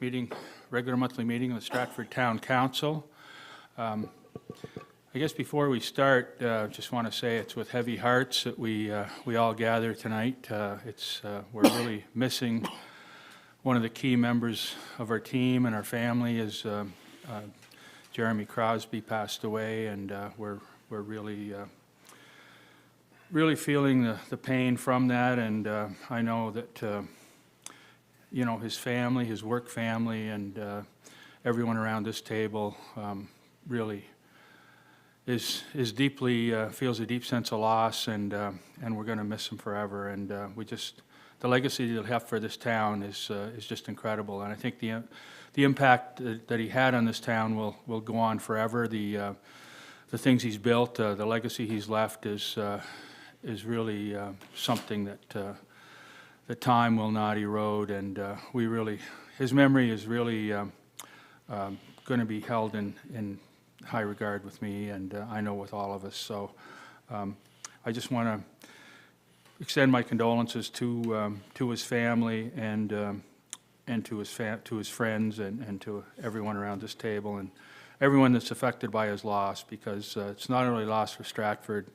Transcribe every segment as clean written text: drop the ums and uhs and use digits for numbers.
regular monthly meeting of the Stratford Town Council. I guess before we start, just want to say it's with heavy hearts that we all gather tonight. We're really missing one of the key members of our team and our family is Jeremy Crosby passed away, and we're really feeling the pain from that. And I know that you know, his family, his work family, and everyone around this table really is deeply feels a deep sense of loss, and we're going to miss him forever. And the legacy that he'll have for this town is just incredible. And I think the impact that he had on this town will go on forever. The things he's built, the legacy he's left is really something that the time will not erode, and his memory is really going to be held in high regard with me, and I know with all of us. So I just want to extend my condolences to his family and to his friends and to everyone around this table and everyone that's affected by his loss, because it's not only a loss for Stratford,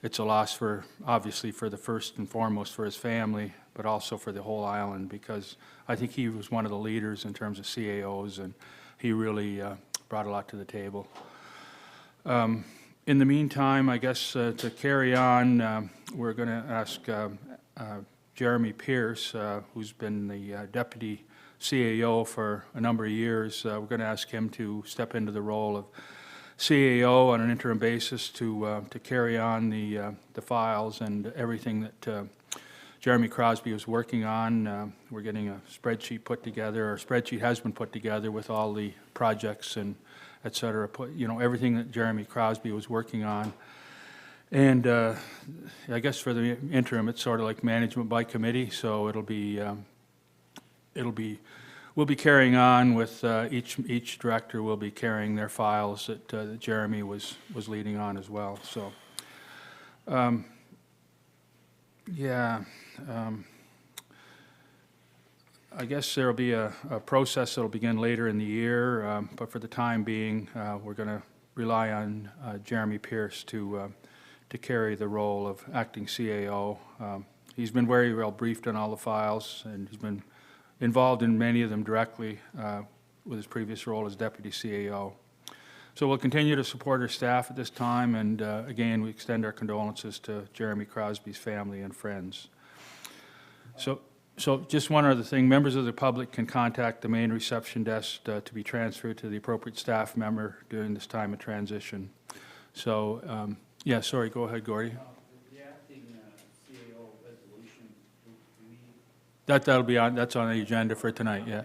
it's a loss obviously for the first and foremost for his family, but also for the whole island, because I think he was one of the leaders in terms of CAOs, and he really brought a lot to the table. In the meantime, I guess to carry on, we're going to ask Jeremy Pierce, who's been the deputy CAO for a number of years. We're going to ask him to step into the role of CAO on an interim basis to carry on the files and everything that Jeremy Crosby was working on. We're getting a spreadsheet put together. Our spreadsheet has been put together with all the projects and et cetera, everything that Jeremy Crosby was working on. And I guess for the interim, it's sort of like management by committee, so we'll be carrying on with each director will be carrying their files that Jeremy was leading on as well. So, I guess there will be a process that will begin later in the year, but for the time being, we're going to rely on Jeremy Pierce to carry the role of acting CAO. He's been very well briefed on all the files, and he's been involved in many of them directly with his previous role as deputy CAO. So we'll continue to support our staff at this time, and again, we extend our condolences to Jeremy Crosby's family and friends. So just one other thing, members of the public can contact the main reception desk to be transferred to the appropriate staff member during this time of transition. So, yeah, sorry, go ahead, Gordy. The acting CAO resolution, That'll be on, that's on the agenda for tonight, yeah.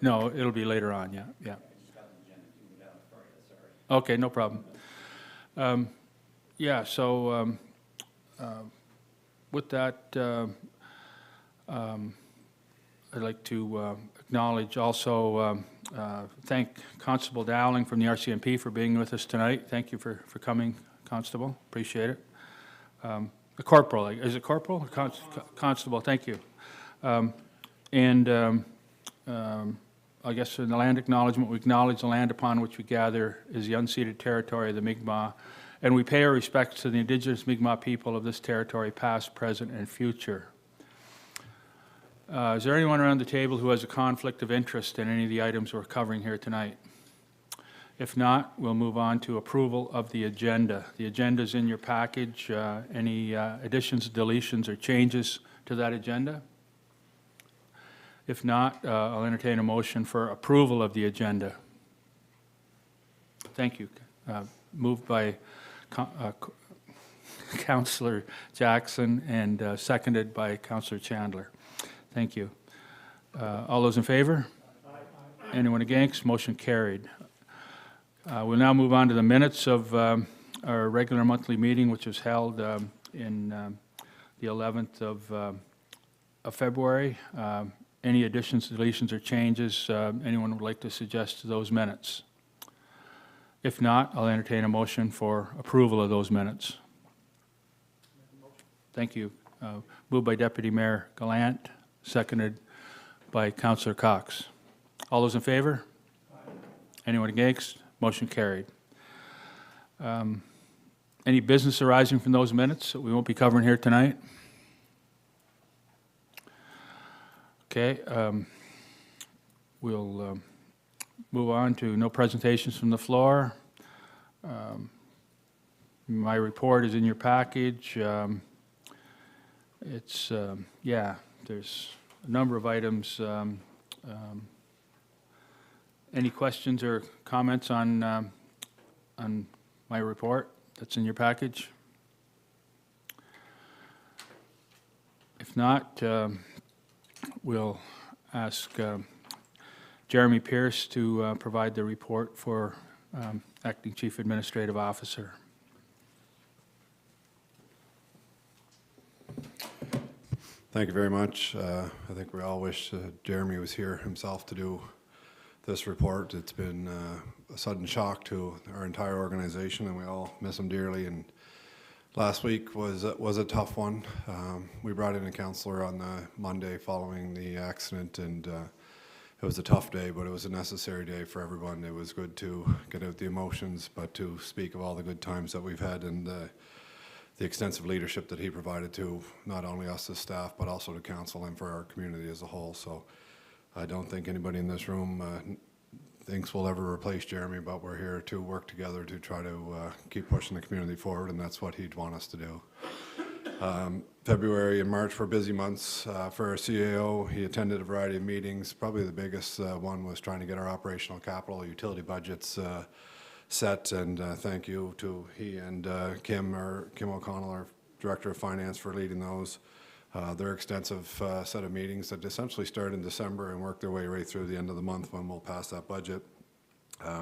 No, it'll be later on, yeah. I just got an agenda too without authority, sorry. Okay, no problem. Yeah, so with that, I'd like to acknowledge also, thank Constable Dowling from the RCMP for being with us tonight. Thank you for coming, Constable. Appreciate it. A corporal, is it corporal or constable? Thank you. I guess in the land acknowledgement, we acknowledge the land upon which we gather is the unceded territory of the Mi'kmaq, and we pay our respects to the Indigenous Mi'kmaq people of this territory, past, present, and future. Is there anyone around the table who has a conflict of interest in any of the items we're covering here tonight? If not, we'll move on to approval of the agenda. The agenda is in your package. Any additions, deletions, or changes to that agenda? If not, I'll entertain a motion for approval of the agenda. Thank you. Moved by Councillor Jackson and seconded by Councillor Chandler. Thank you. All those in favor? Aye. Anyone against? Motion carried. We'll now move on to the minutes of our regular monthly meeting, which was held in the 11th of February. Any additions, deletions, or changes anyone would like to suggest to those minutes? If not, I'll entertain a motion for approval of those minutes. Thank you. Moved by Deputy Mayor Gallant, seconded by Councillor Cox. All those in favor? Anyone against? Motion carried. Any business arising from those minutes that we won't be covering here tonight? Okay, we'll move on to no presentations from the floor. My report is in your package. Yeah, there's a number of items. Any questions or comments on my report that's in your package? If not, we'll ask Jeremy Pierce to provide the report for Acting Chief Administrative Officer. Thank you very much. I think we all wish Jeremy was here himself to do this report. It's been a sudden shock to our entire organization, and we all miss him dearly. And last week was a tough one. We brought in a counselor on the Monday following the accident, and it was a tough day, but it was a necessary day for everyone. It was good to get out the emotions, but to speak of all the good times that we've had and the extensive leadership that he provided to not only us as staff, but also to council and for our community as a whole. So I don't think anybody in this room thinks we'll ever replace Jeremy, but we're here to work together to try to keep pushing the community forward, and that's what he'd want us to do. February and March were busy months for our CAO. He attended a variety of meetings. Probably the biggest one was trying to get our operational capital utility budgets set, and thank you to he and Kim O'Connell, our Director of Finance, for leading those. Their extensive set of meetings that essentially started in December and worked their way right through the end of the month when we'll pass that budget.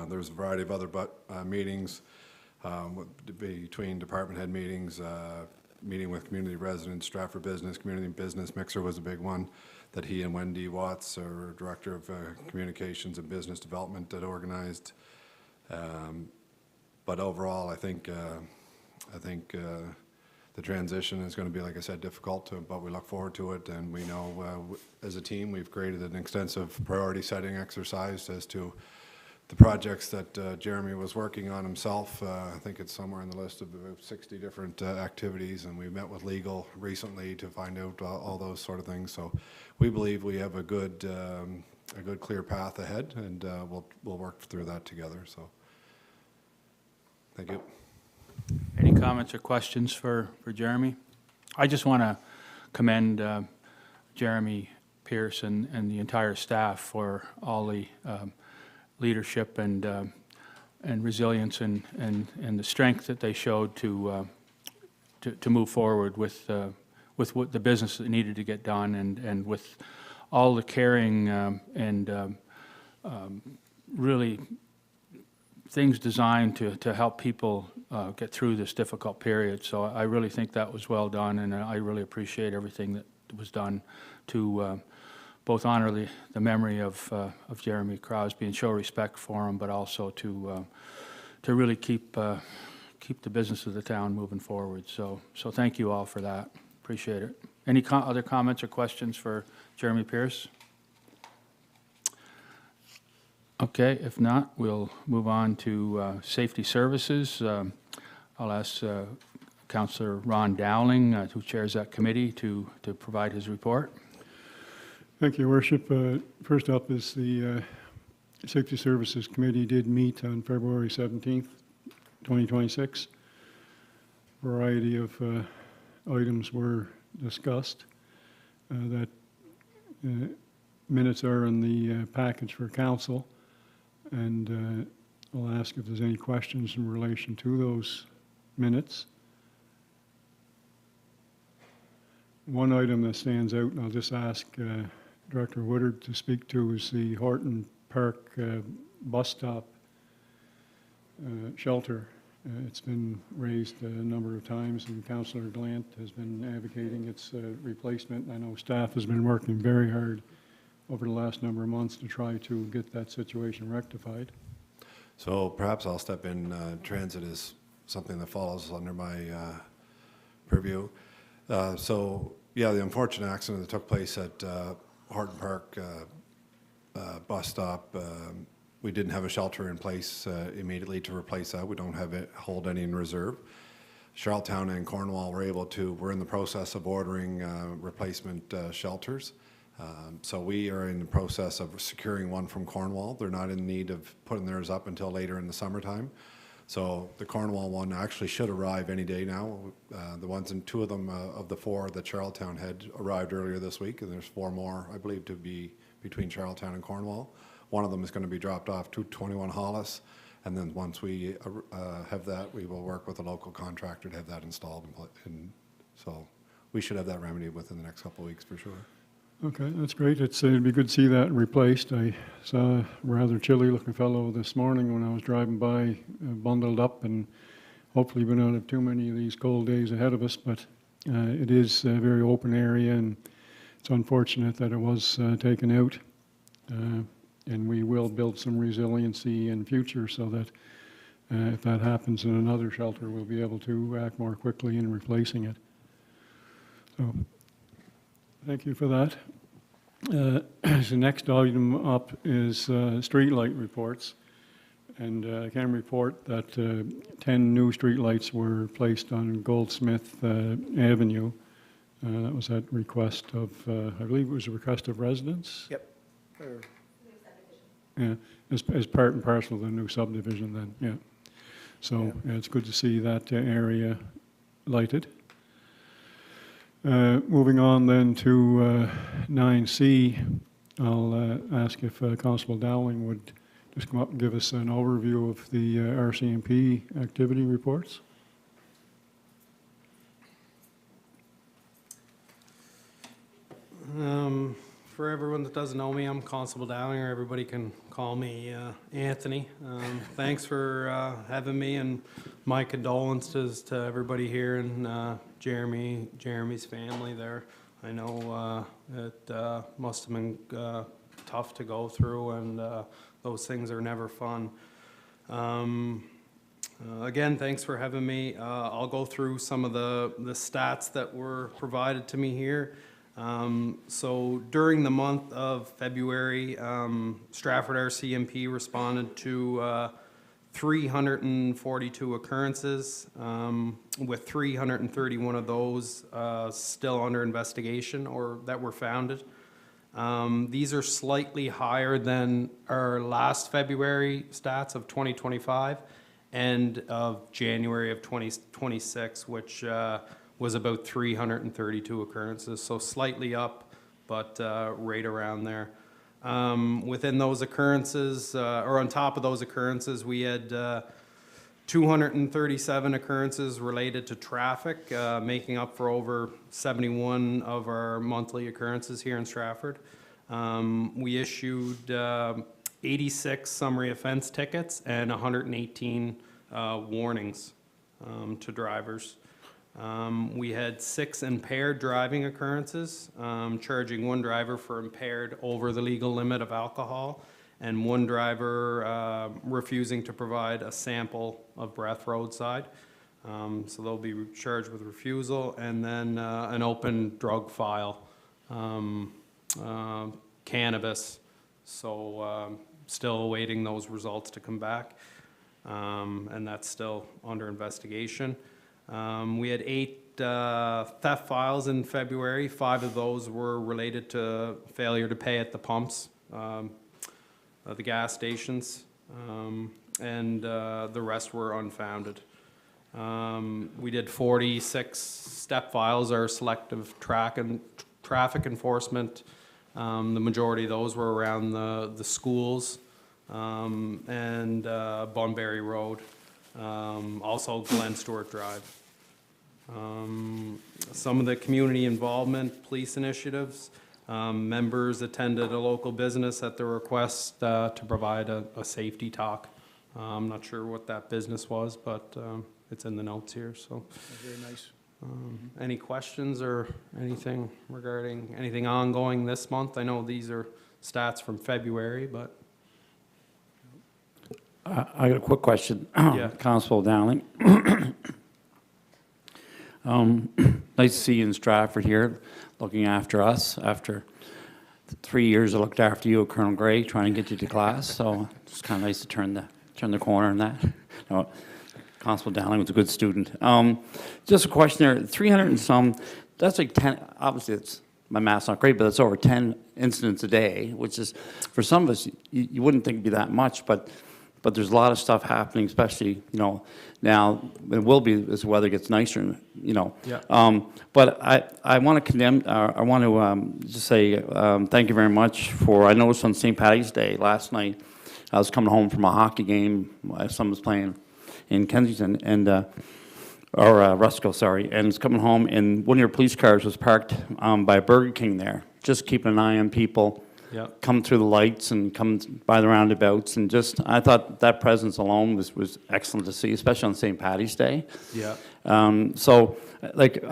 There's a variety of other meetings between department head meetings, meeting with community residents, Stratford Business, Community Business Mixer was a big one that he and Wendy Watts, our Director of Communications and Business Development, that organized. But overall, I think the transition is going to be, like I said, difficult, but we look forward to it. And we know as a team, we've created an extensive priority setting exercise as to the projects that Jeremy was working on himself. I think it's somewhere in the list of about 60 different activities, and we met with legal recently to find out all those sort of things. So we believe we have a good clear path ahead, and we'll work through that together. So thank you. Any comments or questions for Jeremy? I just want to commend Jeremy Pierce and the entire staff for all the leadership and resilience and the strength that they showed to move forward with what the business that needed to get done, and with all the caring and really things designed to help people get through this difficult period. So I really think that was well done, and I really appreciate everything that was done to both honor the memory of Jeremy Crosby and show respect for him, but also to really keep the business of the town moving forward. So thank you all for that. Appreciate it. Any other comments or questions for Jeremy Pierce? Okay, if not, we'll move on to safety services. I'll ask Councillor Ron Dowling, who chairs that committee, to provide his report. Thank you, Your Worship. First up is the Safety Services Committee did meet on February 17th, 2026. A variety of items were discussed. That minutes are in the package for council, and I'll ask if there's any questions in relation to those minutes. One item that stands out, and I'll just ask Director Woodard to speak to, is the Horton Park bus stop shelter. It's been raised a number of times, and Councillor Glant has been advocating its replacement. I know staff has been working very hard over the last number of months to try to get that situation rectified. So perhaps I'll step in. Transit is something that falls under my purview. So yeah, the unfortunate accident that took place at Horton Park bus stop, we didn't have a shelter in place immediately to replace that. We don't hold any in reserve. Charlottetown and Cornwall we're in the process of ordering replacement shelters. So we are in the process of securing one from Cornwall. They're not in need of putting theirs up until later in the summertime. So the Cornwall one actually should arrive any day now. The ones in two of them of the four that Charlottetown had arrived earlier this week, and there's 4 more, I believe, to be between Charlottetown and Cornwall. One of them is going to be dropped off to 21 Hollis, and then once we have that, we will work with a local contractor to have that installed. And so we should have that remedied within the next couple of weeks for sure. Okay, that's great. It'd be good to see that replaced. I saw a rather chilly-looking fellow this morning when I was driving by, bundled up, and hopefully we don't have too many of these cold days ahead of us, but it is a very open area, and it's unfortunate that it was taken out. And we will build some resiliency in future so that if that happens in another shelter, we'll be able to act more quickly in replacing it. So, thank you for that. The next item up is streetlight reports. And I can report that 10 new streetlights were placed on Goldsmith Avenue. That was at request of, I believe it was a request of residents? Yep. Yeah, as part and parcel of the new subdivision then, yeah. So yeah, it's good to see that area lighted. Moving on then to 9C, I'll ask if Constable Dowling would just come up and give us an overview of the RCMP activity reports. For everyone that doesn't know me, I'm Constable Dowling, or everybody can call me Anthony. Thanks for having me, and my condolences to everybody here and Jeremy's family there. I know it must have been tough to go through, and those things are never fun. Again, thanks for having me. I'll go through some of the stats that were provided to me here. So during the month of February, Stratford RCMP responded to 342 occurrences, with 331 of those still under investigation or that were founded. These are slightly higher than our last February stats of 2025 and of January of 2026, which was about 332 occurrences, so slightly up, but right around there. Within those occurrences, or on top of those occurrences, we had 237 occurrences related to traffic, making up for over 71 of our monthly occurrences here in Stratford. We issued 86 summary offense tickets and 118 warnings to drivers. We had 6 impaired driving occurrences, charging 1 driver for impaired over the legal limit of alcohol, and 1 driver refusing to provide a sample of breath roadside. So they'll be charged with refusal, and then an open drug file, cannabis. So still awaiting those results to come back, and that's still under investigation. We had 8 theft files in February. 5 of those were related to failure to pay at the pumps, the gas stations, and the rest were unfounded. We did 46 step files, our selective traffic enforcement. The majority of those were around the schools and Bunbury Road. Also Glen Stewart Drive. Some of the community involvement police initiatives, members attended a local business at the request to provide a safety talk. I'm not sure what that business was, but it's in the notes here, so. Very nice. Any questions or anything regarding anything ongoing this month? I know these are stats from February, but. I got a quick question. Yeah. Constable Dowling. Nice to see you in Stratford here, looking after us after 3 years I looked after you at Colonel Gray, trying to get you to class, so it's kind of nice to turn the corner on that. No, Constable Dowling was a good student. Just a question there, 300 and some, that's like 10, obviously it's, my math's not great, but it's over 10 incidents a day, which is, for some of us, you wouldn't think it'd be that much, but there's a lot of stuff happening, especially, now, it will be as the weather gets nicer, Yeah. But I want to condemn, I want to just say thank you very much for, I noticed on St. Paddy's Day last night, I was coming home from a hockey game, my son was playing in Kensington, and or Rusco, sorry, and was coming home, and one of your police cars was parked by Burger King there, just keeping an eye on people. Yep. Come through the lights and come by the roundabouts, and just, I thought that presence alone was excellent to see, especially on St. Paddy's Day. Yeah. So, like,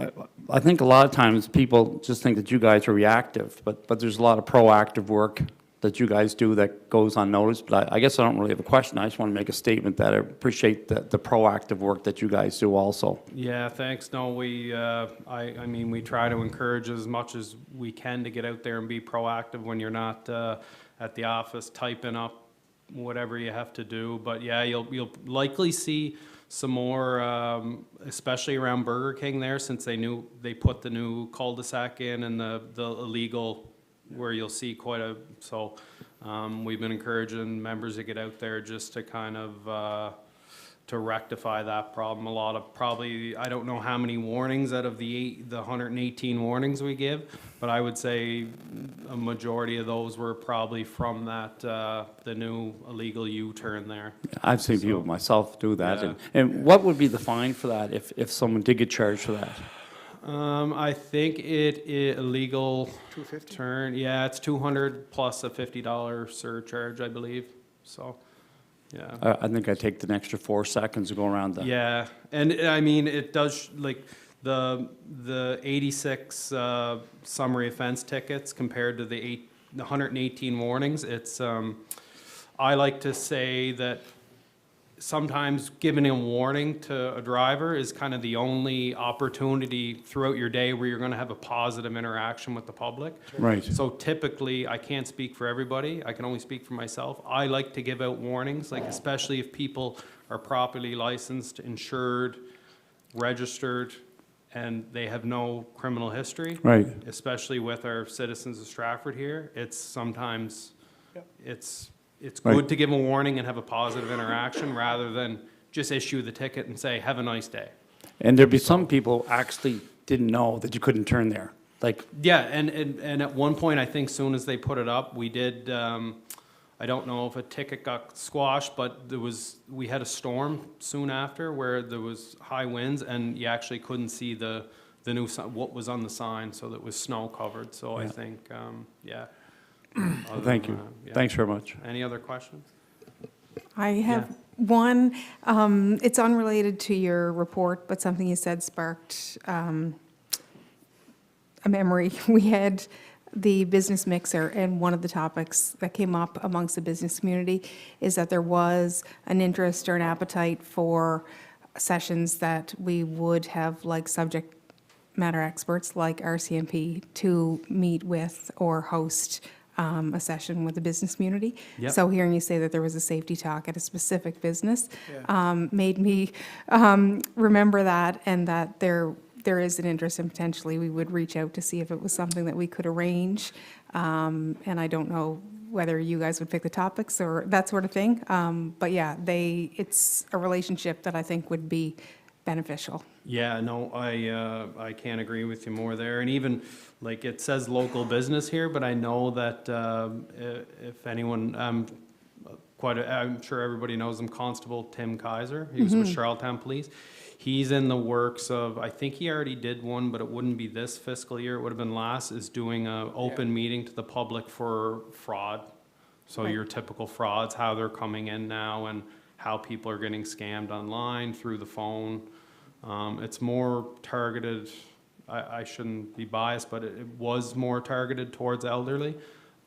I think a lot of times people just think that you guys are reactive, but there's a lot of proactive work that you guys do that goes unnoticed. But I guess I don't really have a question. I just want to make a statement that I appreciate the proactive work that you guys do also. Yeah, thanks. No, I mean, we try to encourage as much as we can to get out there and be proactive when you're not at the office typing up whatever you have to do. But yeah, you'll likely see some more, especially around Burger King there, since they put the new cul-de-sac in and the illegal, where you'll see quite a, so we've been encouraging members to get out there just to kind of to rectify that problem. A lot of, probably, I don't know how many warnings out of the 118 warnings we give, but I would say a majority of those were probably from that, the new illegal U-turn there. I've seen people myself do that. Yeah. And what would be the fine for that if someone did get charged for that? I think it illegal turn, yeah, it's 200 plus a $50 surcharge, I believe, so, yeah. I think I'd take the extra 4 seconds to go around the... Yeah, and I mean, it does, like, the 86 summary offense tickets compared to the 118 warnings, it's, I like to say that sometimes giving a warning to a driver is kind of the only opportunity throughout your day where you're going to have a positive interaction with the public. Right. So typically, I can't speak for everybody, I can only speak for myself. I like to give out warnings, like especially if people are properly licensed, insured, registered, and they have no criminal history. Right. Especially with our citizens of Stratford here, it's sometimes, it's Right. good to give a warning and have a positive interaction rather than just issue the ticket and say, have a nice day. And there'd be some people actually didn't know that you couldn't turn there. Like, Yeah, and at one point, I think soon as they put it up, we did, I don't know if a ticket got squashed, but we had a storm soon after where there was high winds and you actually couldn't see the new, what was on the sign, so that was snow covered. So I think, yeah. thank you. Yeah. Thanks very much. Any other questions? I have one. It's unrelated to your report, but something you said sparked a memory. We had the business mixer, and one of the topics that came up amongst the business community is that there was an interest or an appetite for sessions that we would have, like, subject matter experts like RCMP to meet with or host a session with the business community. Yep. So hearing you say that there was a safety talk at a specific business made me remember that, and that there is an interest, and potentially we would reach out to see if it was something that we could arrange. And I don't know whether you guys would pick the topics or that sort of thing. But yeah, it's a relationship that I think would be beneficial. Yeah, no, I can't agree with you more there. And even, like, it says local business here, but I know that if anyone, I'm sure everybody knows him, Constable Tim Kaiser. He was with Charlottetown Police. He's in the works of, I think he already did one, but it wouldn't be this fiscal year, it would have been last, is doing a open meeting to the public for fraud. So Right. your typical frauds, how they're coming in now and how people are getting scammed online, through the phone. It's more targeted, I shouldn't be biased, but it was more targeted towards elderly.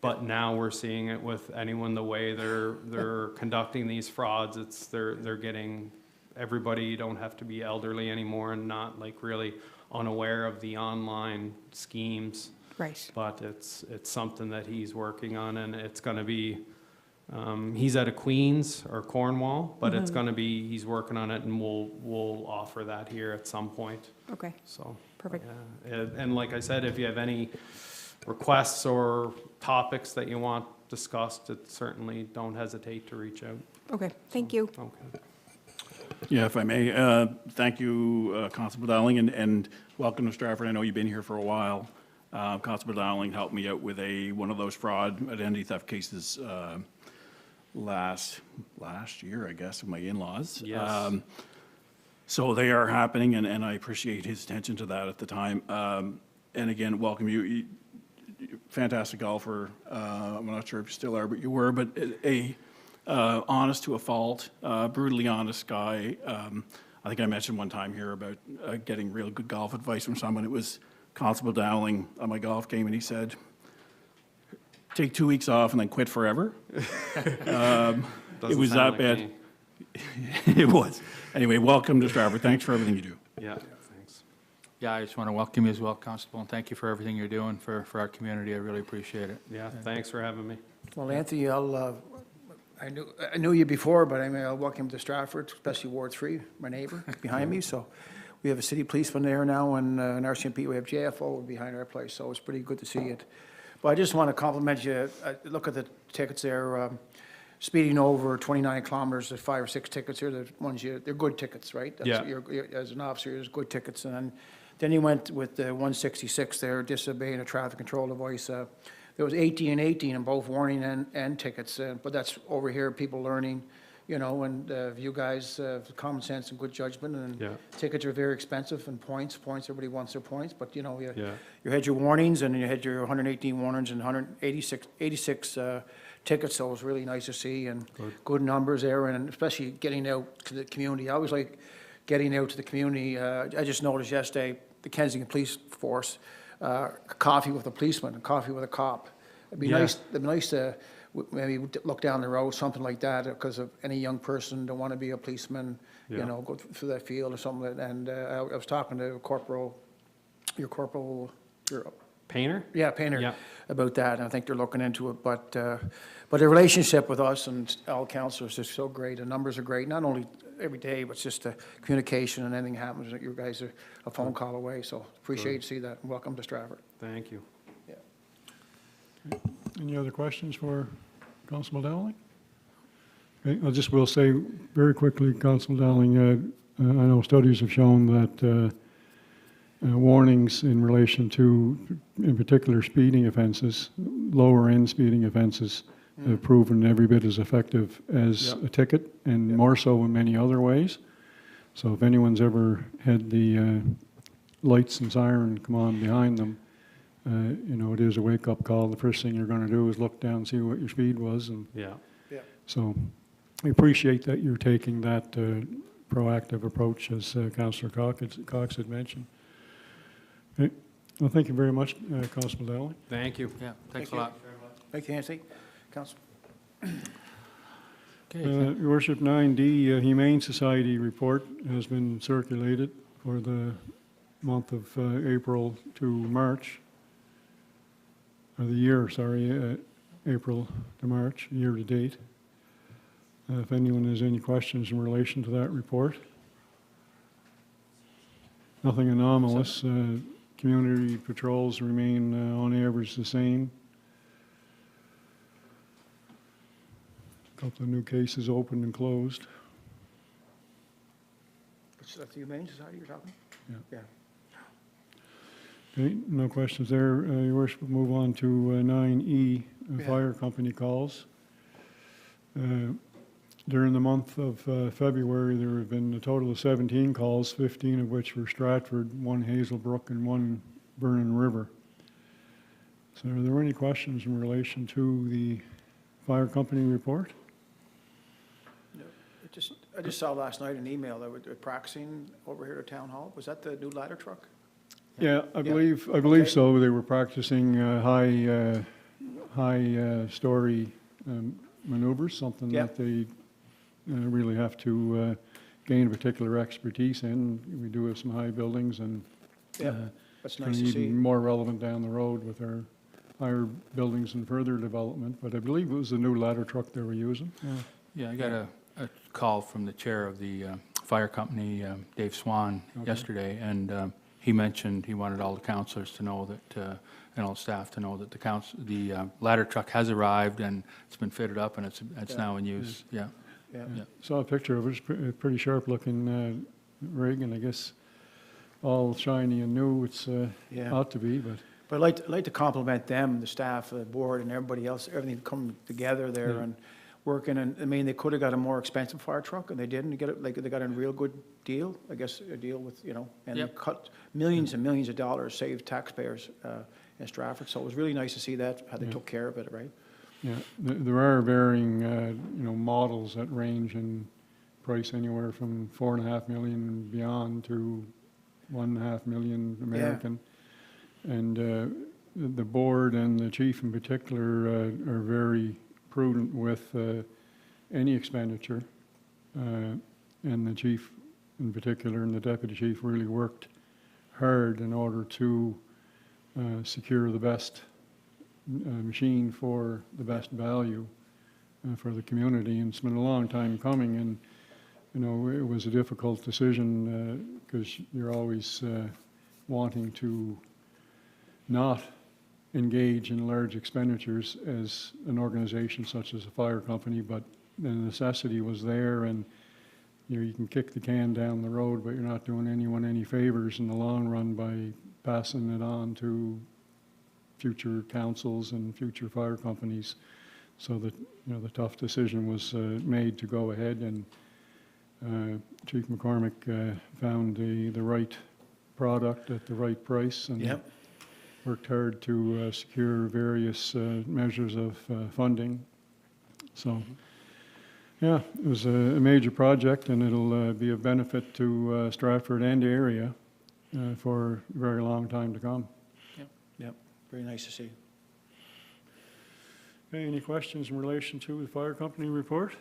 But now we're seeing it with anyone, the way they're conducting these frauds, they're getting, everybody, you don't have to be elderly anymore and not, like, really unaware of the online schemes. Right. But it's something that he's working on, and it's gonna be, he's out of Queens or Cornwall, but it's gonna be, he's working on it, and we'll offer that here at some point, Okay, so. perfect. Yeah, and like I said, if you have any requests or topics that you want discussed, certainly don't hesitate to reach out. Okay, thank you. Okay. Yeah, if I may, thank you, Constable Dowling, and welcome to Stratford. I know you've been here for a while. Constable Dowling helped me out with one of those fraud identity theft cases last year, I guess, with my in-laws. Yes. So they are happening, and I appreciate his attention to that at the time. And again, welcome you. Fantastic golfer. I'm not sure if you still are, but you were. But honest to a fault, brutally honest guy. I think I mentioned one time here about getting real good golf advice from someone. It was Constable Dowling on my golf game, and he said, "Take 2 weeks off and then quit forever." It was that bad. Me. It was. Anyway, welcome to Stratford. Thanks for everything you do. Yeah, thanks. Yeah, I just want to welcome you as well, Constable, and thank you for everything you're doing for our community. I really appreciate it. Yeah, thanks for having me. Well, Anthony, I knew you before, but I'll welcome you to Stratford, especially Ward 3, my neighbor behind me. So we have a city policeman there now, and an RCMP. We have JFO behind our place, so it's pretty good to see it. But I just want to compliment you. Look at the tickets there. Speeding over 29 kilometers, there's 5 or 6 tickets here. They're good tickets, right? Yeah. As an officer, there's good tickets. And then you went with the 166 there, disobeying a traffic control device. There was 18 and 18 in both warning and tickets. But that's over here, people learning, and you guys have common sense and good judgment. And Yeah. tickets are very expensive, and points, everybody wants their points. But, you Yeah. had your warnings, and you had your 118 warnings and 86 tickets, so it was really nice to see, and good numbers there, and especially getting out to the community. I always like getting out to the community. I just noticed yesterday, the Kensington Police Force, coffee with a policeman, and coffee with a cop. It'd be Yeah. nice to maybe look down the road, something like that, because of any young person don't want to be a policeman, Yeah. go through that field or something. And I was talking to your corporal, Painter? yeah, Painter, Yeah. about that, and I think they're looking into it. But the relationship with us and all councillors is so great. The numbers are great, not only every day, but just the communication, and anything happens, you guys are a phone call away. So appreciate to see that. Welcome to Stratford. Thank you. Any other questions for Constable Dowling? Okay, will say very quickly, Constable Dowling, I know studies have shown that warnings in relation to, in particular, speeding offenses, lower-end speeding offenses, have proven every bit as effective as a ticket, and more so in many other ways. So if anyone's ever had the lights and siren come on behind them, it is a wake-up call. The first thing you're going to do is look down and see what your speed was. And Yeah. so I appreciate that you're taking that proactive approach, as Councillor Cox had mentioned. Okay. Well, thank you very much, Constable Dowling. Thank you. Yeah, thanks a you. lot. Thank you, Anthony. Council. Okay, Your Worship, 9D, Humane Society report has been circulated for the month of April to March, or the year, sorry, April to March, year to date. If anyone has any questions in relation to that report. Nothing anomalous. Community patrols remain on average the same. A couple of new cases opened and closed. That's the Humane Society you're talking? Yeah. Yeah. Okay, no questions there. Your Worship, we'll move on to 9E, Yeah. fire company calls. During the month of February, there have been a total of 17 calls, 15 of which were Stratford, 1 Hazelbrook, and 1 Vernon River. So are there any questions in relation to the fire company report? No, I just saw last night an email that they're practicing over here at Town Hall. Was that the new ladder truck? Yeah, I Yeah. believe Okay. so. They were practicing high story maneuvers, something Yeah. that they really have to gain a particular expertise in. We do have some high buildings, and Yeah. That's gonna nice to be see. even more relevant down the road with our higher buildings and further development, but I believe it was the new ladder truck they were using. Yeah, I got a call from the chair of the fire company, Dave Swan, yesterday, and he mentioned he wanted all the councilors to know that, and all staff to know that the ladder truck has arrived and it's been fitted up and it's now in use, yeah. Yeah. Yeah. Saw a picture of it, it's pretty sharp looking rig, and I guess all shiny and new, it's Yeah. ought to be, but But I'd like to compliment them, the staff, the board, and everybody else, everything coming together there Yeah. and working, and, I mean, they could have got a more expensive fire truck, and they didn't get it, like, they got a real good deal, I guess, a deal with, you know, and Yep. cut millions and millions of dollars, saved taxpayers in Stratford, so it was really nice to see that, how they Yeah. took care of it, right? yeah, there are varying, models that range in price anywhere from 4.5 million and beyond to 1.5 million American. And the board and the chief in particular are very prudent with any expenditure. And the chief in particular and the deputy chief really worked hard in order to secure the best machine for the best value for the community. And it's been a long time coming, and it was a difficult decision because you're always wanting to not engage in large expenditures as an organization such as a fire company, but the necessity was there, and you can kick the can down the road, but you're not doing anyone any favors in the long run by passing it on to future councils and future fire companies. So that the tough decision was made to go ahead, and Chief McCormick found the right product at the right price, and Yep. worked hard to secure various measures of funding. So, yeah, it was a major project, and it'll be of benefit to Stratford and the area for a very long time to come. Yep, very nice to see. Okay, any questions in relation to the fire company report?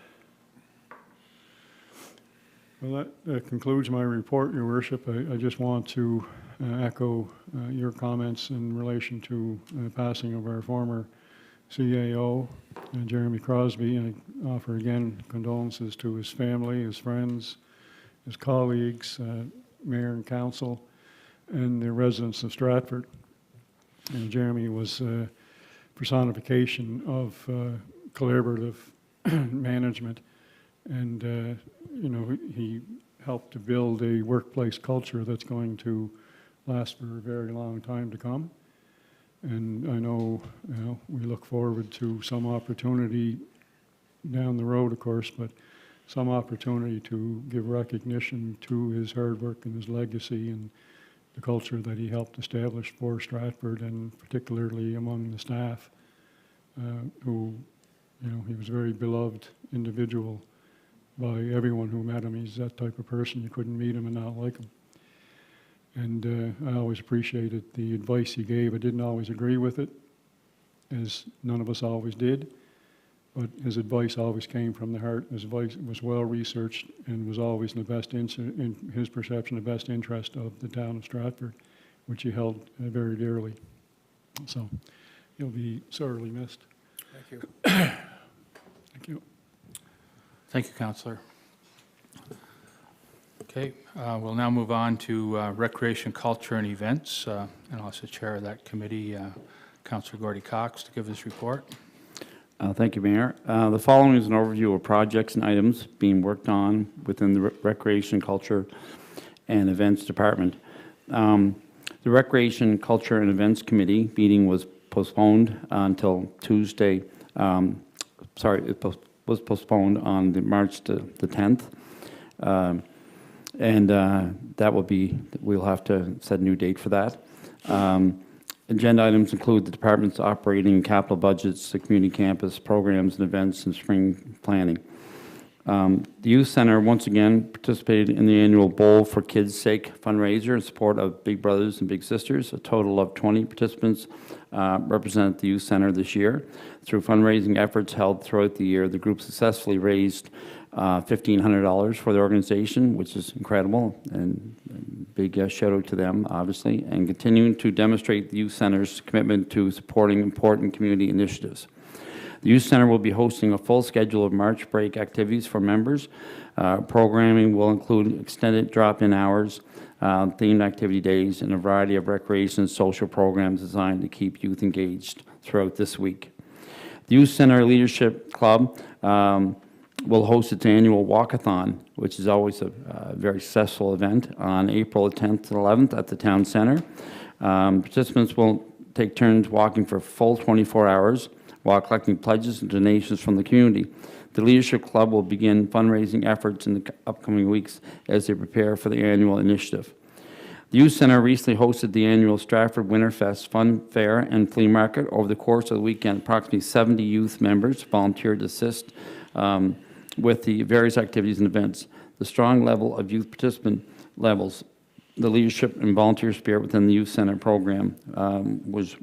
Well, that concludes my report, Your Worship. I just want to echo your comments in relation to passing of our former CAO, Jeremy Crosby, and I offer again condolences to his family, his friends, his colleagues, mayor and council, and the residents of Stratford. And Jeremy was a personification of collaborative management, and he helped to build a workplace culture that's going to last for a very long time to come. And I know, we look forward to some opportunity down the road, of course, but some opportunity to give recognition to his hard work and his legacy and the culture that he helped establish for Stratford, and particularly among the staff, who, he was a very beloved individual by everyone who met him. He's that type of person, you couldn't meet him and not like him. And I always appreciated the advice he gave. I didn't always agree with it, as none of us always did, but his advice always came from the heart. His advice was well researched and was always in the best, in his perception, the best interest of the town of Stratford, which he held very dearly. So he'll be sorely missed. Thank you. Thank you. Thank you, Councillor. Okay, we'll now move on to Recreation, Culture, and Events, and I'll ask the chair of that committee, Councillor Gordy Cox, to give his report. Thank you, Mayor. The following is an overview of projects and items being worked on within the Recreation, Culture, and Events Department. The Recreation, Culture, and Events Committee meeting was postponed until Tuesday. It was postponed on March the 10th. And that will be, we'll have to set a new date for that. Agenda items include the department's operating capital budgets, the community campus programs and events, and spring planning. The Youth Center once again participated in the annual Bowl for Kids' Sake fundraiser in support of Big Brothers and Big Sisters. A total of 20 participants represent the Youth Center this year. Through fundraising efforts held throughout the year, the group successfully raised $1,500 for the organization, which is incredible, and big shout out to them, obviously, and continuing to demonstrate the Youth Center's commitment to supporting important community initiatives. The Youth Center will be hosting a full schedule of March break activities for members. Programming will include extended drop-in hours, themed activity days, and a variety of recreation and social programs designed to keep youth engaged throughout this week. The Youth Center Leadership Club will host its annual walkathon, which is always a very successful event, on April 10th and 11th at the town center. Participants will take turns walking for a full 24 hours while collecting pledges and donations from the community. The Leadership Club will begin fundraising efforts in the upcoming weeks as they prepare for the annual initiative. The Youth Center recently hosted the annual Stratford Winterfest Fun Fair and Flea Market. Over the course of the weekend, approximately 70 youth members volunteered to assist with the various activities and events. The strong level of youth participant levels, the leadership and volunteer spirit within the Youth Center program was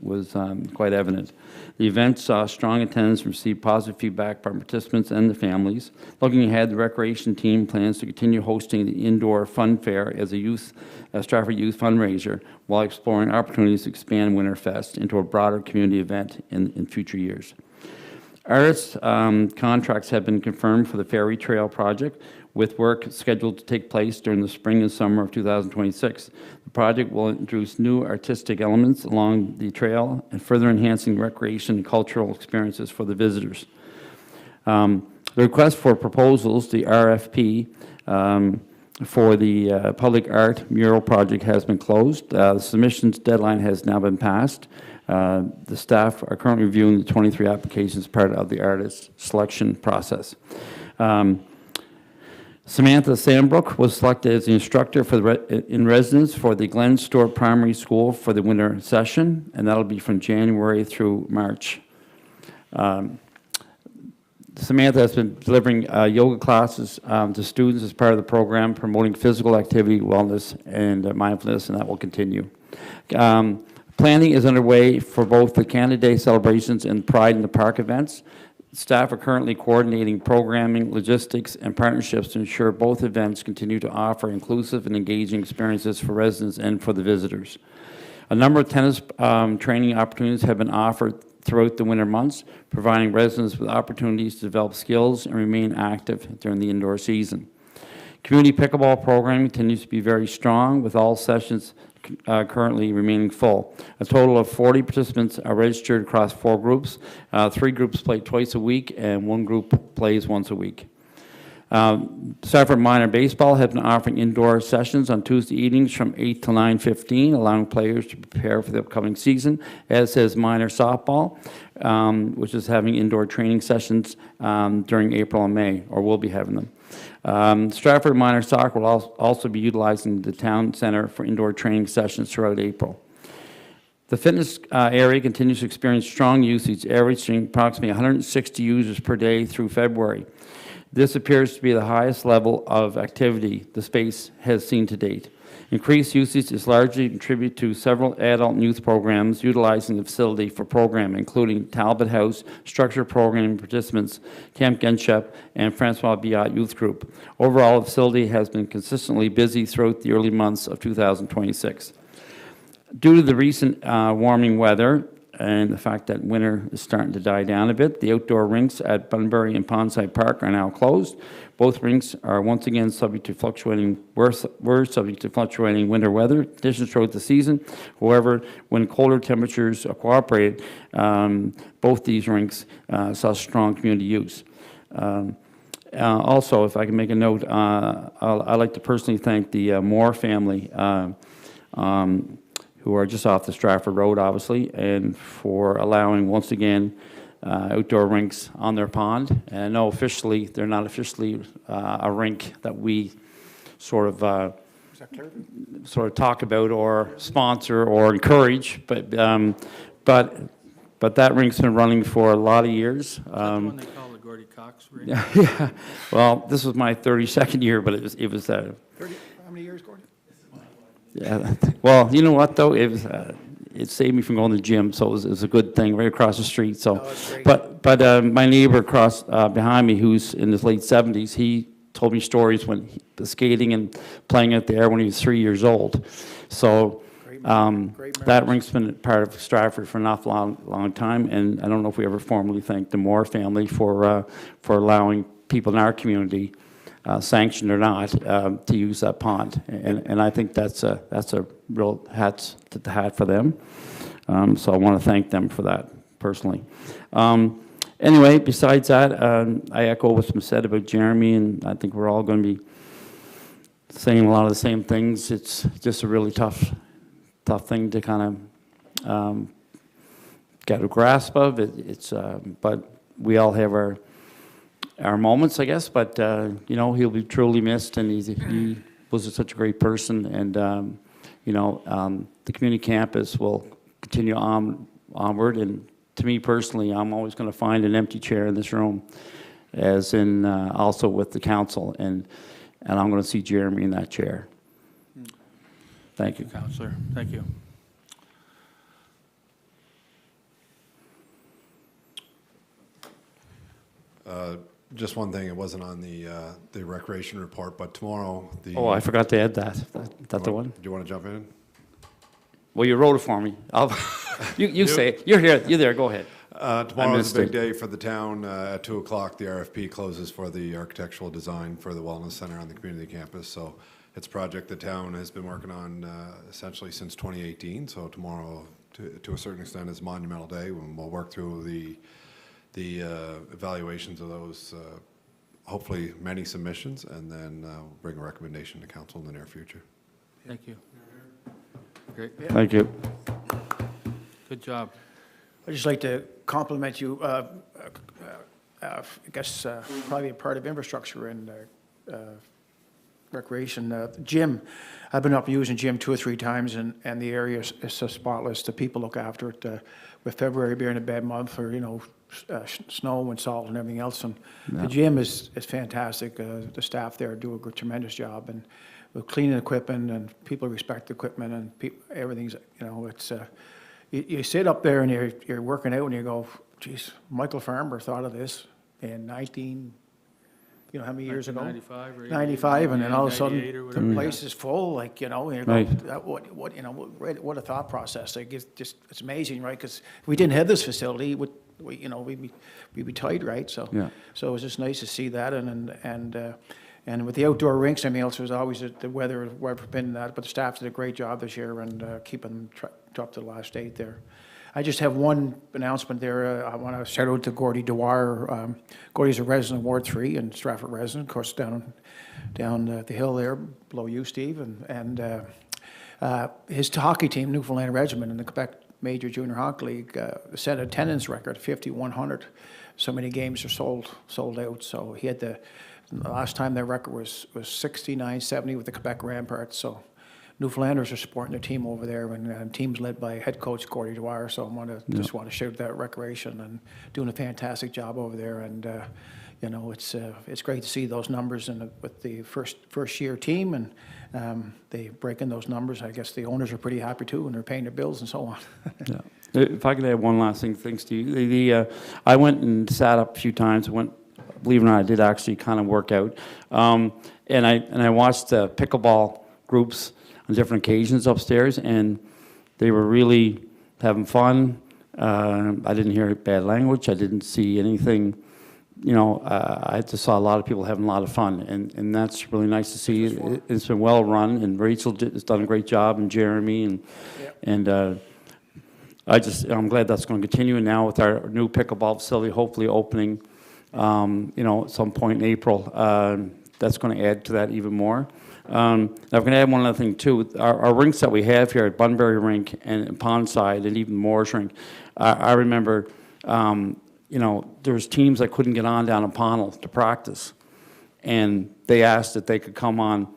quite evident. The event saw strong attendance and received positive feedback from participants and the families. Looking ahead, the recreation team plans to continue hosting the indoor fun fair as a Stratford Youth fundraiser while exploring opportunities to expand Winterfest into a broader community event in future years. Artists' contracts have been confirmed for the Ferry Trail project, with work scheduled to take place during the spring and summer of 2026. The project will introduce new artistic elements along the trail and further enhancing recreation and cultural experiences for the visitors. The request for proposals, the RFP, for the public art mural project has been closed. The submissions deadline has now been passed. The staff are currently reviewing the 23 applications as part of the artist selection process. Samantha Sandbrook was selected as the instructor for in residence for the Glen Stewart Primary School for the winter session, and that'll be from January through March. Samantha has been delivering yoga classes to students as part of the program, promoting physical activity, wellness, and mindfulness, and that will continue. Planning is underway for both the Canada Day celebrations and Pride in the Park events. Staff are currently coordinating programming, logistics, and partnerships to ensure both events continue to offer inclusive and engaging experiences for residents and for the visitors. A number of tennis training opportunities have been offered throughout the winter months, providing residents with opportunities to develop skills and remain active during the indoor season. Community pickleball programming continues to be very strong, with all sessions currently remaining full. A total of 40 participants are registered across 4 groups. 3 groups play twice a week, and 1 group plays once a week. Stratford Minor Baseball has been offering indoor sessions on Tuesday evenings from 8 to 9:15, allowing players to prepare for the upcoming season, as is Minor Softball, which is having indoor training sessions during April and May, or will be having them. Stratford Minor Soccer will also be utilizing the town center for indoor training sessions throughout April. The fitness area continues to experience strong usage, averaging approximately 160 users per day through February. This appears to be the highest level of activity the space has seen to date. Increased usage is largely attributed to several adult and youth programs utilizing the facility for programming, including Talbot House, structured programming participants, Camp Genshep, and Francois Biot Youth Group. Overall, the facility has been consistently busy throughout the early months of 2026. Due to the recent warming weather and the fact that winter is starting to die down a bit, the outdoor rinks at Bunbury and Pondside Park are now closed. Both rinks are once again subject to fluctuating winter weather conditions throughout the season. However, when colder temperatures cooperated, both these rinks saw strong community use. Also, if I can make a note, I'd like to personally thank the Moore family, who are just off the Stratford Road, obviously, and for allowing, once again, outdoor rinks on their pond. And no, officially, they're not officially a rink that we sort of talk about or sponsor or encourage, but that rink's been running for a lot of years. Is that the one they call the Gordy Cox ring? Yeah. Well, this was my 32nd year, but it was 30, how many years, Gordon? yeah. Well, you know what though? It was it saved me from going to the gym, so it was a good thing, right across the street, so. Oh, that's great. But my neighbor across, behind me, who's in his late 70s, he told me stories when he was skating and playing out there when he was 3 years old. So, Great that memories. rink's been part of Stratford for an awful long time, and I don't know if we ever formally thanked the Moore family for allowing people in our community, sanctioned or not, to use that pond. And I think that's a real hat for them. So I want to thank them for that personally. Anyway, besides that, I echo what's been said about Jeremy, and I think we're all going to be saying a lot of the same things. It's just a really tough thing to kind of get a grasp of. But we all have our moments, I guess. But you know, he'll be truly missed, and he was such a great person. And you know, the community campus will continue onward. And to me personally, I'm always going to find an empty chair in this room, as in also with the council, and I'm going to see Jeremy in that chair. Thank you. Councillor. Thank you. Just one thing, it wasn't on the recreation report, but tomorrow, Oh, I forgot to add that. Is that the one? Do you want to jump in? Well, you wrote it for me. You say it. You're here. You're there. Go ahead. Tomorrow is missed a big it. day for the town. At 2 o'clock, the RFP closes for the architectural design for the wellness center on the community campus. So it's a project the town has been working on essentially since 2018. So tomorrow, to a certain extent, is Monumental Day, when we'll work through the evaluations of those, hopefully many submissions, and then bring a recommendation to council in the near future. Thank you. Great. Thank you. Good job. I'd just like to compliment you, I guess probably a part of infrastructure and recreation. Gym, I've been up using gym 2 or 3 times, and the area is so spotless. The people look after it. With February being a bad month, or, you know, snow and salt and everything else, and the gym is fantastic. The staff there do a tremendous job, and with cleaning equipment, and people respect the equipment, and everything's, you know, it's, you sit up there and you're working out and you go, geez, Michael Farmer thought of this in 19, you know, how many years ago? 95 or 95, and then all of a 98 or sudden, whatever. the place is full, like, you know, and you go, Right. what, you know, what a thought process. Like, it's just, it's amazing, right? Because if we didn't have this facility, you know, we'd be tight, right? So, Yeah. so it was just nice to see that, and with the outdoor rinks, I mean, also, there's always the weather forbidden that, but the staff did a great job this year, and keeping them up to the last 8 there. I just have one announcement there. I want to shout out to Gordy Dwyer. Gordy's a resident of Ward 3 and Stratford resident, of course, down the hill there, below you, Steve. And his hockey team, Newfoundland Regiment, in the Quebec Major Junior Hockey League, set an attendance record, 5,100. So many games are sold out. So he had the last time their record was 69-70 with the Quebec Ramparts. So Newfoundlanders are supporting their team over there, and team's led by head coach Gordy Dwyer. So I just want to shout that recreation, and doing a fantastic job over there. And you know, it's great to see those numbers with the first year team, and they breaking those numbers. I guess the owners are pretty happy too, and they're paying their bills and so on. Yeah. If I could add one last thing, thanks to you. I went and sat up a few times. Believe it or not, I did actually kind of work out, and I watched the pickleball groups on different occasions upstairs, and they were really having fun. I didn't hear bad language. I didn't see anything. You know, I just saw a lot of people having a lot of fun, and that's really nice to see. It's been well run, and Rachel has done a great job, and Jeremy, and I'm glad that's going to continue. And now with our new pickleball facility, hopefully opening, you know, at some point in April, that's going to add to that even more. I'm going to add one other thing too. Our rinks that we have here at Bunbury Rink and Pondside and even Moore's Rink, I remember, you know, there was teams that couldn't get on down in Pownell to practice, and they asked if they could come on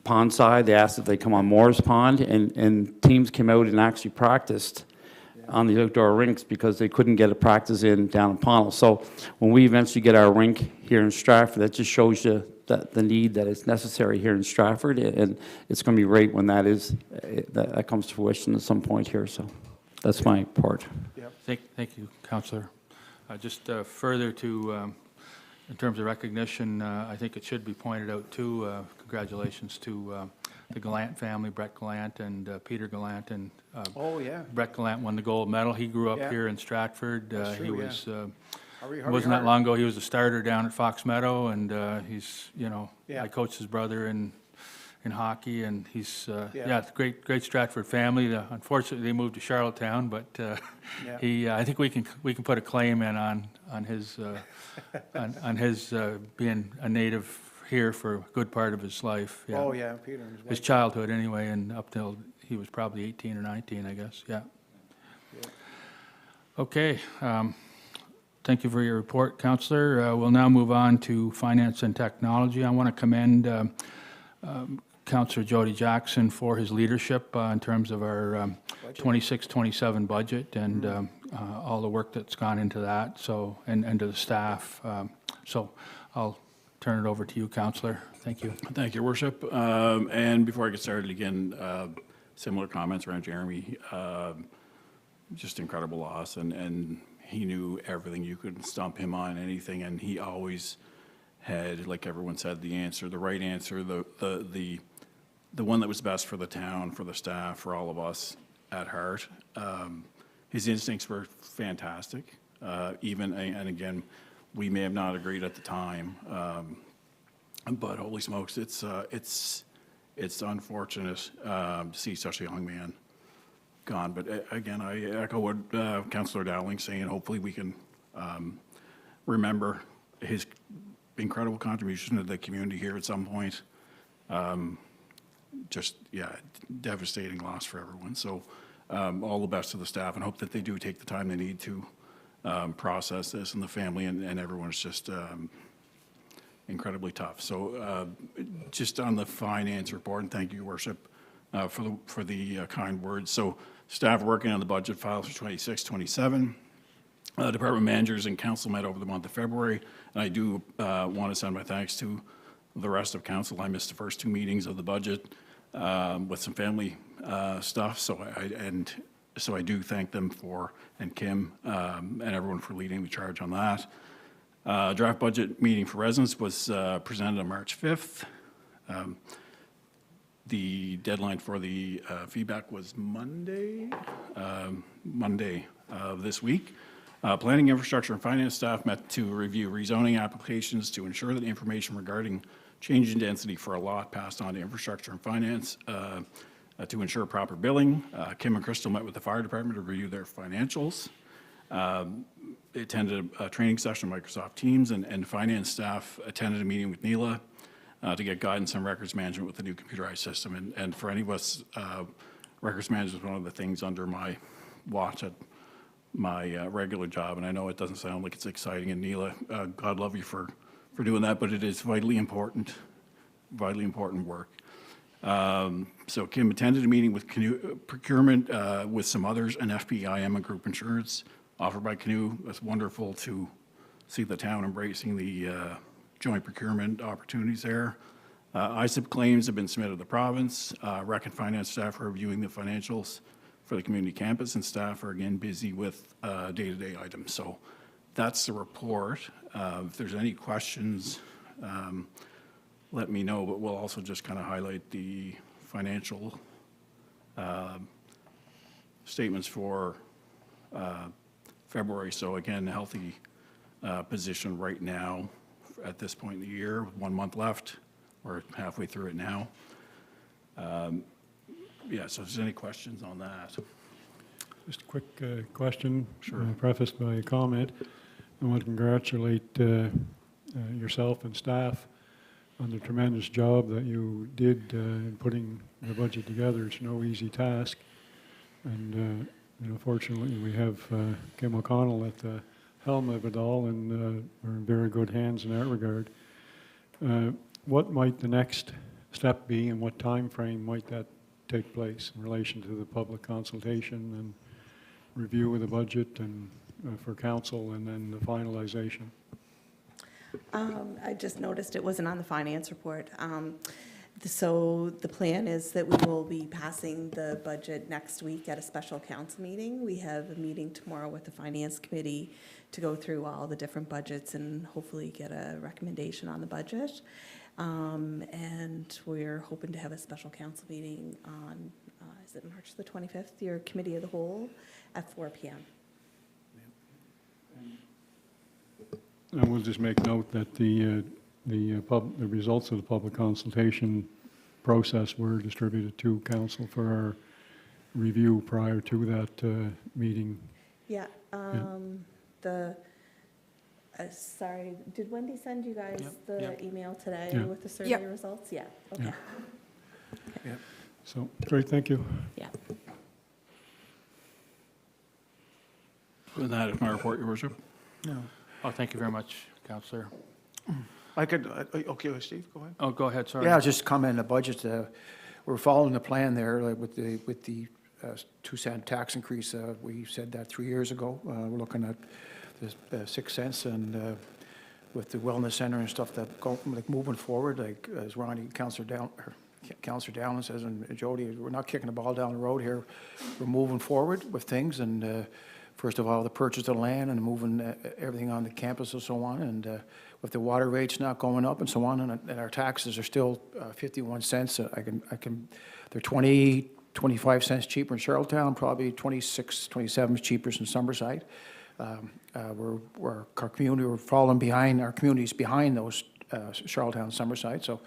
Pondside. They asked if they come on Moore's Pond, and teams came out and actually practiced on the outdoor rinks because they couldn't get a practice in down in Pownell. So when we eventually get our rink here in Stratford, that just shows you the need that is necessary here in Stratford, and it's going to be great when that comes to fruition at some point here. So that's my part. Thank you, Councillor. Just further to, in terms of recognition, I think it should be pointed out too, congratulations to the Gallant family, Brett Gallant and Peter Gallant. And Oh, yeah. Brett Gallant won the gold medal. He grew up Yeah. here in Stratford. That's true, He yeah. was, Hurry, it hurry, wasn't that hurry. long ago, he was a starter down at Fox Meadow, and he's, Yeah. I coached his brother in hockey, and he's, Yeah. it's a great Stratford family. Unfortunately, they moved to Charlottetown, but Yeah. I think we can put a claim in on his, on his being a native here for a good part of his life. Yeah. Oh, yeah, Peter and his His wife. childhood anyway, and up till he was probably 18 or 19, I guess, yeah. Okay, thank you for your report, Councillor. We'll now move on to Finance and Technology. I want to commend Councillor Jody Jackson for his leadership in terms of our 26-27 budget and all the work that's gone into that, so, and to the staff. So I'll turn it over to you, Councillor. Thank you. Thank you, Worship. And before I get started again, similar comments around Jeremy. Just incredible loss, and he knew everything. You could stump him on anything, and he always had, like everyone said, the answer, the right answer, the one that was best for the town, for the staff, for all of us at heart. His instincts were fantastic. Even, and again, we may have not agreed at the time, but holy smokes, it's unfortunate to see such a young man gone. But again, I echo what Councillor Dowling's saying. Hopefully we can remember his incredible contribution to the community here at some point. Just, yeah, devastating loss for everyone. So all the best to the staff, and hope that they do take the time they need to process this, and the family and everyone. Is just incredibly tough. So just on the finance report, and thank you, Worship, for the kind words. So staff working on the budget files for 26-27. Department managers and council met over the month of February, and I do want to send my thanks to the rest of council. I missed the first 2 meetings of the budget with some family stuff, so I do thank them for, and Kim and everyone for leading the charge on that. Draft budget meeting for residents was presented on March 5th. The deadline for the feedback was Monday of this week. Planning, infrastructure, and finance staff met to review rezoning applications to ensure that information regarding change in density for a lot passed on to infrastructure and finance to ensure proper billing. Kim and Crystal met with the fire department to review their financials. They attended a training session on Microsoft Teams, and finance staff attended a meeting with Neela to get guidance on records management with the new computerized system. And for any of us, records management is one of the things under my watch at my regular job, and I know it doesn't sound like it's exciting, and Neela, God love you for doing that, but it is vitally important work. So Kim attended a meeting with Canoe procurement with some others, and FPIM and group insurance offered by Canoe. It's wonderful to see the town embracing the joint procurement opportunities there. ISIP claims have been submitted to the province. Rec and finance staff are reviewing the financials for the community campus, and staff are again busy with day-to-day items. So that's the report. If there's any questions, let me know, but we'll also just kind of highlight the financial statements for February. So again, a healthy position right now at this point in the year, with 1 month left. We're halfway through it now. Yeah, so if there's any questions on that. Just a quick question. Sure. Prefaced by a comment. I want to congratulate yourself and staff on the tremendous job that you did in putting the budget together. It's no easy task. And fortunately, we have Kim O'Connell at the helm of it all, and we're in very good hands in that regard. What might the next step be, and what time frame might that take place in relation to the public consultation and review of the budget and for council, and then the finalization? I just noticed it wasn't on the finance report. So the plan is that we will be passing the budget next week at a special council meeting. We have a meeting tomorrow with the finance committee to go through all the different budgets and hopefully get a recommendation on the budget. And we're hoping to have a special council meeting on, is it March the 25th, your committee of the whole, at 4 p.m. I will just make note that the results of the public consultation process were distributed to council for our review prior to that meeting. Yeah, sorry, did Wendy send you guys the email today Yeah. with the survey Yep. results? Yeah, okay. So, great, thank you. Yeah. With that is my report, Your Worship. No. Oh, thank you very much, Councillor. I could, okay, Steve, go ahead. Oh, go ahead, sorry. Yeah, I'll just comment on the budget. We're following the plan there, like with the 2-cent tax increase. We said that 3 years ago. We're looking at the 6 cents, and with the wellness center and stuff that go, like moving forward, like as Ronnie, Councillor Dowland says, and Jody, we're not kicking the ball down the road here. We're moving forward with things, and first of all, the purchase of land and moving everything on the campus and so on, and with the water rates not going up and so on, and our taxes are still 51 cents. They're 20, 25 cents cheaper in Charlottetown, probably 26, 27 cheaper in Summerside. We're our community, we're falling behind, our community's behind those Charlottetown and Summerside. So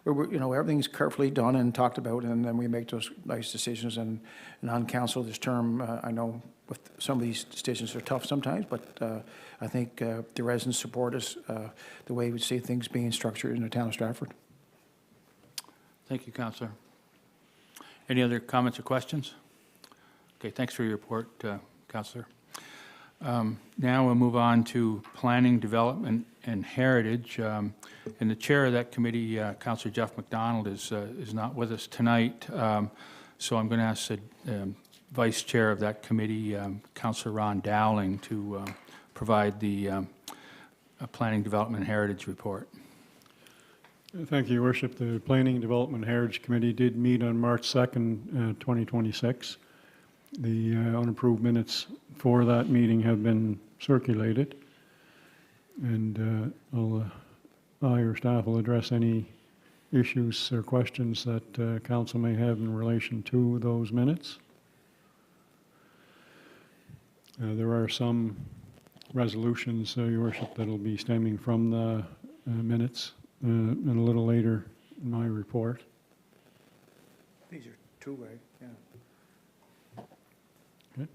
everything's carefully done and talked about, and then we make those nice decisions. And on council this term, I know with some of these decisions are tough sometimes, but I think the residents support us, the way we see things being structured in the town of Stratford. Thank you, Councillor. Any other comments or questions? Okay, thanks for your report, Councillor. Now we'll move on to Planning, Development, and Heritage. And the chair of that committee, Councillor Jeff McDonald, is not with us tonight. So I'm going to ask the vice chair of that committee, Councillor Ron Dowling, to provide the Planning, Development, and Heritage report. Thank you, Your Worship. The Planning, Development, and Heritage Committee did meet on March 2nd, 2026. The unapproved minutes for that meeting have been circulated, and I or staff will address any issues or questions that council may have in relation to those minutes. There are some resolutions, Your Worship, that will be stemming from the minutes and a little later in my report. These are two-way, yeah. Okay.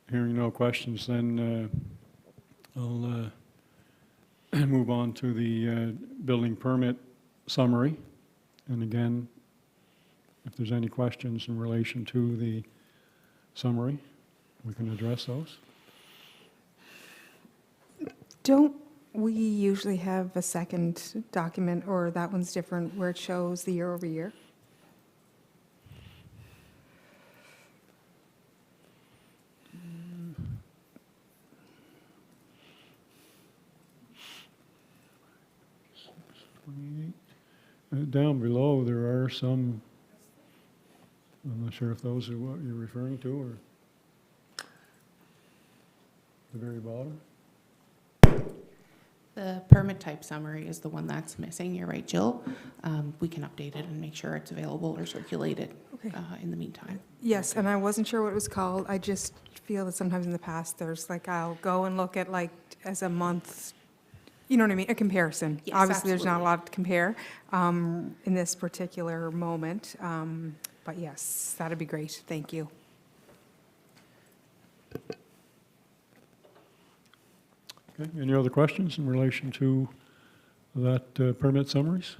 Hearing no questions, then I'll move on to the building permit summary. And again, if there's any questions in relation to the summary, we can address those. Don't we usually have a second document, or that one's different, where it shows the year over year? Down below, there are some, I'm not sure if those are what you're referring to, or the very bottom. The permit type summary is the one that's missing. You're right, Jill. We can update it and make sure it's available or circulated in the meantime. Yes, and I wasn't sure what it was called. I just feel that sometimes in the past, there's like, I'll go and look at like as a month, you know what I mean, a comparison. Yes, Obviously, there's not a absolutely. lot to compare in this particular moment. But yes, that'd be great. Thank you. Okay, any other questions in relation to that permit summaries?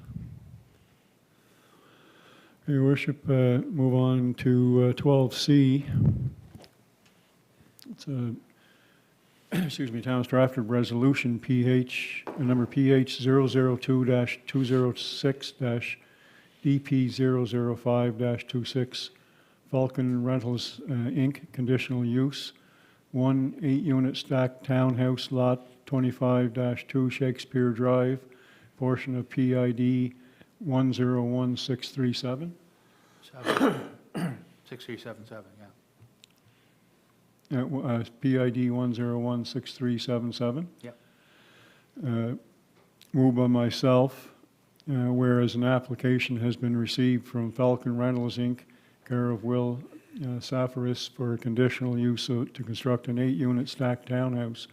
Your Worship, move on to 12C. It's a, excuse me, Town of Stratford Resolution number PH 002-206-DP005-26, Falcon Rentals, Inc., conditional use one 8-unit stacked townhouse, lot 25-2 Shakespeare Drive, portion of PID 101637. 6377, yeah. PID 1016377. Yep. Moved by myself, whereas an application has been received from Falcon Rentals, Inc., care of Will Safaris, for a conditional use to construct an 8-unit stacked townhouse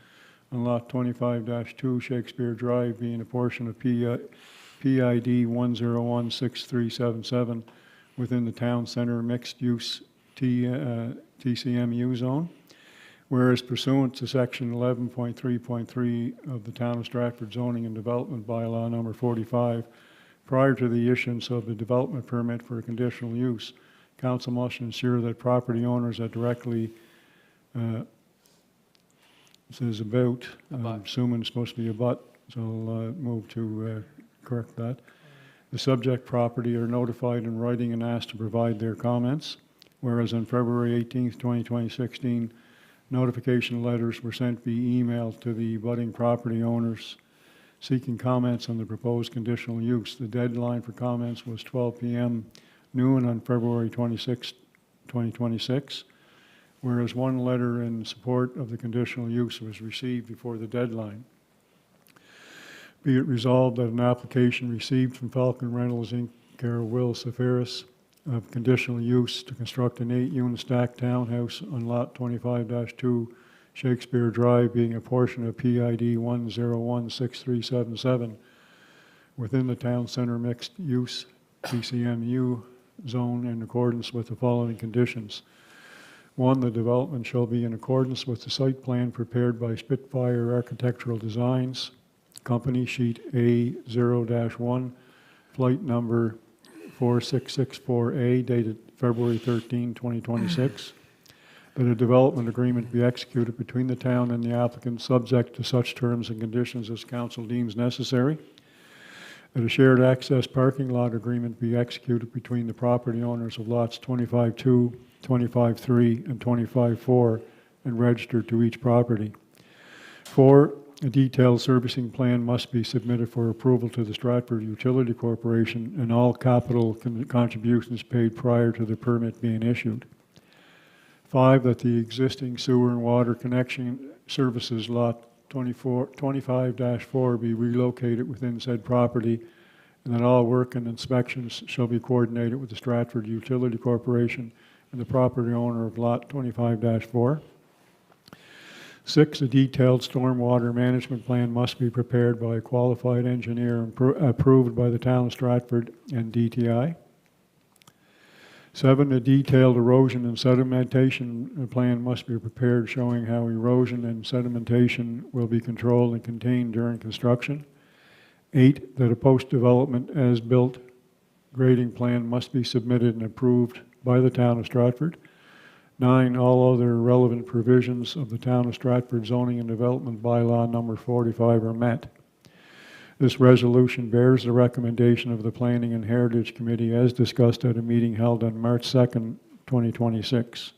on lot 25-2 Shakespeare Drive, being a portion of PID 1016377 within the town center mixed-use TCMU zone. Whereas pursuant to section 11.3.3 of the Town of Stratford Zoning and Development Bylaw number 45, prior to the issuance of the development permit for a conditional use, council must ensure that property owners are directly, says about, I'm assuming it's supposed to be about, so I'll move to correct that. The subject property are notified in writing and asked to provide their comments. Whereas on February 18th, 2016, notification letters were sent via email to the abutting property owners seeking comments on the proposed conditional use. The deadline for comments was 12 p.m. noon on February 26, 2026, whereas one letter in support of the conditional use was received before the deadline. Be it resolved that an application received from Falcon Rentals, Inc., care of Will Safaris, of conditional use to construct an 8-unit stacked townhouse on lot 25-2 Shakespeare Drive, being a portion of PID 1016377 within the town center mixed use TCMU zone in accordance with the following conditions. 1, the development shall be in accordance with the site plan prepared by Spitfire Architectural Designs, Company Sheet A0-1, flight number 4664A, dated February 13, 2026. That a development agreement be executed between the town and the applicant, subject to such terms and conditions as council deems necessary. That a shared access parking lot agreement be executed between the property owners of lots 25-2, 25-3, and 25-4 and registered to each property. 4, a detailed servicing plan must be submitted for approval to the Stratford Utility Corporation, and all capital contributions paid prior to the permit being issued. 5, that the existing sewer and water connection services lot 25-4 be relocated within said property, and that all work and inspections shall be coordinated with the Stratford Utility Corporation and the property owner of lot 25-4. 6, a detailed stormwater management plan must be prepared by a qualified engineer approved by the town of Stratford and DTI. 7, a detailed erosion and sedimentation plan must be prepared showing how erosion and sedimentation will be controlled and contained during construction. 8, that a post-development as-built grading plan must be submitted and approved by the town of Stratford. 9, all other relevant provisions of the Town of Stratford Zoning and Development Bylaw number 45 are met. This resolution bears the recommendation of the Planning and Heritage Committee as discussed at a meeting held on March 2nd, 2026.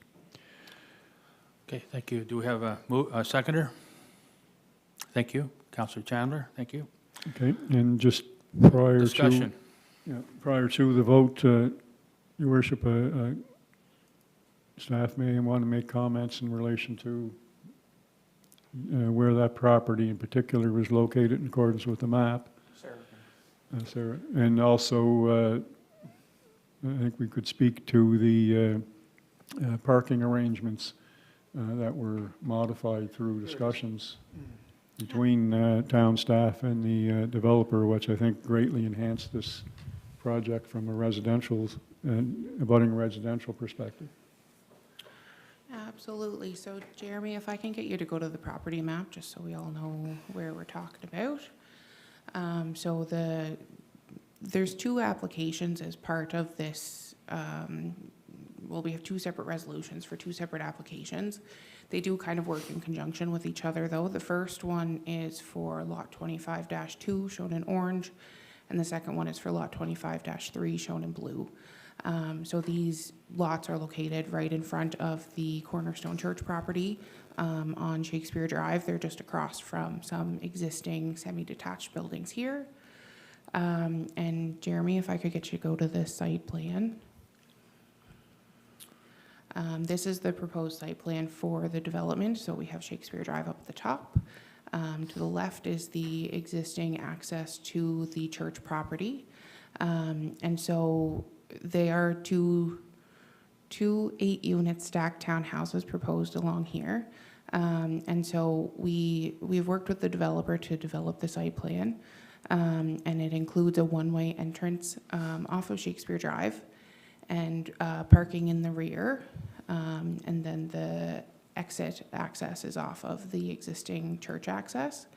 Okay, thank you. Do we have a seconder? Thank you. Councillor Chandler, thank you. Okay, and just prior Discussion. prior to the vote, Your Worship, staff may want to make comments in relation to where that property in particular was located in accordance with the map. Sarah. And also, I think we could speak to the parking arrangements that were modified through discussions between town staff and the developer, which I think greatly enhanced this project from a residential and abutting residential perspective. Absolutely. So Jeremy, if I can get you to go to the property map, just so we all know where we're talking about. There's 2 applications as part of this. Well, we have 2 separate resolutions for 2 separate applications. They do kind of work in conjunction with each other, though. The first one is for lot 25-2, shown in orange, and the second one is for lot 25-3, shown in blue. So these lots are located right in front of the Cornerstone Church property on Shakespeare Drive. They're just across from some existing semi-detached buildings here. And Jeremy, if I could get you to go to the site plan. This is the proposed site plan for the development. So we have Shakespeare Drive up at the top. To the left is the existing access to the church property. And so they are two 8-unit stacked townhouses proposed along here. And so we've worked with the developer to develop the site plan. And it includes a one-way entrance off of Shakespeare Drive and parking in the rear. And then the exit access is off of the existing church access.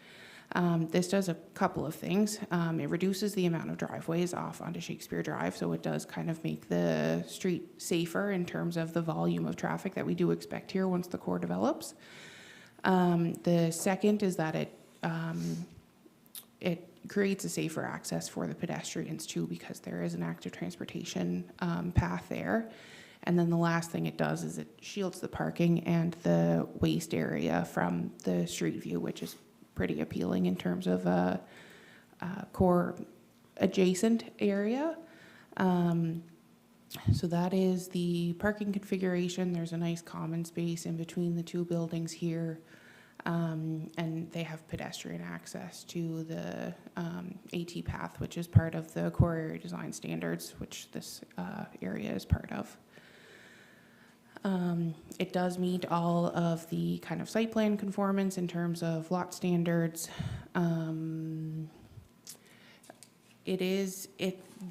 This does a couple of things. It reduces the amount of driveways off onto Shakespeare Drive, so it does kind of make the street safer in terms of the volume of traffic that we do expect here once the core develops. The second is that it creates a safer access for the pedestrians too, because there is an active transportation path there. And then the last thing it does is it shields the parking and the waste area from the street view, which is pretty appealing in terms of a core adjacent area. So that is the parking configuration. There's a nice common space in between the two buildings here. And they have pedestrian access to the AT path, which is part of the core area design standards, which this area is part of. It does meet all of the kind of site plan conformance in terms of lot standards.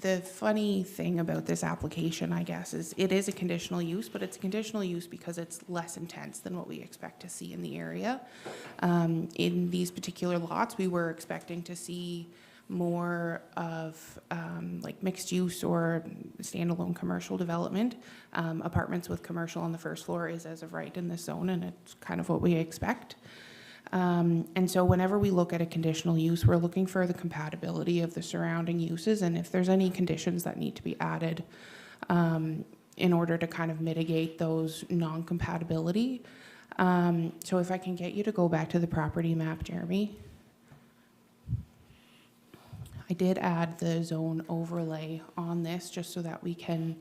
The funny thing about this application, I guess, is it is a conditional use, but it's a conditional use because it's less intense than what we expect to see in the area. In these particular lots, we were expecting to see more of like mixed use or standalone commercial development. Apartments with commercial on the first floor is as of right in this zone, and it's kind of what we expect. And so whenever we look at a conditional use, we're looking for the compatibility of the surrounding uses, and if there's any conditions that need to be added in order to kind of mitigate those non-compatibility. So if I can get you to go back to the property map, Jeremy. I did add the zone overlay on this just so that we can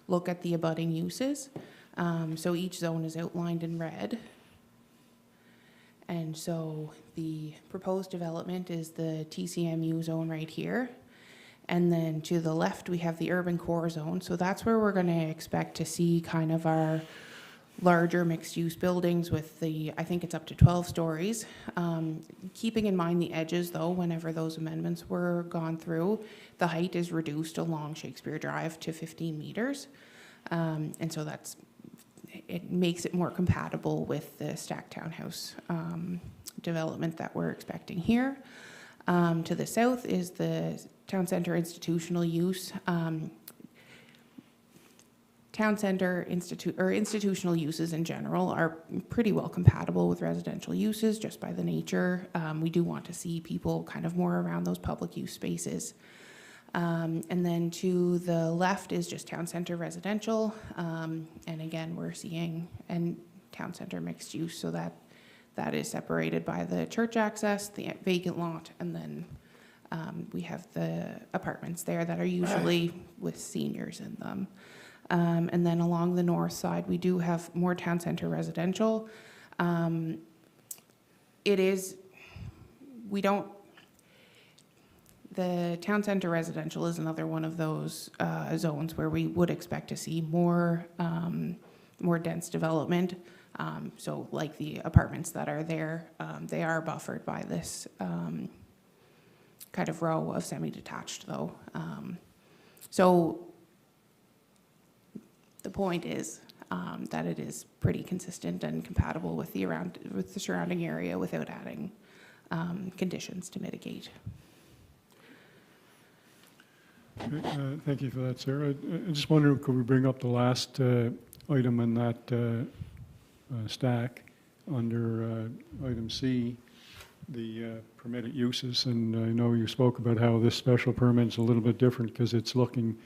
look at the abutting uses. So each zone is outlined in red. And so the proposed development is the TCMU zone right here. And then to the left, we have the urban core zone. So that's where we're going to expect to see kind of our larger mixed-use buildings with I think it's up to 12 stories. Keeping in mind the edges, though, whenever those amendments were gone through, the height is reduced along Shakespeare Drive to 15 meters. And so it makes it more compatible with the stacked townhouse development that we're expecting here. To the south is the town center institutional use. Town center institutional uses in general are pretty well compatible with residential uses just by the nature. We do want to see people kind of more around those public use spaces. And then to the left is just town center residential. And again, we're seeing town center mixed use, so that is separated by the church access, the vacant lot, and then we have the apartments there that are usually with seniors in them. And then along the north side, we do have more town center residential. The town center residential is another one of those zones where we would expect to see more dense development. So like the apartments that are there, they are buffered by this kind of row of semi-detached though. So the point is that it is pretty consistent and compatible with the surrounding area without adding conditions to mitigate. Okay, thank you for that, Sarah. I just wonder, could we bring up the last item in that stack under item C, the permitted uses? And I know you spoke about how this special permit is a little bit different because it's looking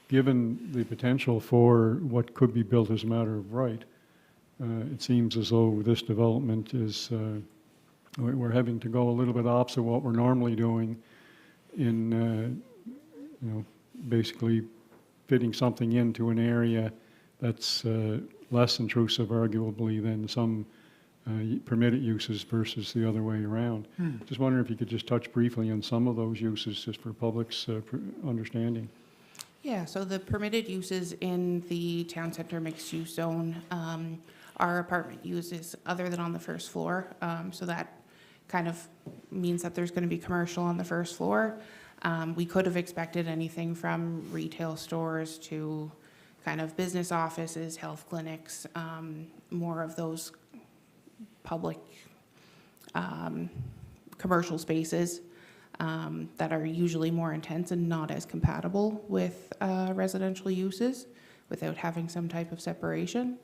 given the potential for what could be built as a matter of right, it seems as though this development is, we're having to go a little bit opposite what we're normally doing in, basically fitting something into an area that's less intrusive, arguably, than some permitted uses versus the other way around. Just wondering if you could just touch briefly on some of those uses, just for public's understanding. Yeah, so the permitted uses in the town center mixed-use zone are apartment uses other than on the first floor. So that kind of means that there's going to be commercial on the first floor. We could have expected anything from retail stores to kind of business offices, health clinics, more of those public commercial spaces that are usually more intense and not as compatible with residential uses without having some type of separation.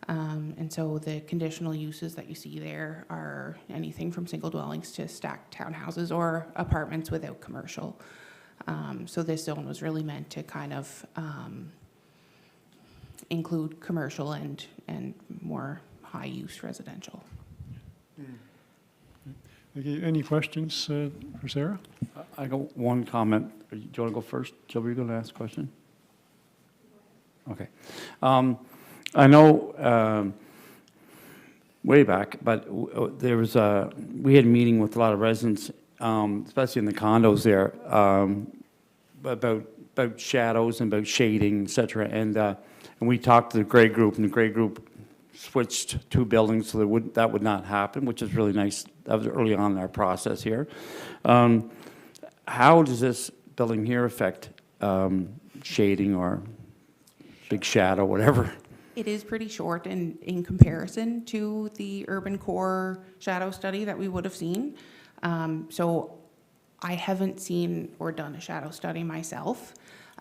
And so the conditional uses that you see there are anything from single dwellings to stacked townhouses or apartments without commercial. So this zone was really meant to kind of include commercial and more high-use residential. Okay, any questions for Sarah? I got one comment. Do you want to go first? Jill, were you going to ask a question? Okay. I know way back, but there was we had a meeting with a lot of residents, especially in the condos there, about shadows and about shading, et cetera. And we talked to the Gray Group, and the Gray Group switched 2 buildings so that would not happen, which is really nice. That was early on in our process here. How does this building here affect shading or big shadow, whatever? It is pretty short in comparison to the urban core shadow study that we would have seen. So I haven't seen or done a shadow study myself,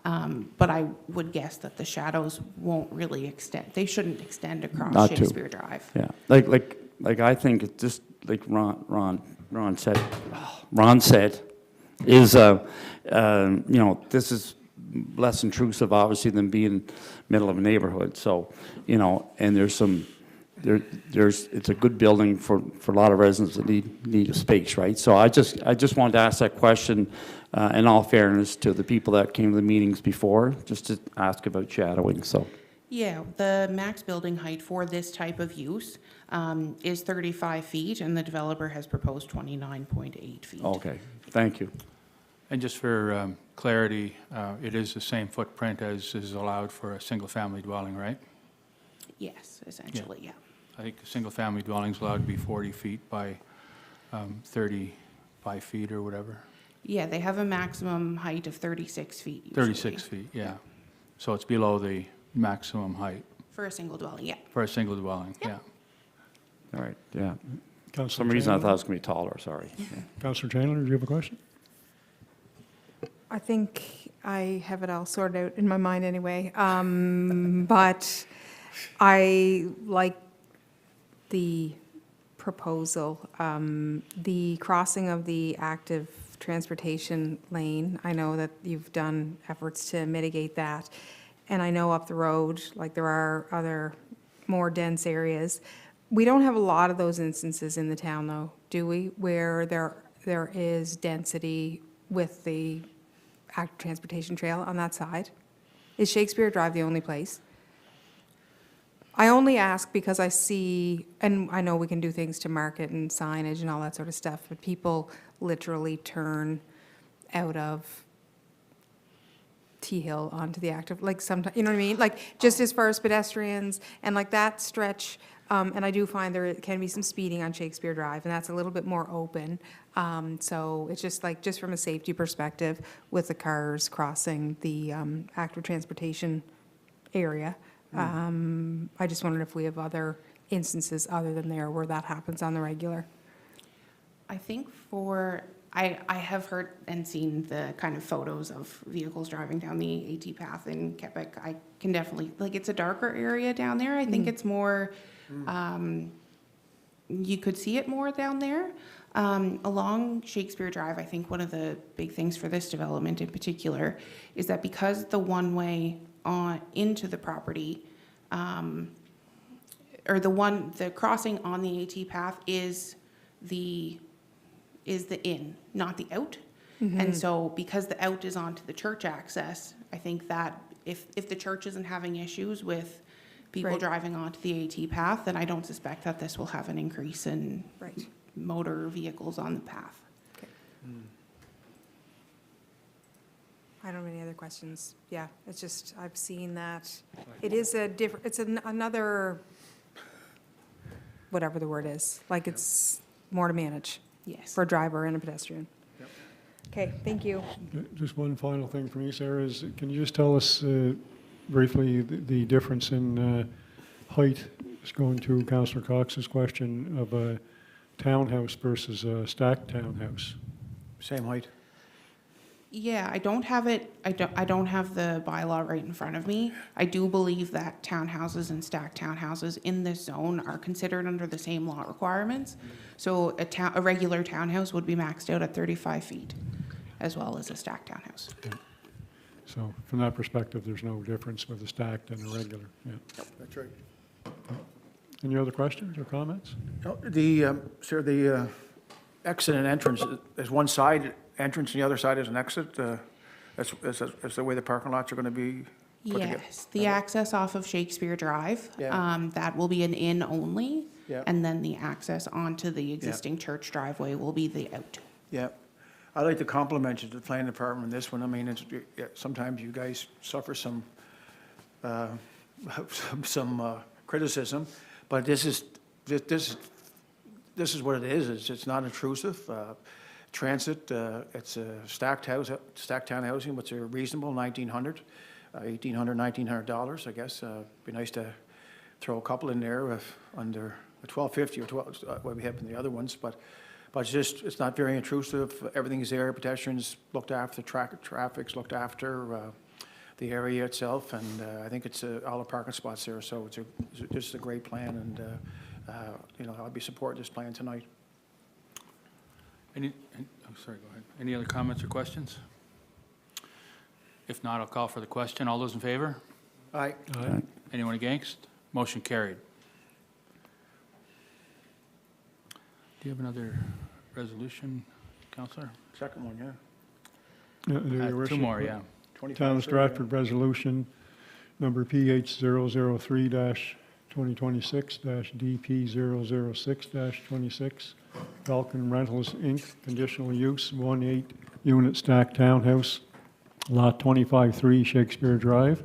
but I would guess that the shadows won't really extend. They shouldn't extend across Not to. Shakespeare Drive. Yeah, like I think it's just like Ron said, is this is less intrusive, obviously, than being middle of a neighborhood. So, and there's it's a good building for a lot of residents that need a space, right? So I just wanted to ask that question in all fairness to the people that came to the meetings before, just to ask about shadowing. So. Yeah, the max building height for this type of use is 35 feet, and the developer has proposed 29.8 feet. Okay, thank you. And just for clarity, it is the same footprint as is allowed for a single-family dwelling, right? Yes, essentially, yeah. I think a single-family dwelling is allowed to be 40 feet by 35 feet or whatever. Yeah, they have a maximum height of 36 feet usually. 36 feet, yeah. So it's below the maximum height For a single dwelling, yeah. for a single dwelling, yeah. All right, yeah. For Councillor some reason I thought it Chandler? was going to be taller, sorry. Councillor Chandler, do you have a question? I think I have it all sorted out in my mind anyway. But I like the proposal. The crossing of the active transportation lane, I know that you've done efforts to mitigate that. And I know up the road, like there are other more dense areas. We don't have a lot of those instances in the town though, do we? Where there is density with the active transportation trail on that side? Is Shakespeare Drive the only place? I only ask because I see, and I know we can do things to market and signage and all that sort of stuff, but people literally turn out of T Hill onto the active, like sometimes, you know what I mean? Like just as far as pedestrians and like that stretch, and I do find there can be some speeding on Shakespeare Drive, and that's a little bit more open. So it's just like, just from a safety perspective with the cars crossing the active transportation area. I just wondered if we have other instances other than there where that happens on the regular. I think I have heard and seen the kind of photos of vehicles driving down the AT path in Quebec. I can definitely, like, it's a darker area down there. I think it's more you could see it more down there. Along Shakespeare Drive, I think one of the big things for this development in particular is that because the one-way on into the property, or the crossing on the AT path is the in, not the out. And so because the out is onto the church access, I think that if the church isn't having issues with people Right. driving onto the AT path, then I don't suspect that this will have an increase in Right. motor vehicles on the path. Okay. I don't have any other questions. Yeah, it's just, I've seen that. It is a different, it's another, whatever the word is, like it's more to manage Yes. for a driver and a pedestrian. Okay, thank you. Just one final thing for me, Sarah, is can you just tell us briefly the difference in height, just going to Councillor Cox's question of a townhouse versus a stacked townhouse? Same height. Yeah, I don't have it, I don't have the bylaw right in front of me. I do believe that townhouses and stacked townhouses in this zone are considered under the same law requirements. So a regular townhouse would be maxed out at 35 feet, as well as a stacked townhouse. So from that perspective, there's no difference with a stacked and a regular, yeah. That's right. Any other questions or comments? No, sir, the exit and entrance, is one side entrance and the other side is an exit? That's the way the parking lots are going to be put together? Yes, the access off of Shakespeare Drive, Yeah. that will be an in only. Yeah. And then the access onto the existing church driveway will be the out. Yeah. I'd like to compliment you, the planning department, on this one. I mean, sometimes you guys suffer some criticism, but this is what it is. It's not intrusive. Transit, it's a stacked town housing, which are reasonable, $1,900, $1,900, I guess. Be nice to throw a couple in there under $1,250 or what we have in the other ones, but it's not very intrusive. Everything's there. Pedestrians looked after, traffic's looked after, the area itself, and I think it's all the parking spots there. So it's just a great plan, and I'll be supporting this plan tonight. Sorry, go ahead. Any other comments or questions? If not, I'll call for the question. All those in favor? Aye. Anyone against? Motion carried. Do you have another resolution, Councillor? Second one, yeah. Your Worship. Two more, yeah. Town of Stratford Resolution number PH 003-2026-DP006-26, Falcon Rentals, Inc., conditional use, 1 8-unit stacked townhouse, lot 25-3 Shakespeare Drive,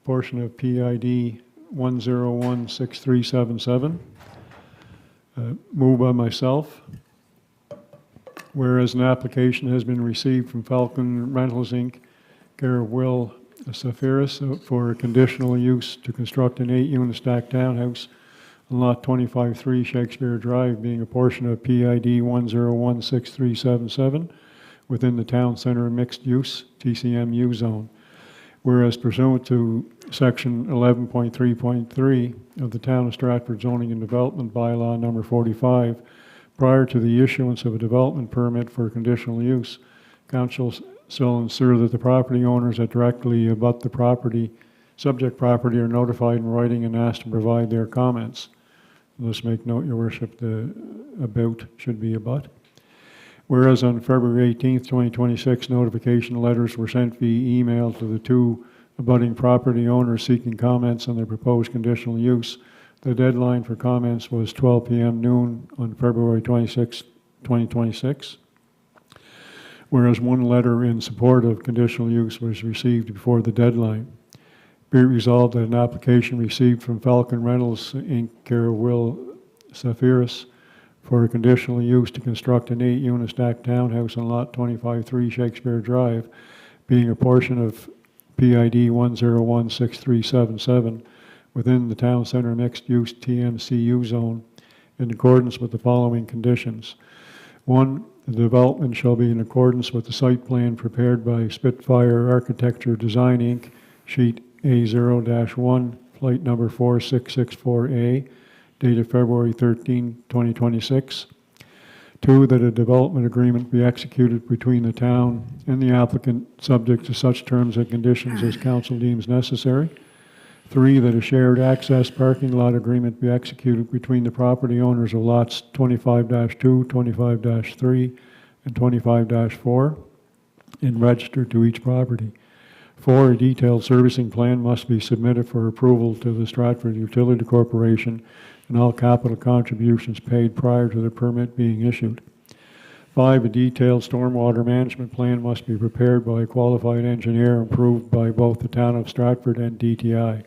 portion of PID 1016377. Moved by myself. Whereas an application has been received from Falcon Rentals, Inc., care of Will Safiris, for a conditional use to construct an 8-unit stacked townhouse on lot 25-3 Shakespeare Drive, being a portion of PID 1016377 within the town center mixed use TCMU zone. Whereas pursuant to section 11.3.3 of the Town of Stratford Zoning and Development Bylaw number 45, prior to the issuance of a development permit for conditional use, council shall ensure that the property owners that directly abut the subject property are notified in writing and asked to provide their comments. Let's make note, Your Worship, the about should be abut. Whereas on February 18th, 2026, notification letters were sent via email to the two abutting property owners seeking comments on their proposed conditional use. The deadline for comments was 12 p.m. noon on February 26, 2026. Whereas one letter in support of conditional use was received before the deadline. Be it resolved that an application received from Falcon Rentals, Inc., care of Will Safiris, for a conditional use to construct an 8-unit stacked townhouse on lot 25-3 Shakespeare Drive, being a portion of PID 1016377 within the town center mixed use TMCU zone, in accordance with the following conditions. 1, the development shall be in accordance with the site plan prepared by Spitfire Architecture Design, Inc., sheet A0-1, flight number 4664A, dated February 13, 2026. 2, that a development agreement be executed between the town and the applicant, subject to such terms and conditions as council deems necessary. 3, that a shared access parking lot agreement be executed between the property owners of lots 25-2, 25-3, and 25-4, and registered to each property. 4, a detailed servicing plan must be submitted for approval to the Stratford Utility Corporation, and all capital contributions paid prior to the permit being issued. 5, a detailed stormwater management plan must be prepared by a qualified engineer approved by both the town of Stratford and DTI.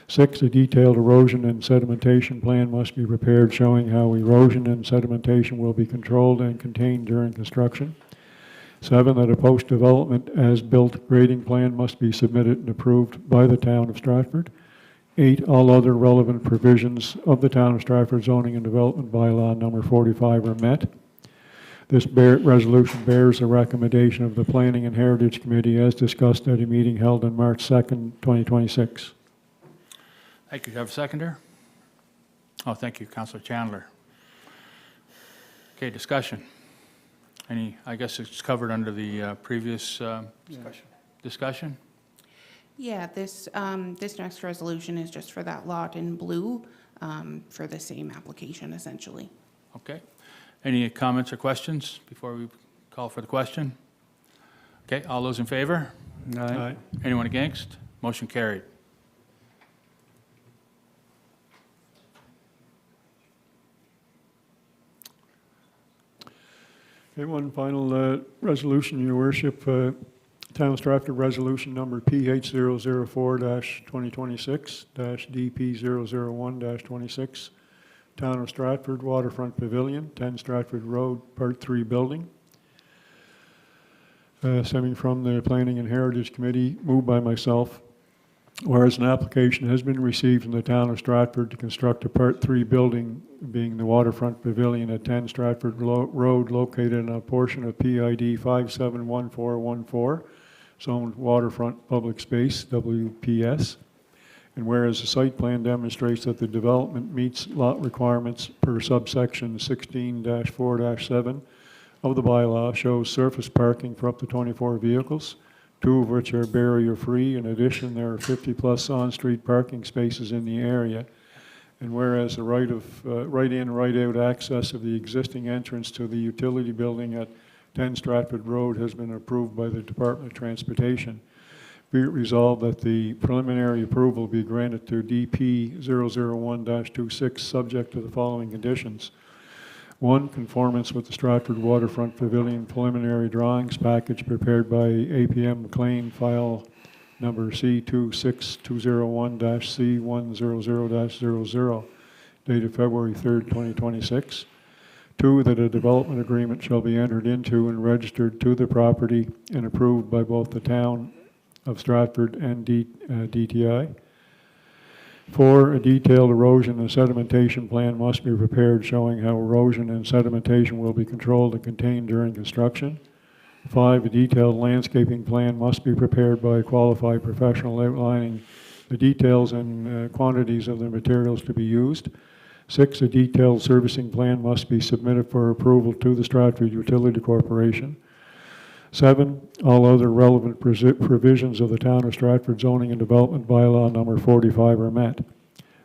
6, a detailed erosion and sedimentation plan must be prepared showing how erosion and sedimentation will be controlled and contained during construction. 7, that a post-development as-built grading plan must be submitted and approved by the town of Stratford. 8, all other relevant provisions of the town of Stratford zoning and development bylaw number 45 are met. This resolution bears a recommendation of the Planning and Heritage Committee as discussed at a meeting held on March 2nd, 2026. Thank you. Do you have a seconder? Oh, thank you, Councillor Chandler. Okay, discussion. I guess it's covered under the previous discussion? Yeah, this next resolution is just for that lot in blue, for the same application, essentially. Okay. Any comments or questions before we call for the question? Okay, all those in favor? Aye. Anyone against? Motion carried. Okay, one final resolution, Your Worship. Town of Stratford Resolution Number PH004-2026-DP001-26. Town of Stratford Waterfront Pavilion, 10 Stratford Road, Part 3 Building. Stemming from the Planning and Heritage Committee, moved by myself. Whereas an application has been received from the town of Stratford to construct a Part 3 building, being the Waterfront Pavilion at 10 Stratford Road, located on a portion of PID 571414, zoned Waterfront Public Space, WPS. And whereas the site plan demonstrates that the development meets lot requirements per subsection 16-4-7 of the bylaw, shows surface parking for up to 24 vehicles, 2 of which are barrier-free. In addition, there are 50-plus on-street parking spaces in the area. And whereas the right-in, right-out access of the existing entrance to the utility building at 10 Stratford Road has been approved by the Department of Transportation, be it resolved that the preliminary approval be granted to DP 001-26, subject to the following conditions. 1, conformance with the Stratford Waterfront Pavilion preliminary drawings package prepared by APM McLean, file number C26201-C100-00, dated February 3rd, 2026. 2, that a development agreement shall be entered into and registered to the property and approved by both the town of Stratford and DTI. 4, a detailed erosion and sedimentation plan must be prepared showing how erosion and sedimentation will be controlled and contained during construction. 5, a detailed landscaping plan must be prepared by a qualified professional outlining the details and quantities of the materials to be used. 6, a detailed servicing plan must be submitted for approval to the Stratford Utility Corporation. 7, all other relevant provisions of the Town of Stratford Zoning and Development Bylaw number 45 are met.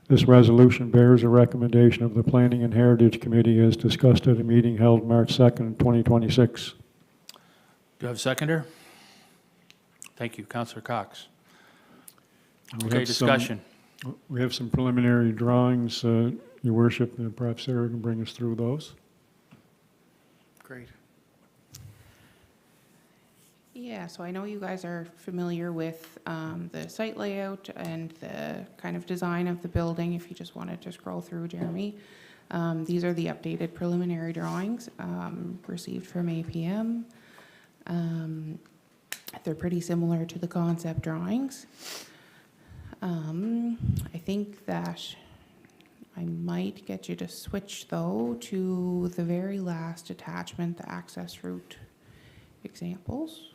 This resolution bears a recommendation of the Planning and Heritage Committee as discussed at a meeting held March 2nd, 2026. Do you have a seconder? Thank you. Councillor Cox. Okay, discussion. We have some preliminary drawings, Your Worship, and perhaps Sarah can bring us through those. Great. Yeah, so I know you guys are familiar with the site layout and the kind of design of the building. If you just wanted to scroll through, Jeremy. These are the updated preliminary drawings received from APM. They're pretty similar to the concept drawings. I think that I might get you to switch, though, to the very last attachment, the access route examples.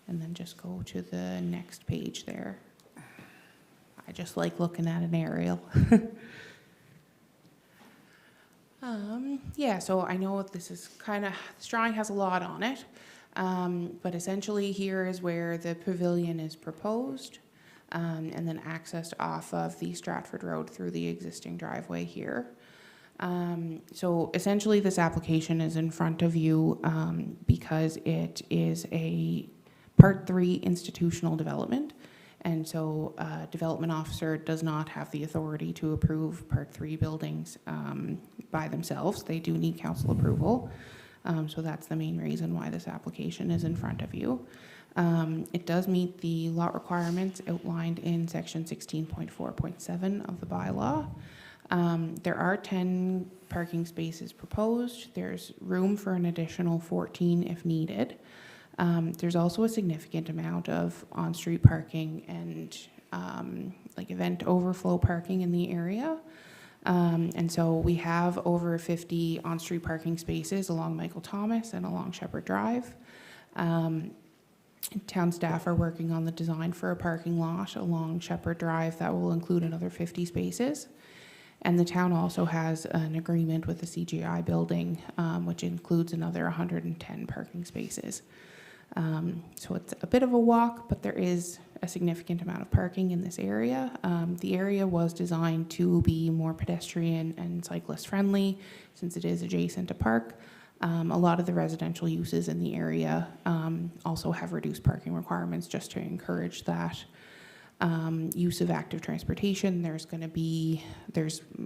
And then just go to the next page there. I just like looking at an aerial. Yeah, so I know this is kind of, this drawing has a lot on it, but essentially here is where the pavilion is proposed, and then accessed off of the Stratford Road through the existing driveway here. So essentially this application is in front of you because it is a Part 3 institutional development. And so a development officer does not have the authority to approve Part 3 buildings by themselves. They do need council approval. So that's the main reason why this application is in front of you. It does meet the lot requirements outlined in section 16.4.7 of the bylaw. There are 10 parking spaces proposed. There's room for an additional 14 if needed. There's also a significant amount of on-street parking and like event overflow parking in the area. And so we have over 50 on-street parking spaces along Michael Thomas and along Shepherd Drive. Town staff are working on the design for a parking lot along Shepherd Drive that will include another 50 spaces. And the town also has an agreement with the CGI building, which includes another 110 parking spaces. So it's a bit of a walk, but there is a significant amount of parking in this area. The area was designed to be more pedestrian and cyclist friendly since it is adjacent to park. A lot of the residential uses in the area also have reduced parking requirements just to encourage that use of active transportation. There's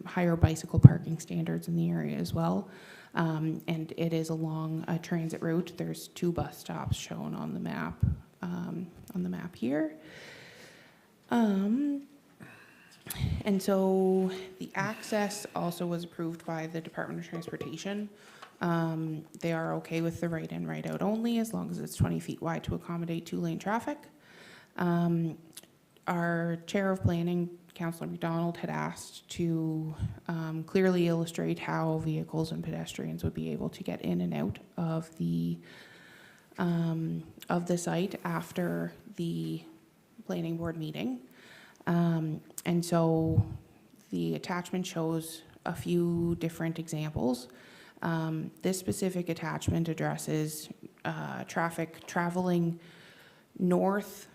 higher bicycle parking standards in the area as well. And it is along a transit route. There's 2 bus stops shown on the map here. And so the access also was approved by the Department of Transportation. They are okay with the right in, right out only as long as it's 20 feet wide to accommodate 2-lane traffic. Our chair of planning, Councillor McDonald, had asked to clearly illustrate how vehicles and pedestrians would be able to get in and out of the site after the planning board meeting. And so the attachment shows a few different examples. This specific attachment addresses traffic traveling north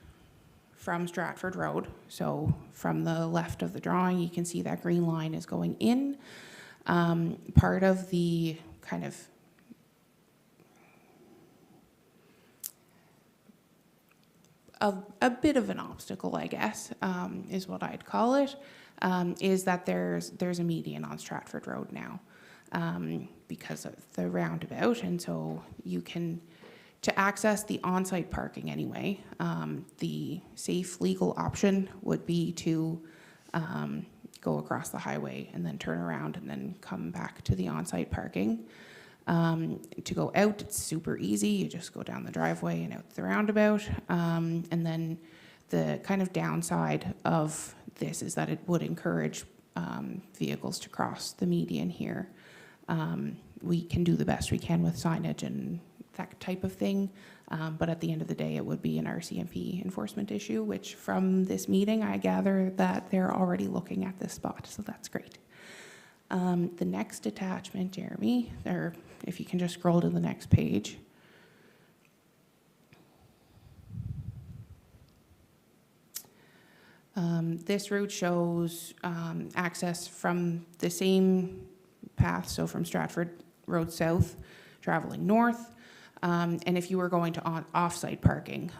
from Stratford Road. So from the left of the drawing, you can see that green line is going in. Part of the kind of a bit of an obstacle, I guess, is what I'd call it, is that there's a median on Stratford Road now because of the roundabout. And so you can, to access the on-site parking anyway, the safe legal option would be to go across the highway and then turn around and then come back to the on-site parking. To go out, it's super easy. You just go down the driveway and out the roundabout. And then the kind of downside of this is that it would encourage vehicles to cross the median here. We can do the best we can with signage and that type of thing, but at the end of the day, it would be an RCMP enforcement issue, which from this meeting, I gather that they're already looking at this spot, so that's great. The next attachment, Jeremy, or if you can just scroll to the next page. This route shows access from the same path, so from Stratford Road South, traveling north, and if you were going to off-site parking.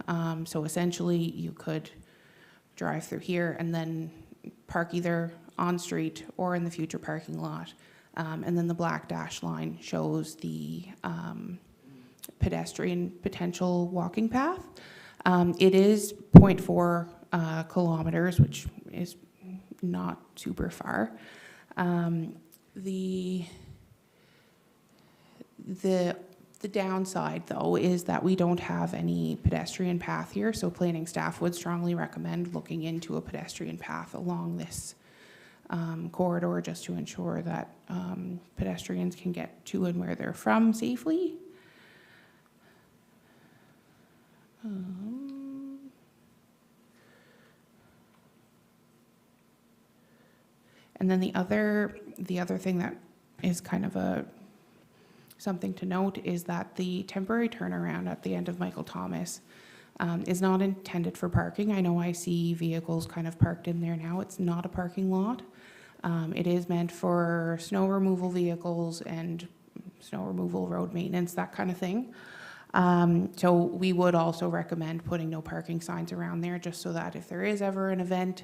So essentially, you could drive through here and then park either on street or in the future parking lot. And then the black dash line shows the pedestrian potential walking path. It is 0.4 kilometers, which is not super far. The downside, though, is that we don't have any pedestrian path here, so planning staff would strongly recommend looking into a pedestrian path along this corridor just to ensure that pedestrians can get to and where they're from safely. And then the other thing that is kind of a something to note is that the temporary turnaround at the end of Michael Thomas is not intended for parking. I know I see vehicles kind of parked in there now. It's not a parking lot. It is meant for snow removal vehicles and snow removal, road maintenance, that kind of thing. So we would also recommend putting no parking signs around there, just so that if there is ever an event,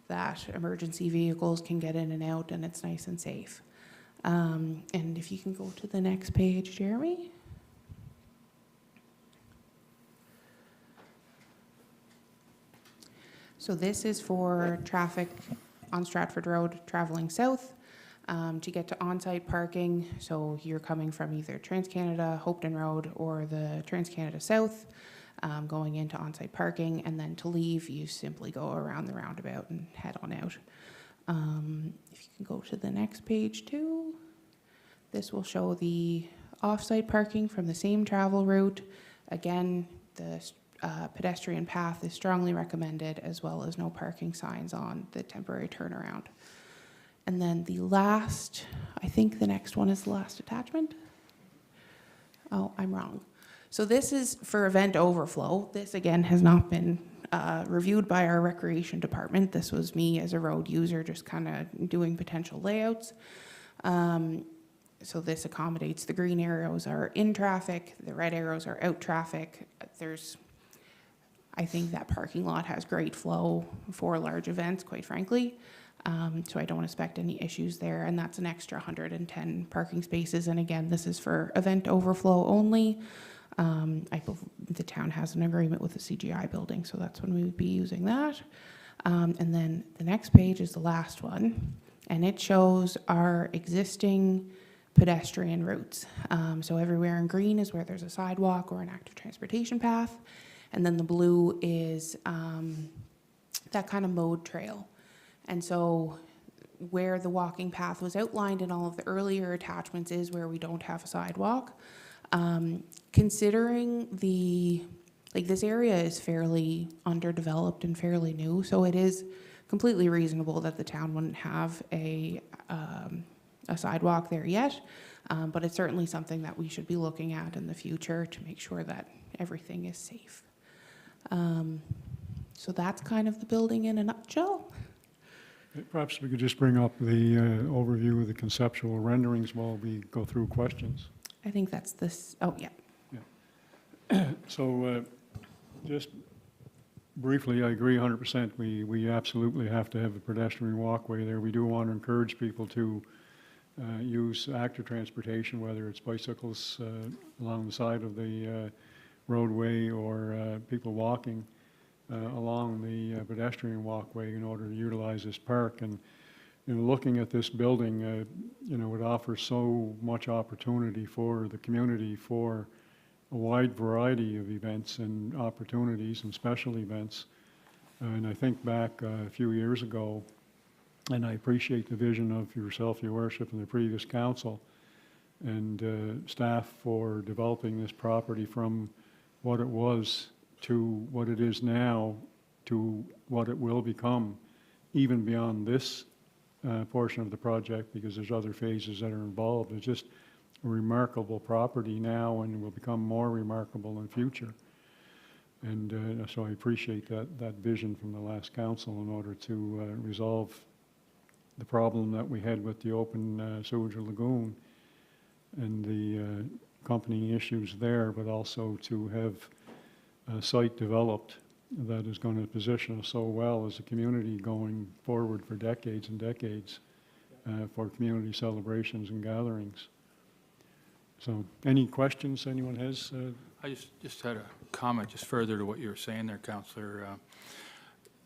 that emergency vehicles can get in and out and it's nice and safe. And if you can go to the next page, Jeremy. So this is for traffic on Stratford Road traveling south to get to on-site parking. So you're coming from either TransCanada, Hopeton Road, or the TransCanada South, going into on-site parking, and then to leave, you simply go around the roundabout and head on out. If you can go to the next page too, this will show the off-site parking from the same travel route. Again, the pedestrian path is strongly recommended, as well as no parking signs on the temporary turnaround. And then the last, I think the next one is the last attachment. Oh, I'm wrong. So this is for event overflow. This again has not been reviewed by our recreation department. This was me as a road user just kind of doing potential layouts. So this accommodates the green arrows are in traffic, the red arrows are out traffic. I think that parking lot has great flow for large events, quite frankly. So I don't expect any issues there, and that's an extra 110 parking spaces. And again, this is for event overflow only. I believe the town has an agreement with the CGI building, so that's when we would be using that. And then the next page is the last one, and it shows our existing pedestrian routes. So everywhere in green is where there's a sidewalk or an active transportation path, and then the blue is that kind of mode trail. And so where the walking path was outlined in all of the earlier attachments is where we don't have a sidewalk. Considering this area is fairly underdeveloped and fairly new, so it is completely reasonable that the town wouldn't have a sidewalk there yet, but it's certainly something that we should be looking at in the future to make sure that everything is safe. So that's kind of the building in a nutshell. Perhaps we could just bring up the overview of the conceptual renderings while we go through questions. I think that's this, oh, yeah. So just briefly, I agree 100%. We absolutely have to have a pedestrian walkway there. We do want to encourage people to use active transportation, whether it's bicycles along the side of the roadway or people walking along the pedestrian walkway in order to utilize this park. And looking at this building, it offers so much opportunity for the community for a wide variety of events and opportunities and special events. And I think back a few years ago, and I appreciate the vision of yourself, Your Worship, and the previous council and staff for developing this property from what it was to what it is now to what it will become, even beyond this portion of the project, because there's other phases that are involved. It's just a remarkable property now and will become more remarkable in the future. And so I appreciate that vision from the last council in order to resolve the problem that we had with the open sewage lagoon and the accompanying issues there, but also to have a site developed that is going to position us so well as a community going forward for decades and decades for community celebrations and gatherings. So any questions anyone has? I just had a comment just further to what you were saying there, Councillor.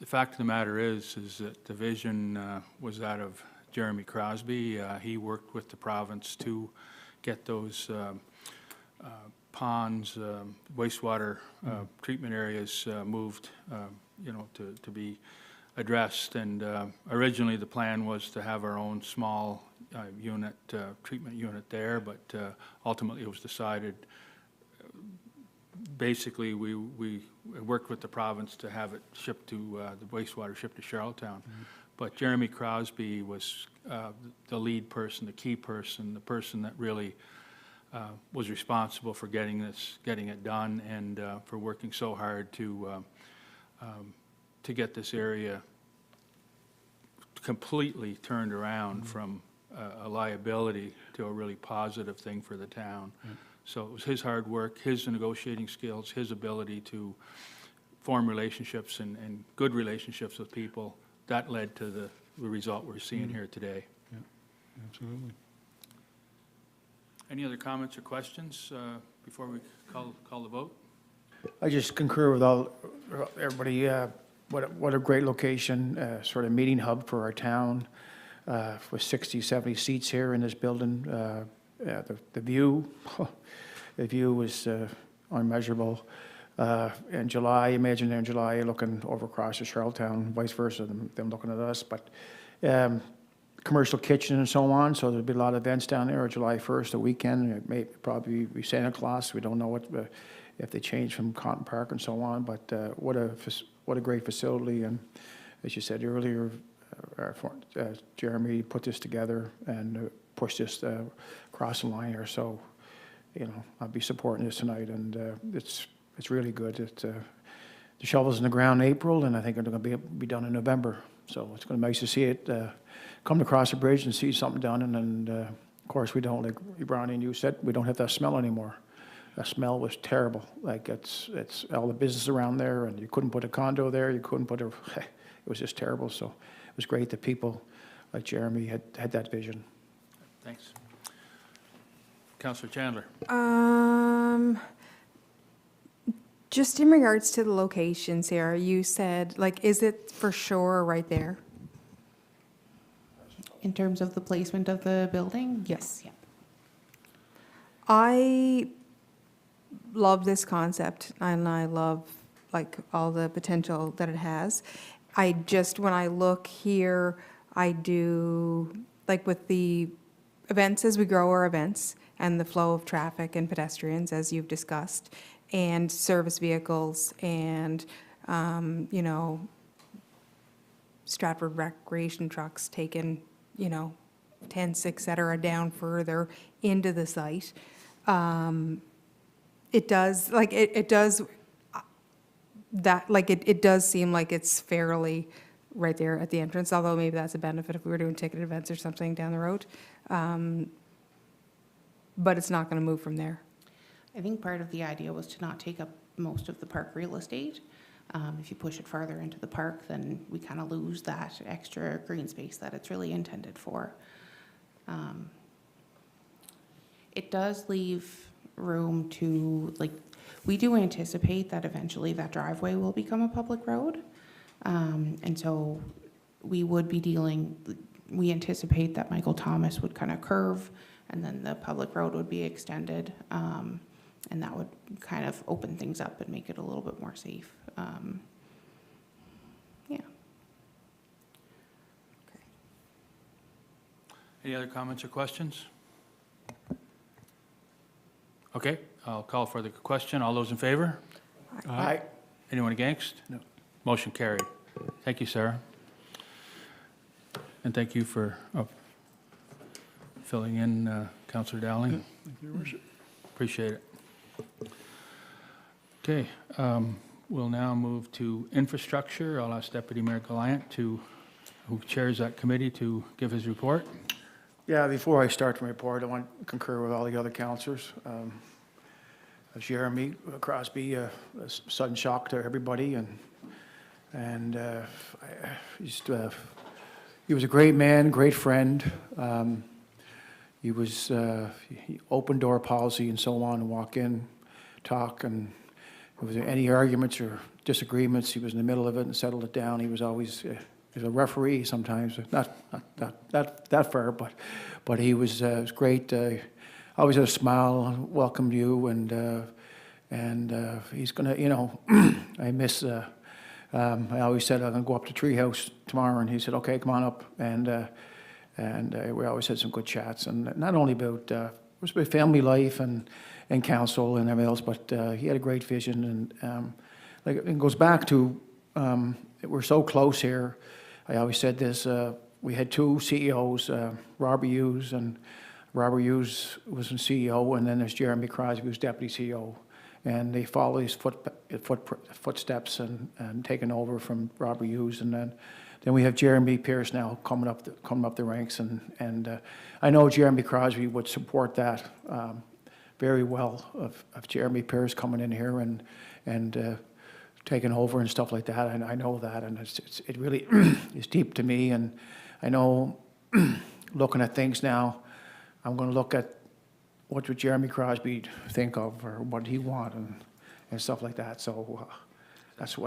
The fact of the matter is that the vision was that of Jeremy Crosby. He worked with the province to get those ponds, wastewater treatment areas moved, to be addressed. And originally the plan was to have our own small treatment unit there, but ultimately it was decided, basically we worked with the province to have it shipped to, the wastewater shipped to Charlottetown. Mm-hmm. But Jeremy Crosby was the lead person, the key person, the person that really was responsible for getting it done, and for working so hard to get this area completely turned around from a liability to a really positive thing for the town. So it was his hard work, his negotiating skills, his ability to form relationships and good relationships with people. That led to the result we're seeing here today. Absolutely. Any other comments or questions before we call the vote? I just concur with everybody. What a great location, sort of meeting hub for our town, with 60, 70 seats here in this building. The view, the view was unmeasurable. In July, imagine in July looking over across to Charlottetown, vice versa, them looking at us. But commercial kitchen and so on, so there'll be a lot of events down there. July 1st, a weekend, it may probably be Santa Claus. We don't know what if they change from Cotton Park and so on. But what a great facility, and as you said earlier, Jeremy put this together and pushed this across the line here. So, I'll be supporting this tonight, and it's really good. The shovel's in the ground in April, and I think it's going to be done in November. So it's going to be nice to see it come across the bridge and see something done. And of course, we don't, like Ronnie and you said, we don't have that smell anymore. That smell was terrible. Like it's all the business around there, and you couldn't put a condo there. You couldn't put it was just terrible. So it was great that people like Jeremy had that vision. Thanks. Councillor Chandler. Just in regards to the location, Sarah, you said, like, is it for sure right there? In terms of the placement of the building? Yes. Yep. I love this concept, and I love, like, all the potential that it has. When I look here, I do, like, with the events, as we grow our events, and the flow of traffic and pedestrians, as you've discussed, and service vehicles, and, Stratford recreation trucks taking, 10s, et cetera, down further into the site. It does seem like it's fairly right there at the entrance, although maybe that's a benefit if we were doing ticket events or something down the road. But it's not going to move from there. I think part of the idea was to not take up most of the park real estate. If you push it farther into the park, then we kind of lose that extra green space that it's really intended for. It does leave room to, we do anticipate that eventually that driveway will become a public road. And so we would be we anticipate that Michael Thomas would kind of curve, and then the public road would be extended. And that would kind of open things up and make it a little bit more safe. Yeah. Okay. Any other comments or questions? Okay, I'll call for the question. All those in favor? Aye. Anyone against? No. Motion carried. Thank you, Sarah. And thank you for filling in, Councillor Dowling. Thank you, Your Worship. Appreciate it. Okay, we'll now move to infrastructure. I'll ask Deputy Mayor Gallant, who chairs that committee, to give his report. Yeah, before I start my report, I want to concur with all the other councillors. Jeremy Crosby, a sudden shock to everybody, and he was a great man, great friend. He was open door policy and so on, and walk in, talk, and if there was any arguments or disagreements, he was in the middle of it and settled it down. He was always he was a referee sometimes, not that far, but he was great. Always had a smile, welcomed you, and he's gonna, I miss. I always said I'm gonna go up to Treehouse tomorrow, and he said, okay, come on up, and we always had some good chats, and not only about it was about family life and council and everything else, but he had a great vision, and it goes back to we're so close here. I always said this we had two CEOs, Robert Hughes, and Robert Hughes was the CEO, and then there's Jeremy Crosby, who's deputy CEO. And they follow his footsteps and taken over from Robert Hughes. And then we have Jeremy Pierce now coming up the ranks. And I know Jeremy Crosby would support that very well of Jeremy Pierce coming in here and taking over and stuff like that. And I know that, and it really is deep to me. And I know looking at things now, I'm going to look at what would Jeremy Crosby think of, or what he want, and stuff like that. So that's the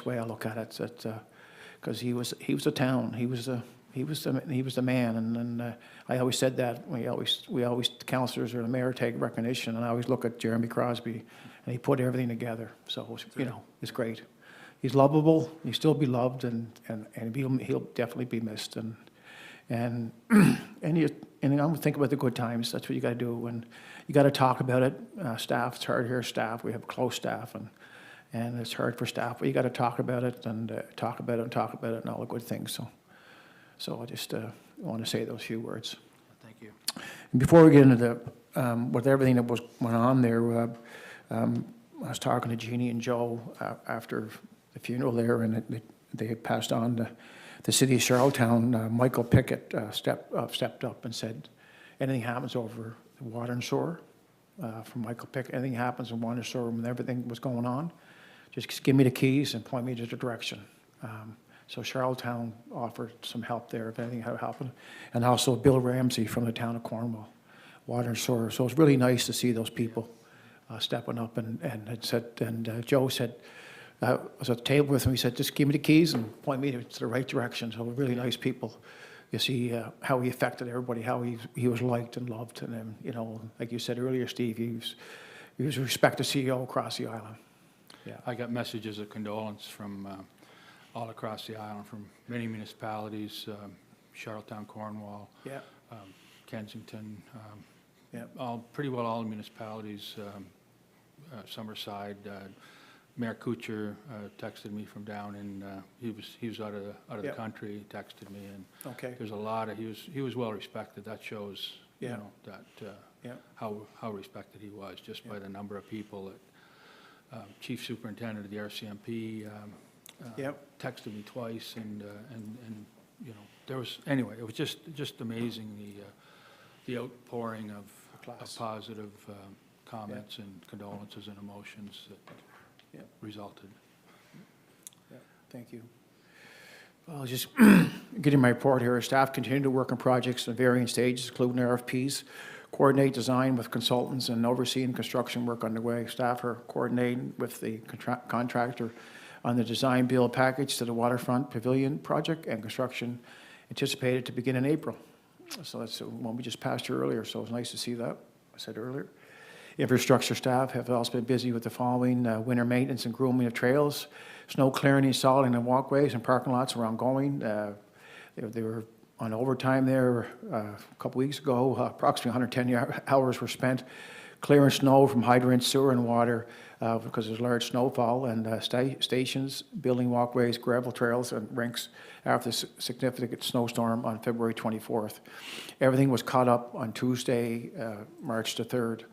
way I look at it. Because he was a town, he was the man, and I always said that we always the councillors or the mayor take recognition, and I always look at Jeremy Crosby, and he put everything together. So it's great. He's lovable. He'll still be loved, and he'll definitely be missed. And I'm think about the good times. That's what you got to do, and you got to talk about it. Staff, it's hard here. Staff, we have close staff, and it's hard for staff. But you got to talk about it and talk about it and all the good things. So I just want to say those few words. Thank you. And before we get into with everything that went on there, I was talking to Jeannie and Joe after the funeral there, and they had passed on the city of Charlottetown. Michael Pickett stepped up and said, anything happens over the water and sewer, from Michael Pickett, anything happens in water and sewer when everything was going on, just give me the keys and point me to the direction. So Charlottetown offered some help there if anything had happened. And also Bill Ramsey from the town of Cornwall, water and sewer. So it's really nice to see those people stepping up, and Joe said, I was at the table with him, he said, just give me the keys and point me to the right direction. So really nice people. You see how he affected everybody, how he was liked and loved. And then, like you said earlier, Steve, he was a respected CEO across the island. Yeah, I got messages of condolence from all across the island, from many municipalities, Charlottetown, Cornwall, Yeah. Kensington, Yeah. pretty well all the municipalities, Summerside. Mayor Kuchar texted me from down in, he was out of the Yep. country, texted me, and Okay. there's a lot of, he was well respected. That shows, Yeah. that Yeah. how respected he was, just by the number of people that, Chief Superintendent of the RCMP Yep. texted me twice, and there was, anyway, it was just amazing, the outpouring of Class. positive comments and condolences and emotions that Yep. resulted. Yeah, thank you. Well, just getting my report here. Staff continue to work on projects in varying stages, including RFPs, coordinate design with consultants, and overseeing construction work underway. Staff are coordinating with the contractor on the design build package to the waterfront pavilion project, and construction anticipated to begin in April. So that's one we just passed here earlier, so it's nice to see that, I said earlier. Infrastructure staff have also been busy with the following: winter maintenance and grooming of trails, snow clearing, installing and walkways and parking lots are ongoing. They were on overtime there a couple weeks ago. Approximately 110 hours were spent clearing snow from hydrants, sewer, and water because there's large snowfall, and stations, building walkways, gravel trails, and rinks after the significant snowstorm on February 24th. Everything was caught up on Tuesday, March the 3rd.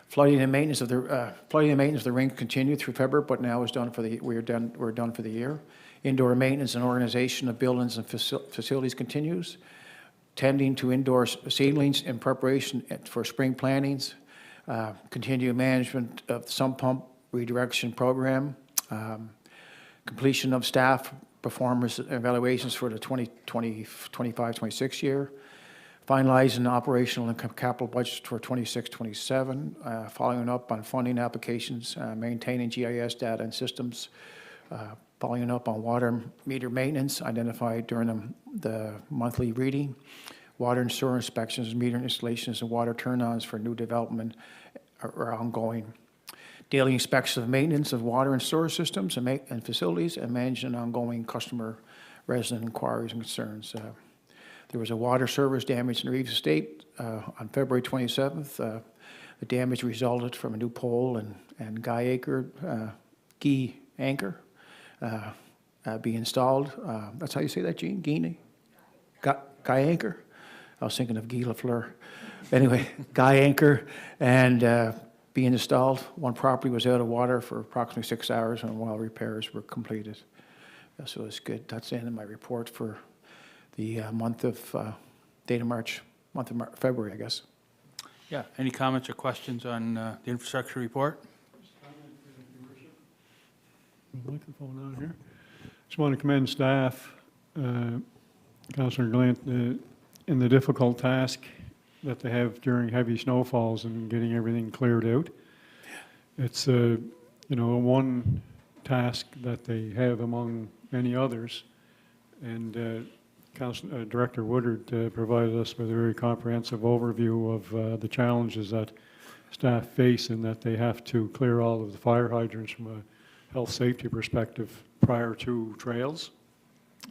Flooding and maintenance of the rink continued through February, but now is done for the we're done for the year. Indoor maintenance and organization of buildings and facilities continues. Tending to indoor seedlings in preparation for spring plantings. Continued management of the sump pump redirection program. Completion of staff performance evaluations for the 2025-26 year. Finalizing operational and capital budgets for 26-27, following up on funding applications, maintaining GIS data and systems, following up on water meter maintenance identified during the monthly reading, water and sewer inspections, meter installations, and water turn-ons for new development are ongoing. Daily inspections of maintenance of water and sewer systems and facilities, and managing ongoing customer resident inquiries and concerns. There was a water service damage in Reeves Estate on February 27th. The damage resulted from a new pole and guy anchor be installed. That's how you say that, Gene? Guinea? Guy Anchor. I was thinking of Guy Lafleur. Anyway, Guy Anchor, and being installed. One property was out of water for approximately 6 hours, and while repairs were completed. So it's good. That's the end of my report for the month of February, I guess. Yeah, any comments or questions on the infrastructure report? Microphone on here. Just want to commend staff, Councillor Glant, in the difficult task that they have during heavy snowfalls and getting everything cleared out. It's one task that they have among many others, and Director Woodard provided us with a very comprehensive overview of the challenges that staff face, and that they have to clear all of the fire hydrants from a health safety perspective prior to trails.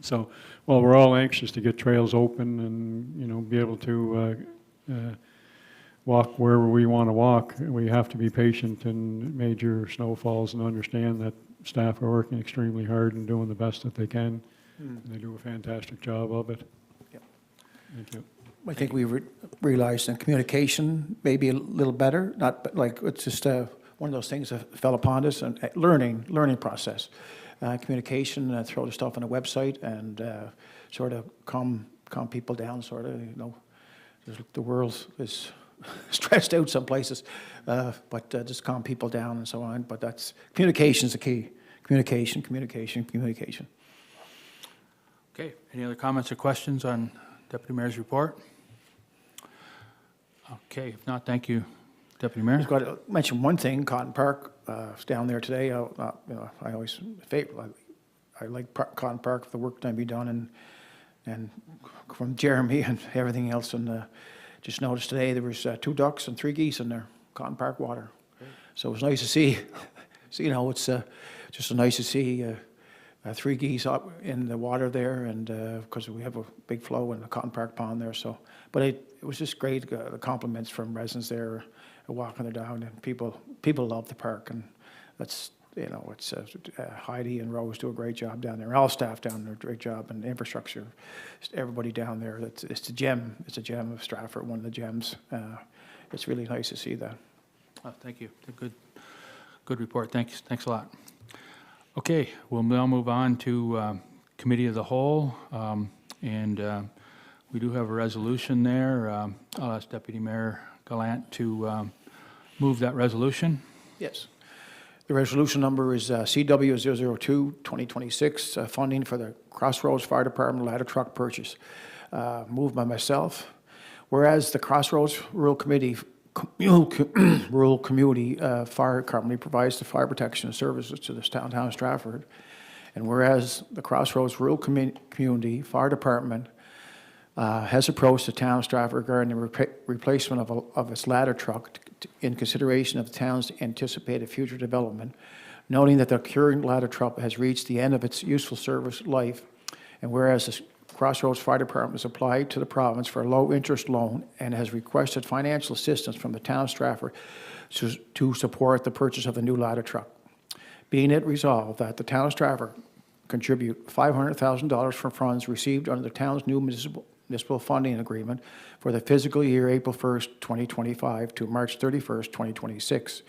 So while we're all anxious to get trails open and be able to walk wherever we want to walk, we have to be patient in major snowfalls and understand that staff are working extremely hard and doing the best that they can. And they do a fantastic job of it. Yep. Thank you. I think we realized in communication maybe a little better, not like it's just one of those things that fell upon us, and learning process. Communication, throw the stuff on a website and sort of calm people down, sort of, the world is stressed out some places, but just calm people down and so on. But that's, communication's the key. Communication. Okay, any other comments or questions on Deputy Mayor's report? Okay, if not, thank you, Deputy Mayor. I've got to mention one thing, Cotton Park, it's down there today. I always favor, I like Cotton Park, the work that be done, and from Jeremy and everything else. And just noticed today there was 2 ducks and 3 geese in there, Cotton Park water. Great. So it was nice to see. So, it's just nice to see 3 geese up in the water there, and because we have a big flow in the Cotton Park pond there. So, but it was just great. The compliments from residents there, walking there down, and people love the park, and that's it's Heidi and Rose do a great job down there. All staff down there do a great job, and infrastructure, everybody down there. It's a gem. It's a gem of Stratford, one of the gems. It's really nice to see that. Oh, thank you. Good report. Thanks a lot. Okay, we'll now move on to Committee of the Whole, and we do have a resolution there. I'll ask Deputy Mayor Gallant to move that resolution. Yes. The resolution number is CW 002-2026, funding for the Crossroads Fire Department ladder truck purchase. Moved by myself. Whereas the Crossroads Rural Community Fire Company provides the fire protection services to this town of Stratford, and whereas the Crossroads Rural Community Fire Department has approached the town of Stratford regarding the replacement of its ladder truck in consideration of the town's anticipated future development, noting that the current ladder truck has reached the end of its useful service life, and whereas the Crossroads Fire Department has applied to the province for a low-interest loan and has requested financial assistance from the town of Stratford to support the purchase of a new ladder truck. Being it resolved that the town of Stratford contribute $500,000 from funds received under the town's new municipal funding agreement for the fiscal year April 1st, 2025 to March 31st, 2026.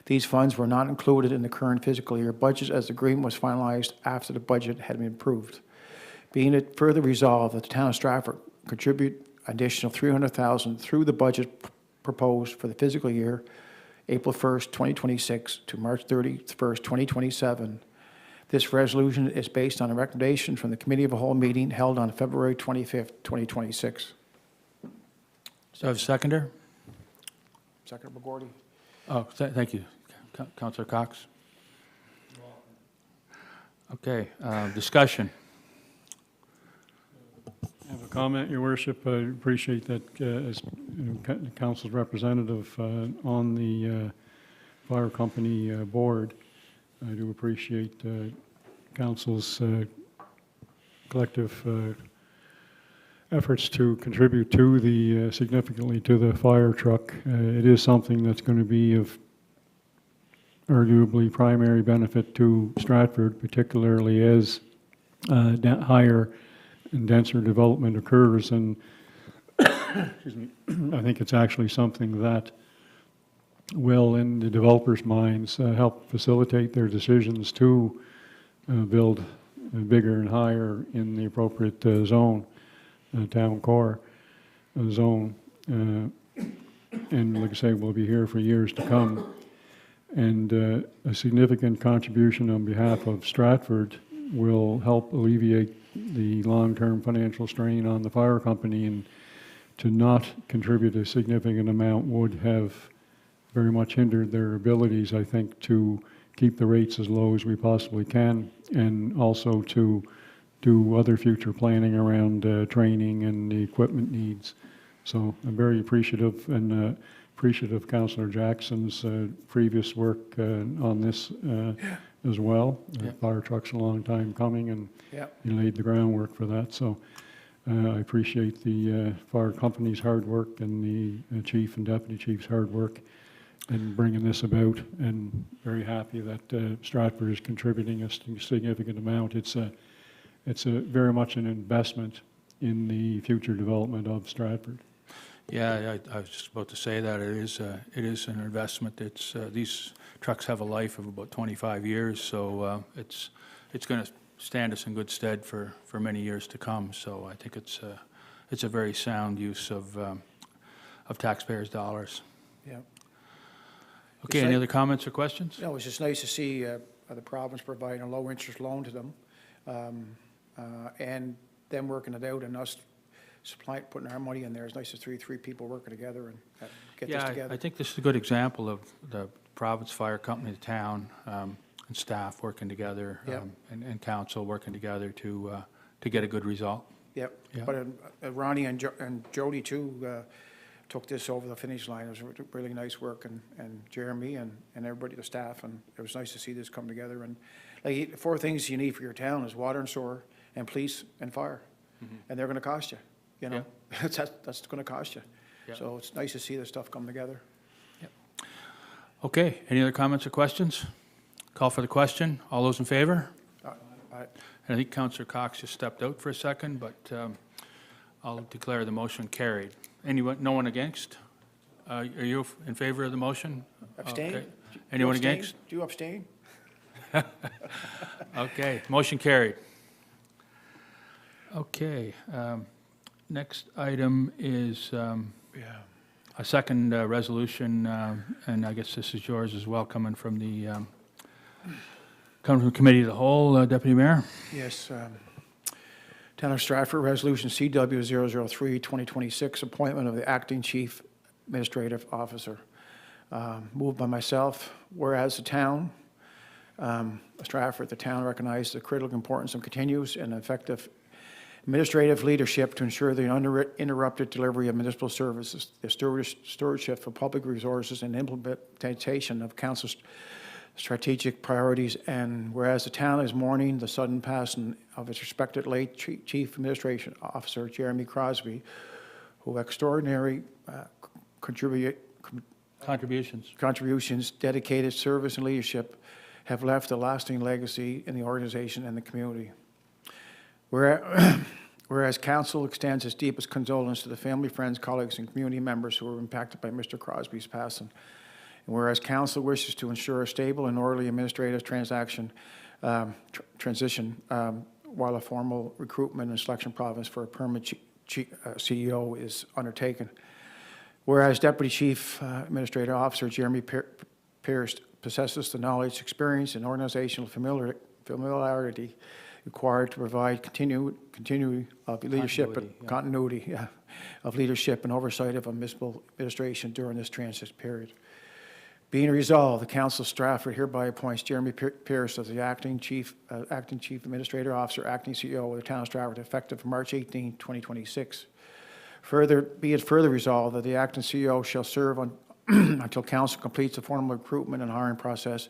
These funds were not included in the current fiscal year budget as the agreement was finalized after the budget had been approved. Being it further resolved that the town of Stratford contribute additional $300,000 through the budget proposed for the fiscal year April 1st, 2026 to March 31st, 2027. This resolution is based on a recommendation from the Committee of the Whole meeting held on February 25th, 2026. Do I have a seconder? Seconder McGordy. Oh, thank you. Councillor Cox. Okay, discussion. I have a comment, Your Worship. I appreciate that as the council's representative on the fire company board. I do appreciate council's collective efforts to contribute to the significantly to the fire truck. It is something that's going to be of arguably primary benefit to Stratford, particularly as higher and denser development occurs, and excuse me, I think it's actually something that will, in the developers' minds, help facilitate their decisions to build bigger and higher in the appropriate zone, town core zone. And like I say, we'll be here for years to come. And a significant contribution on behalf of Stratford will help alleviate the long-term financial strain on the fire company, and to not contribute a significant amount would have very much hindered their abilities, I think, to keep the rates as low as we possibly can, and also to do other future planning around training and the equipment needs. So I'm very appreciative, and appreciative of Councillor Jackson's previous work on this as well. Fire truck's a long time coming, and he laid the groundwork for that. So I appreciate the fire company's hard work and the chief and deputy chief's hard work in bringing this about, and very happy that Stratford is contributing a significant amount. It's a very much an investment in the future development of Stratford. Yeah, I was just about to say that it is an investment. It's these trucks have a life of about 25 years, so it's going to stand us in good stead for many years to come. So I think it's a very sound use of taxpayers' dollars. Yeah. Okay, any other comments or questions? No, it's just nice to see the province providing a low-interest loan to them, and them working it out, and us putting our money in there. It's nice to see three people working together and get this together. Yeah, I think this is a good example of the province, fire company, the town, and staff working together, and council working together to get a good result. Yep. Yeah. But Ronnie and Jody too took this over the finish line. It was really nice work, and Jeremy and everybody, the staff, and it was nice to see this come together. And like, 4 things you need for your town is water and sewer and police and fire, and they're going to cost you. You know, that's going to cost you. Yeah. So it's nice to see this stuff come together. Yep. Okay, any other comments or questions? Call for the question. All those in favor? Aye. I think Councillor Cox just stepped out for a second, but I'll declare the motion carried. Anyone? No one against? Are you in favor of the motion? Abstain? Okay. Anyone abstain? against? Do you abstain? Okay, motion carried. Okay, next item is a second resolution, and I guess this is yours as well, coming from the Committee of the Whole, Deputy Mayor. Yes. Town of Stratford, Resolution CW 003-2026, appointment of the Acting Chief Administrative Officer. Moved by myself, whereas the town, Stratford, the town recognizes the critical importance of continuous and effective administrative leadership to ensure the uninterrupted delivery of municipal services, the stewardship for public resources, and implementation of council's strategic priorities. And whereas the town is mourning the sudden passing of its respected late Chief Administration Officer, Jeremy Crosby, who extraordinary contributions, dedicated service, and leadership have left a lasting legacy in the organization and the community. Whereas council extends its deepest condolence to the family, friends, colleagues, and community members who were impacted by Mr. Crosby's passing. And whereas council wishes to ensure a stable and orderly administrative transition while a formal recruitment and selection process for a permanent CEO is undertaken. Whereas Deputy Chief Administrative Officer Jeremy Pierce possesses the knowledge, experience, and organizational familiarity required to provide continuity of leadership and continuity of leadership and oversight of a municipal administration during this transition period. Being resolved, the Council of Stratford hereby appoints Jeremy Pierce as the Acting Chief Administrative Officer, Acting CEO of the Town of Stratford, effective March 18, 2026. Further, be it further resolved that the Acting CEO shall serve until Council completes the formal recruitment and hiring process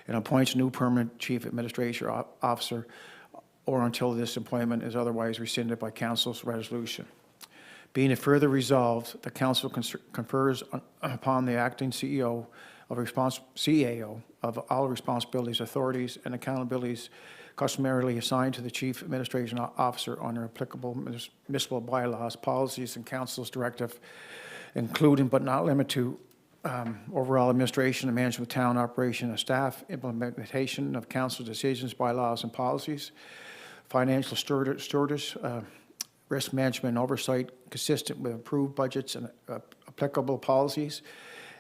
and appoints a new permanent Chief Administrative Officer, or until this appointment is otherwise rescinded by Council's resolution. Being it further resolved, the Council confers upon the Acting CAO of all responsibilities, authorities, and accountabilities customarily assigned to the Chief Administration Officer under applicable municipal bylaws, policies, and council's directive, including but not limited to overall administration and management of town operation of staff, implementation of council decisions, bylaws, and policies, financial stewardship, risk management and oversight consistent with approved budgets and applicable policies,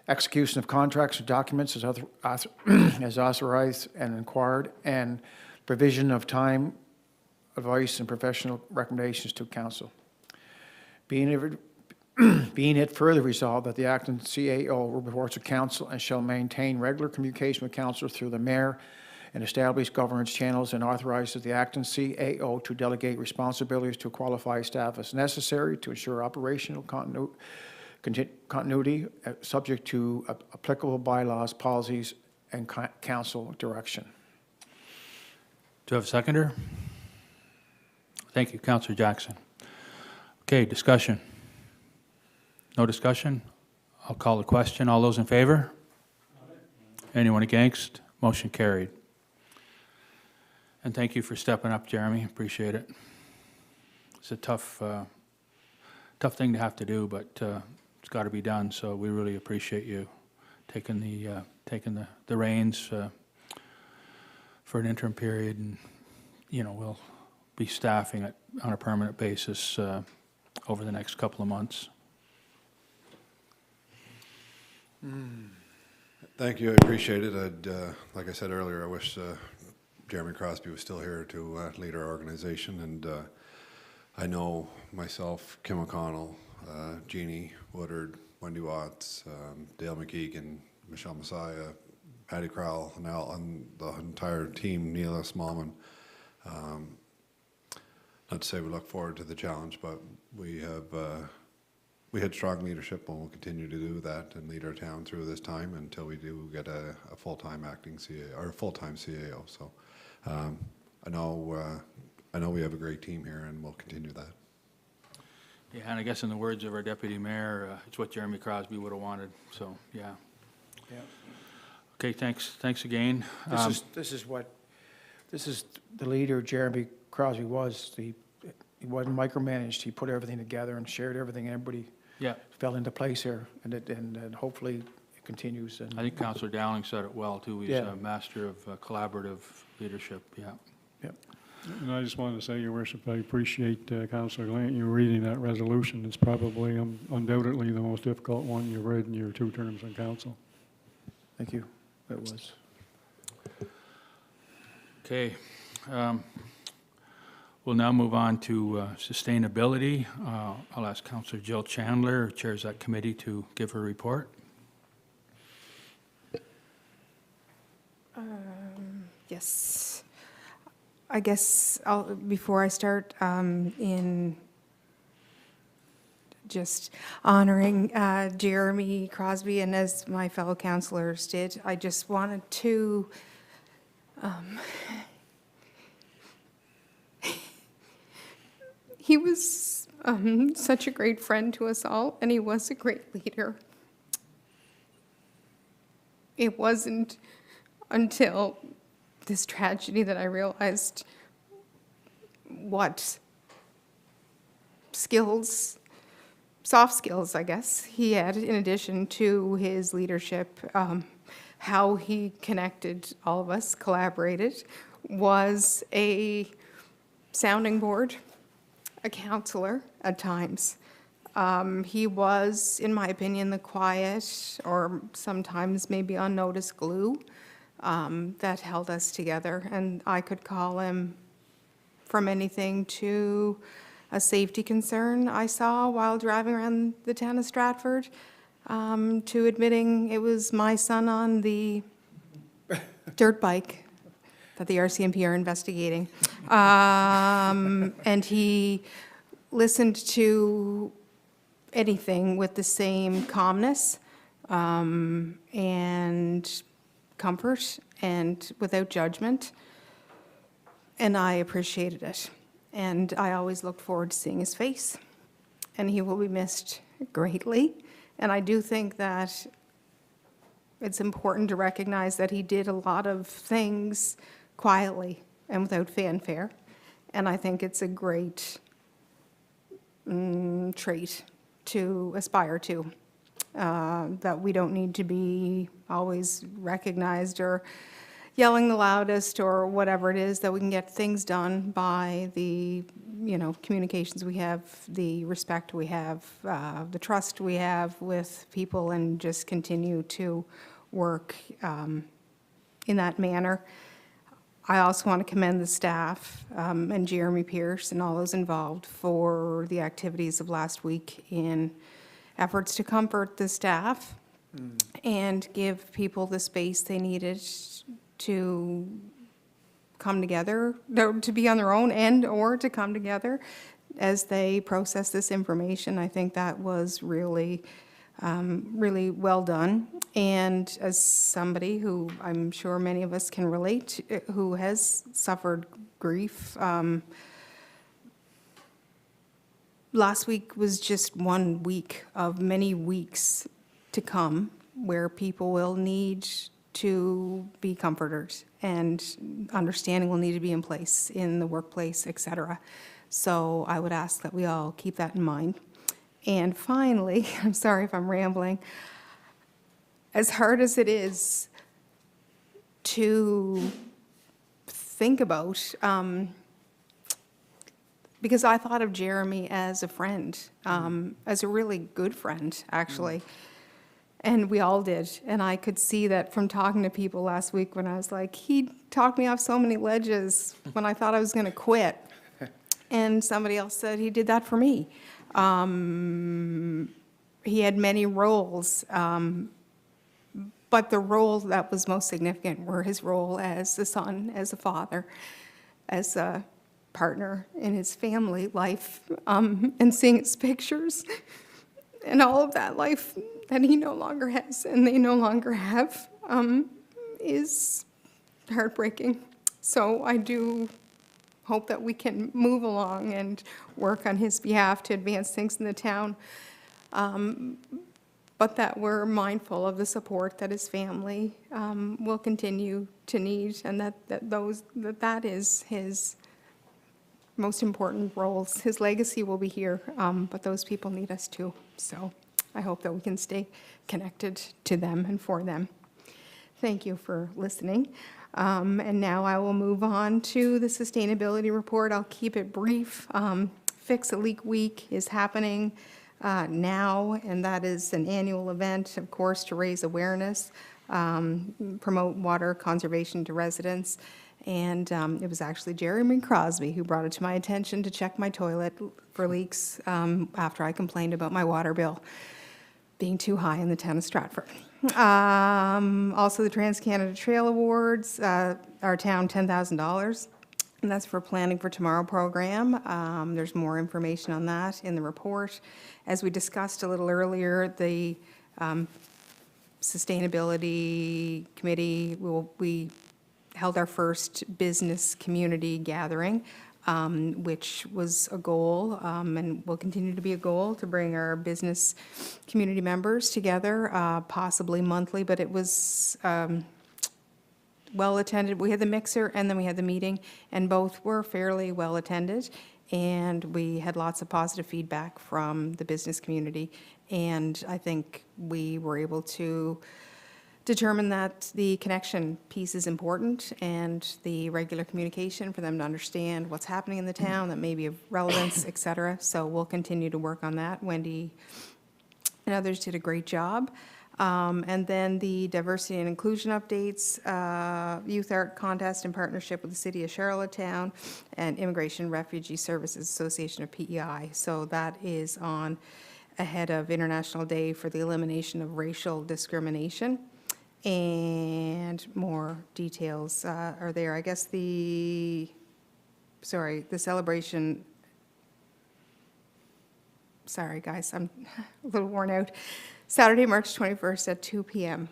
execution of contracts or documents as authorized and required, and provision of time, advice, and professional recommendations to council. Being it further resolved that the acting CAO reports to council and shall maintain regular communication with council through the mayor and establish governance channels, and authorizes the acting CAO to delegate responsibilities to qualified staff as necessary to ensure operational continuity, subject to applicable bylaws, policies, and council direction. Do you have a seconder? Thank you, Councillor Jackson. Okay, discussion. No discussion? I'll call the question. All those in favor? Anyone against? Motion carried. And thank you for stepping up, Jeremy. Appreciate it. It's a tough thing to have to do, but it's got to be done. So we really appreciate you taking the reins for an interim period, and we'll be staffing it on a permanent basis over the next couple of months. Thank you, I appreciate it. Like I said earlier, I wish Jeremy Crosby was still here to lead our organization, and I know myself, Kim O'Connell, Jeannie Woodard, Wendy Watts, Dale McKeegan, Michelle Messiah, Patty Crowell, and the entire team, Neela Smallman. Not to say we look forward to the challenge, but we had strong leadership, and we'll continue to do that and lead our town through this time until we do get a full-time acting CAO or a full-time CAO. So I know we have a great team here, and we'll continue that. Yeah, and I guess in the words of our deputy mayor, it's what Jeremy Crosby would have wanted. So yeah. Yeah. Okay, thanks again. This is the leader Jeremy Crosby was. He wasn't micromanaged. He put everything together and shared everything. Everybody fell into place here, and hopefully it continues. And I think Councillor Dowling said it well too. He's a master of collaborative leadership. Yeah. Yep. And I just wanted to say, Your Worship, I appreciate Councillor Grant, you reading that resolution. It's probably undoubtedly the most difficult one you've read in your 2 terms on council. Thank you. It was. Okay. We'll now move on to sustainability. I'll ask Councillor Jill Chandler, who chairs that committee, to give her report. Yes. I guess before I start, in just honoring Jeremy Crosby, and as my fellow councillors did, I just wanted to he was such a great friend to us all, and he was a great leader. It wasn't until this tragedy that I realized what skills, soft skills, I guess, he had in addition to his leadership. How he connected all of us, collaborated, was a sounding board, a counselor at times. He was, in my opinion, the quiet or sometimes maybe unnoticed glue that held us together. And I could call him from anything to a safety concern I saw while driving around the town of Stratford, to admitting it was my son on the dirt bike that the RCMP are investigating. And he listened to anything with the same calmness and comfort and without judgment. And I appreciated it. And I always looked forward to seeing his face. And he will be missed greatly. And I do think that it's important to recognize that he did a lot of things quietly and without fanfare. And I think it's a great trait to aspire to, that we don't need to be always recognized or yelling the loudest or whatever it is, that we can get things done by the, communications we have, the respect we have, the trust we have with people, and just continue to work in that manner. I also want to commend the staff and Jeremy Pierce and all those involved for the activities of last week in efforts to comfort the staff and give people the space they needed to come together, to be on their own or to come together as they process this information. I think that was really, really well done. And as somebody who I'm sure many of us can relate to, who has suffered grief, last week was just 1 week of many weeks to come where people will need to be comforted, and understanding will need to be in place in the workplace, et cetera. So I would ask that we all keep that in mind. And finally, I'm sorry if I'm rambling, as hard as it is to think about, because I thought of Jeremy as a friend, as a really good friend, actually. And we all did. And I could see that from talking to people last week when I was like, he talked me off so many ledges when I thought I was going to quit. And somebody else said he did that for me. He had many roles, but the role that was most significant were his role as a son, as a father, as a partner in his family life, and seeing his pictures and all of that life that he no longer has and they no longer have, is heartbreaking. So I do hope that we can move along and work on his behalf to advance things in the town, but that we're mindful of the support that his family will continue to need, and that is his most important roles. His legacy will be here, but those people need us too. So I hope that we can stay connected to them and for them. Thank you for listening. And now I will move on to the sustainability report. I'll keep it brief. Fix a Leak Week is happening now, and that is an annual event, of course, to raise awareness, promote water conservation to residents. And it was actually Jeremy Crosby who brought it to my attention to check my toilet for leaks after I complained about my water bill being too high in the town of Stratford. Also, the Trans-Canada Trail Awards, our town $10,000, and that's for Planning for Tomorrow program. There's more information on that in the report. As we discussed a little earlier, the Sustainability Committee, we held our first business community gathering, which was a goal, and will continue to be a goal, to bring our business community members together, possibly monthly, but it was well attended. We had the mixer and then we had the meeting, and both were fairly well attended, and we had lots of positive feedback from the business community, and I think we were able to determine that the connection piece is important, and the regular communication for them to understand what's happening in the town that may be of relevance, et cetera. So we'll continue to work on that. Wendy and others did a great job. And then the diversity and inclusion updates, youth art contest in partnership with the city of Charlottetown and Immigration Refugee Services Association of PEI. So that is on ahead of International Day for the Elimination of Racial Discrimination. And more details are there. I guess the celebration, sorry guys, I'm a little worn out. Saturday, March 21st at 2 p.m.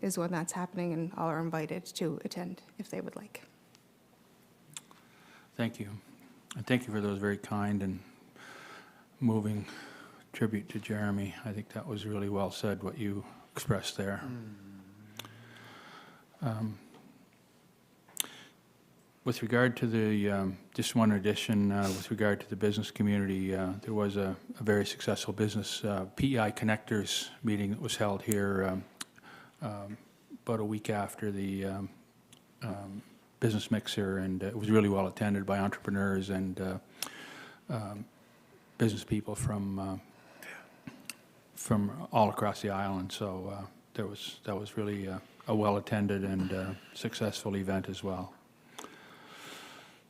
Is when that's happening, and all are invited to attend if they would like. Thank you. And thank you for those very kind and moving tribute to Jeremy. I think that was really well said, what you expressed there. With regard to the, just one addition, with regard to the business community, there was a very successful business PEI Connectors meeting that was held here about a week after the business mixer, and it was really well attended by entrepreneurs and business people from all across the island. So that was really a well-attended and successful event as well.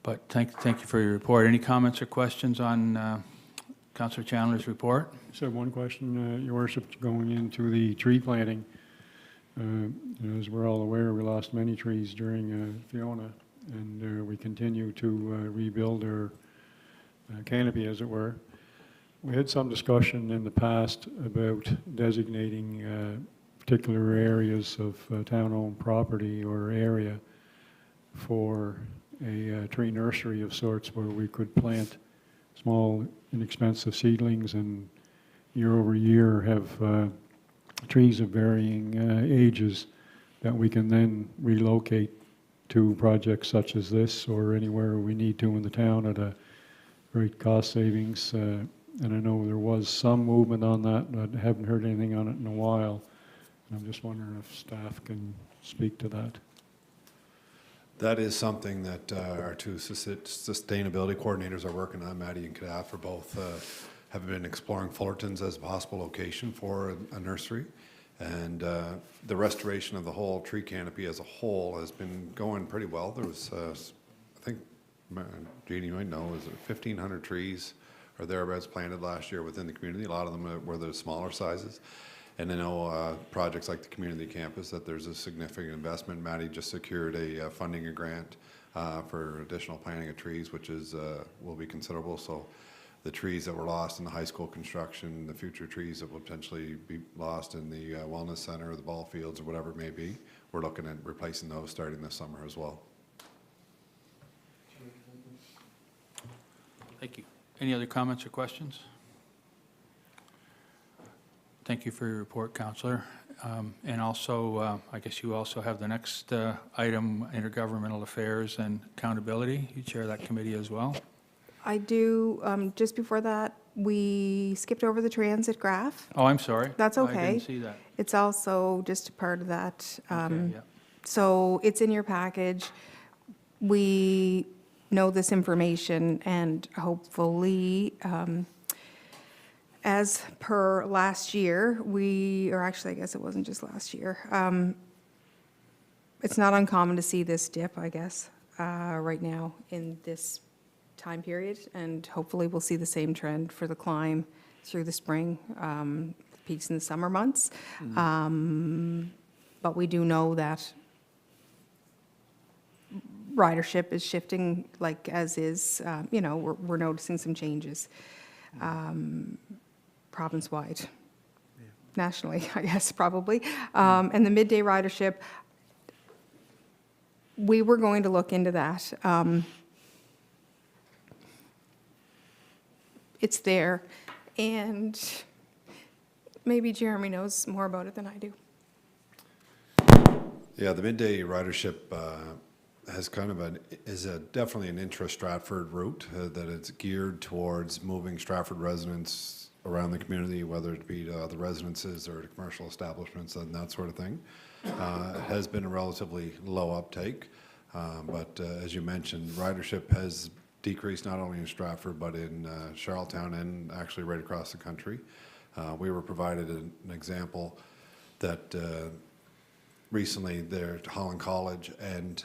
But thank you for your report. Any comments or questions on Councillor Chandler's report? Just have one question, Your Worship, going into the tree planting. As we're all aware, we lost many trees during Fiona, and we continue to rebuild our canopy, as it were. We had some discussion in the past about designating particular areas of town-owned property or area for a tree nursery of sorts where we could plant small, inexpensive seedlings and year over year have trees of varying ages that we can then relocate to projects such as this or anywhere we need to in the town at a great cost savings. And I know there was some movement on that, but I haven't heard anything on it in a while. And I'm just wondering if staff can speak to that. That is something that our two sustainability coordinators are working on. Maddie and Kadaf for both have been exploring Fullerton's as a possible location for a nursery. And the restoration of the whole tree canopy as a whole has been going pretty well. There was, I think, Jeannie, you might know, was it 1,500 trees or thereabouts planted last year within the community. A lot of them were the smaller sizes. And I know projects like the community campus, that there's a significant investment. Maddie just secured a funding grant for additional planting of trees, which is will be considerable. So the trees that were lost in the high school construction, the future trees that will potentially be lost in the wellness center or the ball fields or whatever it may be, we're looking at replacing those starting this summer as well. Thank you. Any other comments or questions? Thank you for your report, Councillor. And also, I guess you also have the next item, Intergovernmental Affairs and Accountability. You chair that committee as well. I do. Just before that, we skipped over the transit graph. Oh, I'm sorry. That's I okay. didn't see that. It's also just a part of that. Okay, yeah. So it's in your package. We know this information, and hopefully, as per last year, or actually, I guess it wasn't just last year. It's not uncommon to see this dip, I guess, right now in this time period, and hopefully we'll see the same trend for the climb through the spring, peaks in the summer months. But we do know that ridership is shifting, like as is, we're noticing some changes province-wide, nationally, I guess, probably. And the midday ridership, we were going to look into that. It's there, and maybe Jeremy knows more about it than I do. Yeah, the midday ridership has kind of definitely an intra-Stratford route that it's geared towards moving Stratford residents around the community, whether it be the residences or the commercial establishments and that sort of thing. It has been a relatively low uptake, but as you mentioned, ridership has decreased not only in Stratford but in Charlottetown and actually right across the country. We were provided an example that recently there Holland College and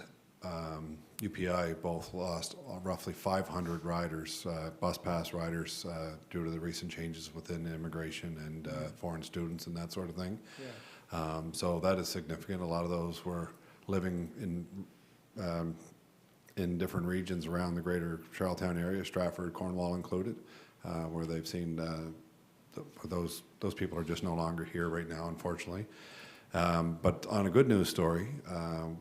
UPI both lost roughly 500 riders, bus pass riders, due to the recent changes within immigration and foreign students and that sort of thing. Yeah. So that is significant. A lot of those were living in different regions around the greater Charlottetown area, Stratford, Cornwall included, where they've seen those people are just no longer here right now, unfortunately. But on a good news story,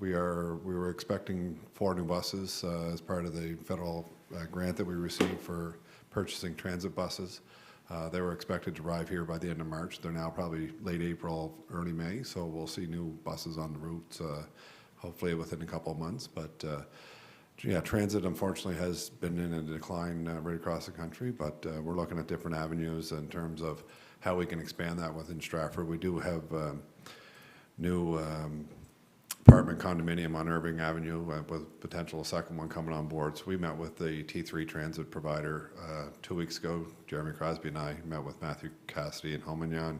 we were expecting 4 new buses as part of the federal grant that we received for purchasing transit buses. They were expected to arrive here by the end of March. They're now probably late April, early May, so we'll see new buses on the routes, hopefully within a couple of months. But Yeah, transit unfortunately has been in a decline right across the country, but we're looking at different avenues in terms of how we can expand that within Stratford. We do have new apartment condominium on Irving Avenue with potential a second one coming on board. So we met with the T3 transit provider 2 weeks ago. Jeremy Crosby and I met with Matthew Cassidy and Homagnon,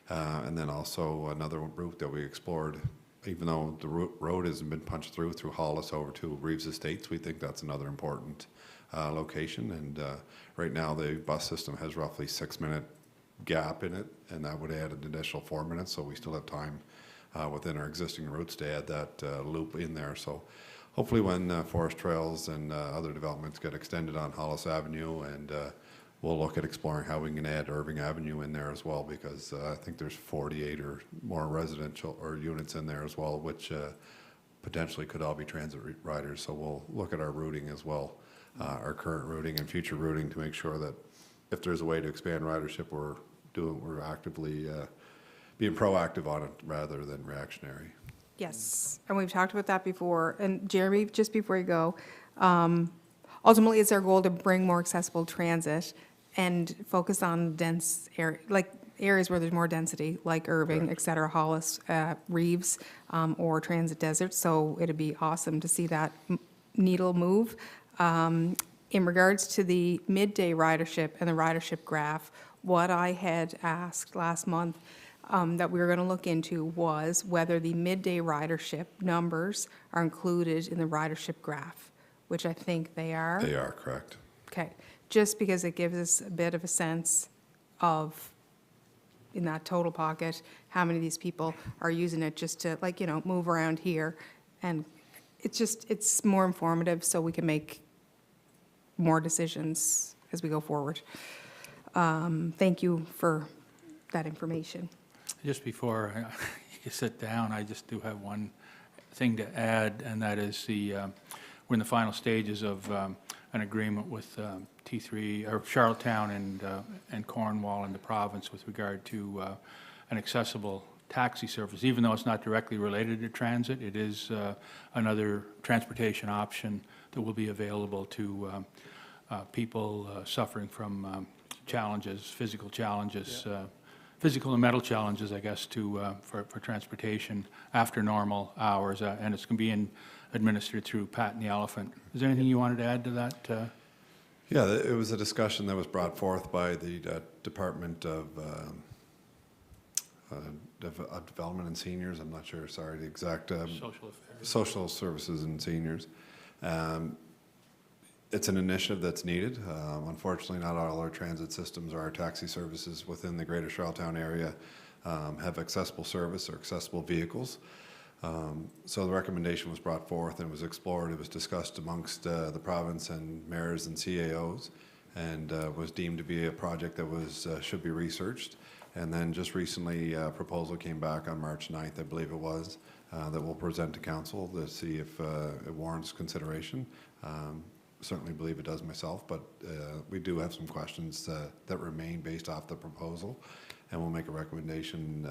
and then also another route that we explored. Even though the road hasn't been punched through Hollis over to Reeves Estates, we think that's another important location. And right now the bus system has roughly 6-minute gap in it, and that would add an additional 4 minutes. So we still have time within our existing routes to add that loop in there. So hopefully when Forest Trails and other developments get extended on Hollis Avenue, and we'll look at exploring how we can add Irving Avenue in there as well, because I think there's 48 or more residential or units in there as well, which potentially could all be transit riders. So we'll look at our routing as well, our current routing and future routing, to make sure that if there's a way to expand ridership, we're actively being proactive on it rather than reactionary. Yes, and we've talked about that before. And Jeremy, just before you go, ultimately it's our goal to bring more accessible transit and focus on dense like areas where there's more density, like Irving, et cetera, Hollis, Reeves, or transit deserts. So it'd be awesome to see that needle move. In regards to the midday ridership and the ridership graph, what I had asked last month that we were going to look into was whether the midday ridership numbers are included in the ridership graph, which I think they are. They are, correct. Okay, just because it gives us a bit of a sense of, in that total pocket, how many of these people are using it just to, like, you know, move around here. And it's more informative, so we can make more decisions as we go forward. Thank you for that information. Just before you sit down, I just do have one thing to add, and that is we're in the final stages of an agreement with T3, or Charlottetown and Cornwall and the province with regard to an accessible taxi service. Even though it's not directly related to transit, it is another transportation option that will be available to people suffering from challenges, physical challenges, physical and mental challenges, I guess, for transportation after normal hours, and it's going to be administered through Pat and the Elephant. Is there anything you wanted to add to that? Yeah, it was a discussion that was brought forth by the Department of Development and Seniors. I'm not sure, sorry, the exact Social affairs. Social Services and Seniors. It's an initiative that's needed. Unfortunately, not all our transit systems or our taxi services within the greater Charlottetown area have accessible service or accessible vehicles. So the recommendation was brought forth and was explored. It was discussed amongst the province and mayors and CAOs, and was deemed to be a project that should be researched. And then just recently, a proposal came back on March 9th, I believe it was, that we'll present to council to see if it warrants consideration. Certainly believe it does myself, but we do have some questions that remain based off the proposal, and we'll make a recommendation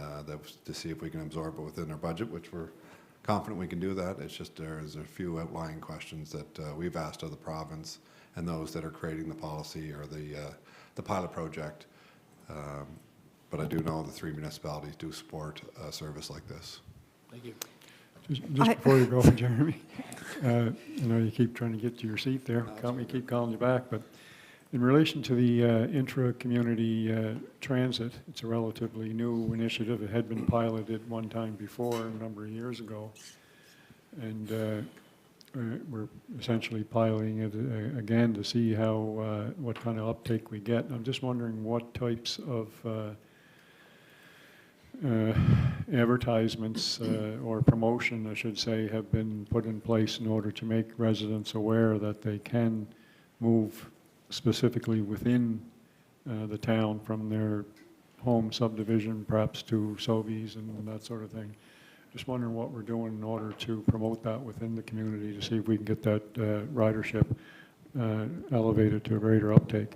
to see if we can absorb it within our budget, which we're confident we can do that. It's just there's a few outlying questions that we've asked of the province and those that are creating the policy or the pilot project. But I do know the 3 municipalities do support a service like this. Thank you. Just before you go, Jeremy, you know, you keep trying to get to your seat there. Keep calling you back. But in relation to the intra-community transit, it's a relatively new initiative. It had been piloted one time before, a number of years ago. And we're essentially piloting it again to see how what kind of uptake we get. And I'm just wondering what types of advertisements or promotion, I should say, have been put in place in order to make residents aware that they can move specifically within the town from their home subdivision, perhaps to Sobeys and that sort of thing. Just wondering what we're doing in order to promote that within the community to see if we can get that ridership elevated to a greater uptake.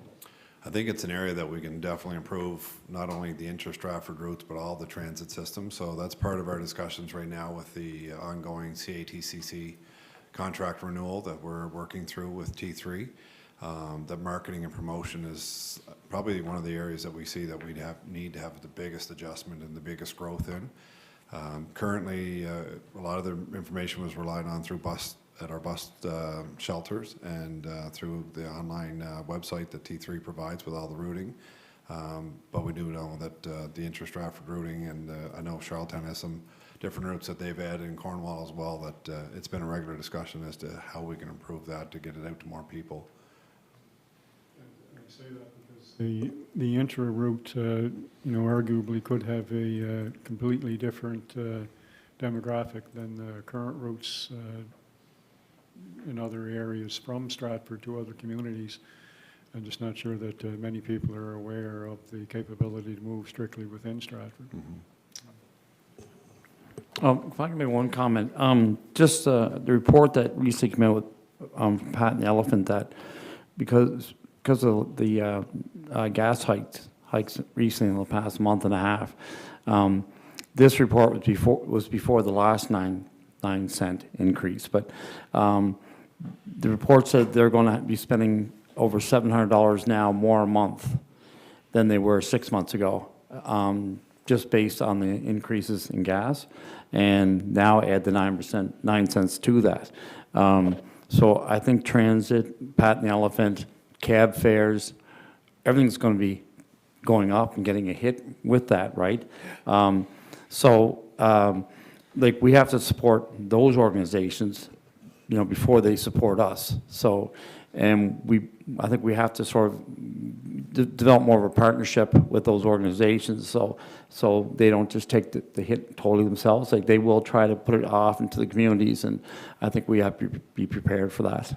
I think it's an area that we can definitely improve, not only the intra-Stratford routes, but all the transit systems. So that's part of our discussions right now with the ongoing CATCC contract renewal that we're working through with T3. The marketing and promotion is probably one of the areas that we see that we'd need to have the biggest adjustment and the biggest growth in. Currently, a lot of the information was relied on through our bus shelters and through the online website that T3 provides with all the routing. But we do know that the intra-Stratford routing, and I know Charlottetown has some different routes that they've added in Cornwall as well, that it's been a regular discussion as to how we can improve that to get it out to more people. I say that because the intra route, arguably could have a completely different demographic than the current routes in other areas from Stratford to other communities. I'm just not sure that many people are aware of the capability to move strictly within Stratford. If I can make one comment, just the report that recently came out with Pat and the Elephant, that because of the gas hikes recently in the past month and a half, this report was before the last 9-cent increase. But the report said they're going to be spending over $700 now more a month than they were 6 months ago, just based on the increases in gas, and now add the 9 cents to that. So I think transit, Pat and the Elephant, cab fares, everything's going to be going up and getting a hit with that, right? Like, we have to support those organizations, before they support us. So, and I think we have to sort of develop more of a partnership with those organizations, so they don't just take the hit totally themselves. Like, they will try to put it off into the communities, and I think we have to be prepared for that.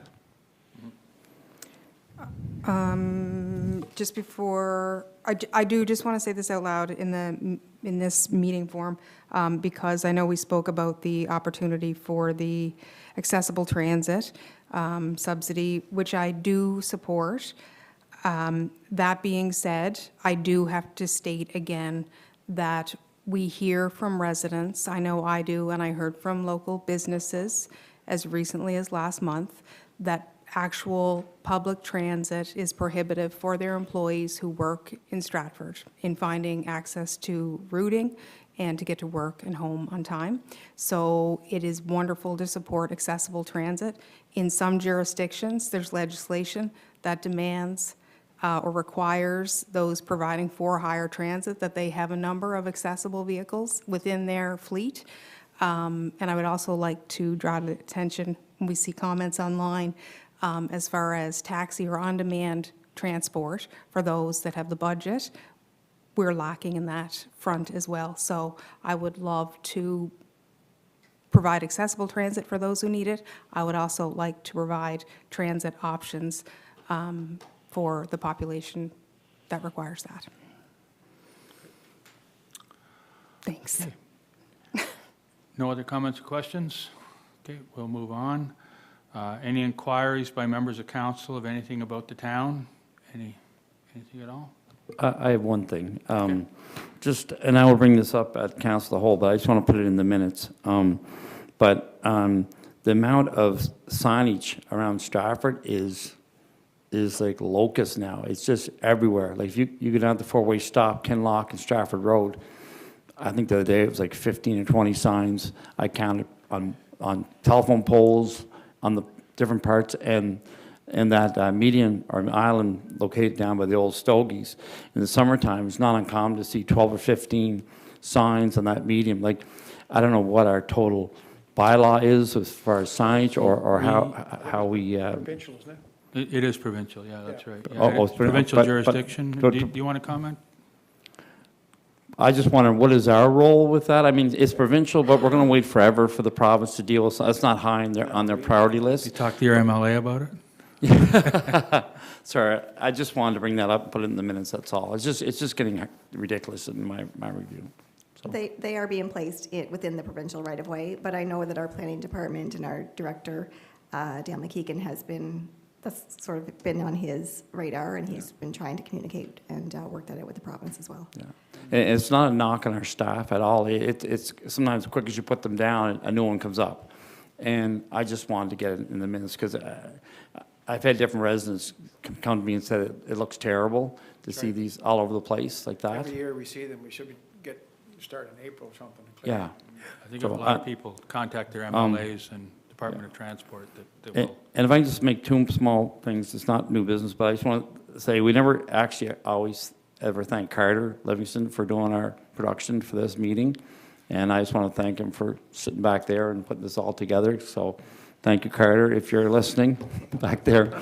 Just before, I do just want to say this out loud in this meeting forum, because I know we spoke about the opportunity for the accessible transit subsidy, which I do support. That being said, I do have to state again that we hear from residents, I know I do, and I heard from local businesses as recently as last month, that actual public transit is prohibitive for their employees who work in Stratford in finding access to routing and to get to work and home on time. So it is wonderful to support accessible transit. In some jurisdictions, there's legislation that demands or requires those providing for-hire transit that they have a number of accessible vehicles within their fleet. And I would also like to draw the attention, when we see comments online, as far as taxi or on-demand transport for those that have the budget, we're lacking in that front as well. So I would love to provide accessible transit for those who need it. I would also like to provide transit options for the population that requires that. Thanks. Okay. No other comments or questions? Okay, we'll move on. Any inquiries by members of council of anything about the town? Anything at all? I have one thing. And I will bring this up at council of the whole, but I just want to put it in the minutes. The amount of signage around Stratford is like locust now. It's just everywhere. Like, if you go down the four-way stop, Kinloch and Stratford Road, I think the other day it was like 15 or 20 signs I counted on telephone poles, on the different parts, and that median or island located down by the old Stogies. In the summertime, it's not uncommon to see 12 or 15 signs on that median. Like, I don't know what our total bylaw is as far as signage or how we. Provincial, isn't it? It is provincial, yeah, that's right. Yeah, Oh, it's provincial jurisdiction. Do you want to comment? I just wonder, what is our role with that? I mean, it's provincial, but we're going to wait forever for the province to deal with it. That's not high on their priority You list. talk to your MLA about it? Sorry, I just wanted to bring that up and put it in the minutes, that's all. It's just getting ridiculous in my review. So. They are being placed within the provincial right-of-way, but I know that our planning department and our director, Dan McKeegan, that's sort of been on his radar, and he's been trying to communicate and work that out with the province as well. Yeah. And it's not a knock on our staff at all. It's sometimes as quick as you put them down, a new one comes up. And I just wanted to get it in the minutes, because I've had different residents come to me and said it looks terrible to see these all over the place like that. Every year we see them, we should start in April or something. Yeah. I think of a lot of people contact their MLAs and Department of Transport that will. And if I can just make two small things, it's not new business, but I just want to say, we never actually always ever thank Carter Livingston for doing our production for this meeting. And I just want to thank him for sitting back there and putting this all together. So thank you, Carter, if you're listening back there.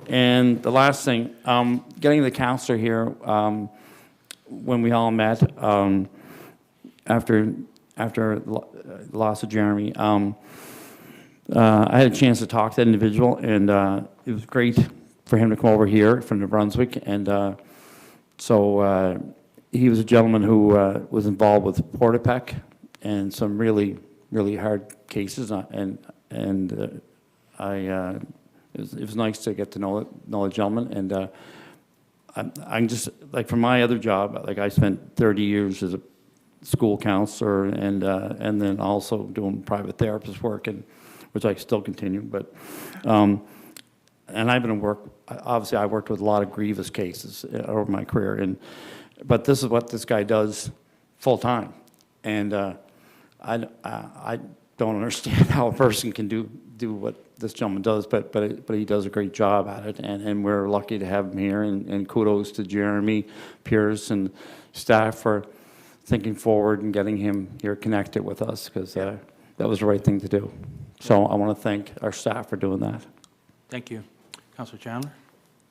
And the last thing, getting the counselor here, when we all met after the loss of Jeremy, I had a chance to talk to that individual, and it was great for him to come over here from New Brunswick. And so he was a gentleman who was involved with Portapec and some really, really hard cases. It was nice to get to know the gentleman. And I'm just, like, from my other job, like, I spent 30 years as a school counselor and then also doing private therapist work, and which I still continue. But and I've been in work. Obviously, I worked with a lot of grievous cases over my career, but this is what this guy does full time, and I don't understand how a person can do what this gentleman does, but he does a great job at it, and we're lucky to have him here, and kudos to Jeremy Pierce and staff for thinking forward and getting him here connected with us, because that was the right thing to do. So I want to thank our staff for doing that. Thank you. Councillor Chandler?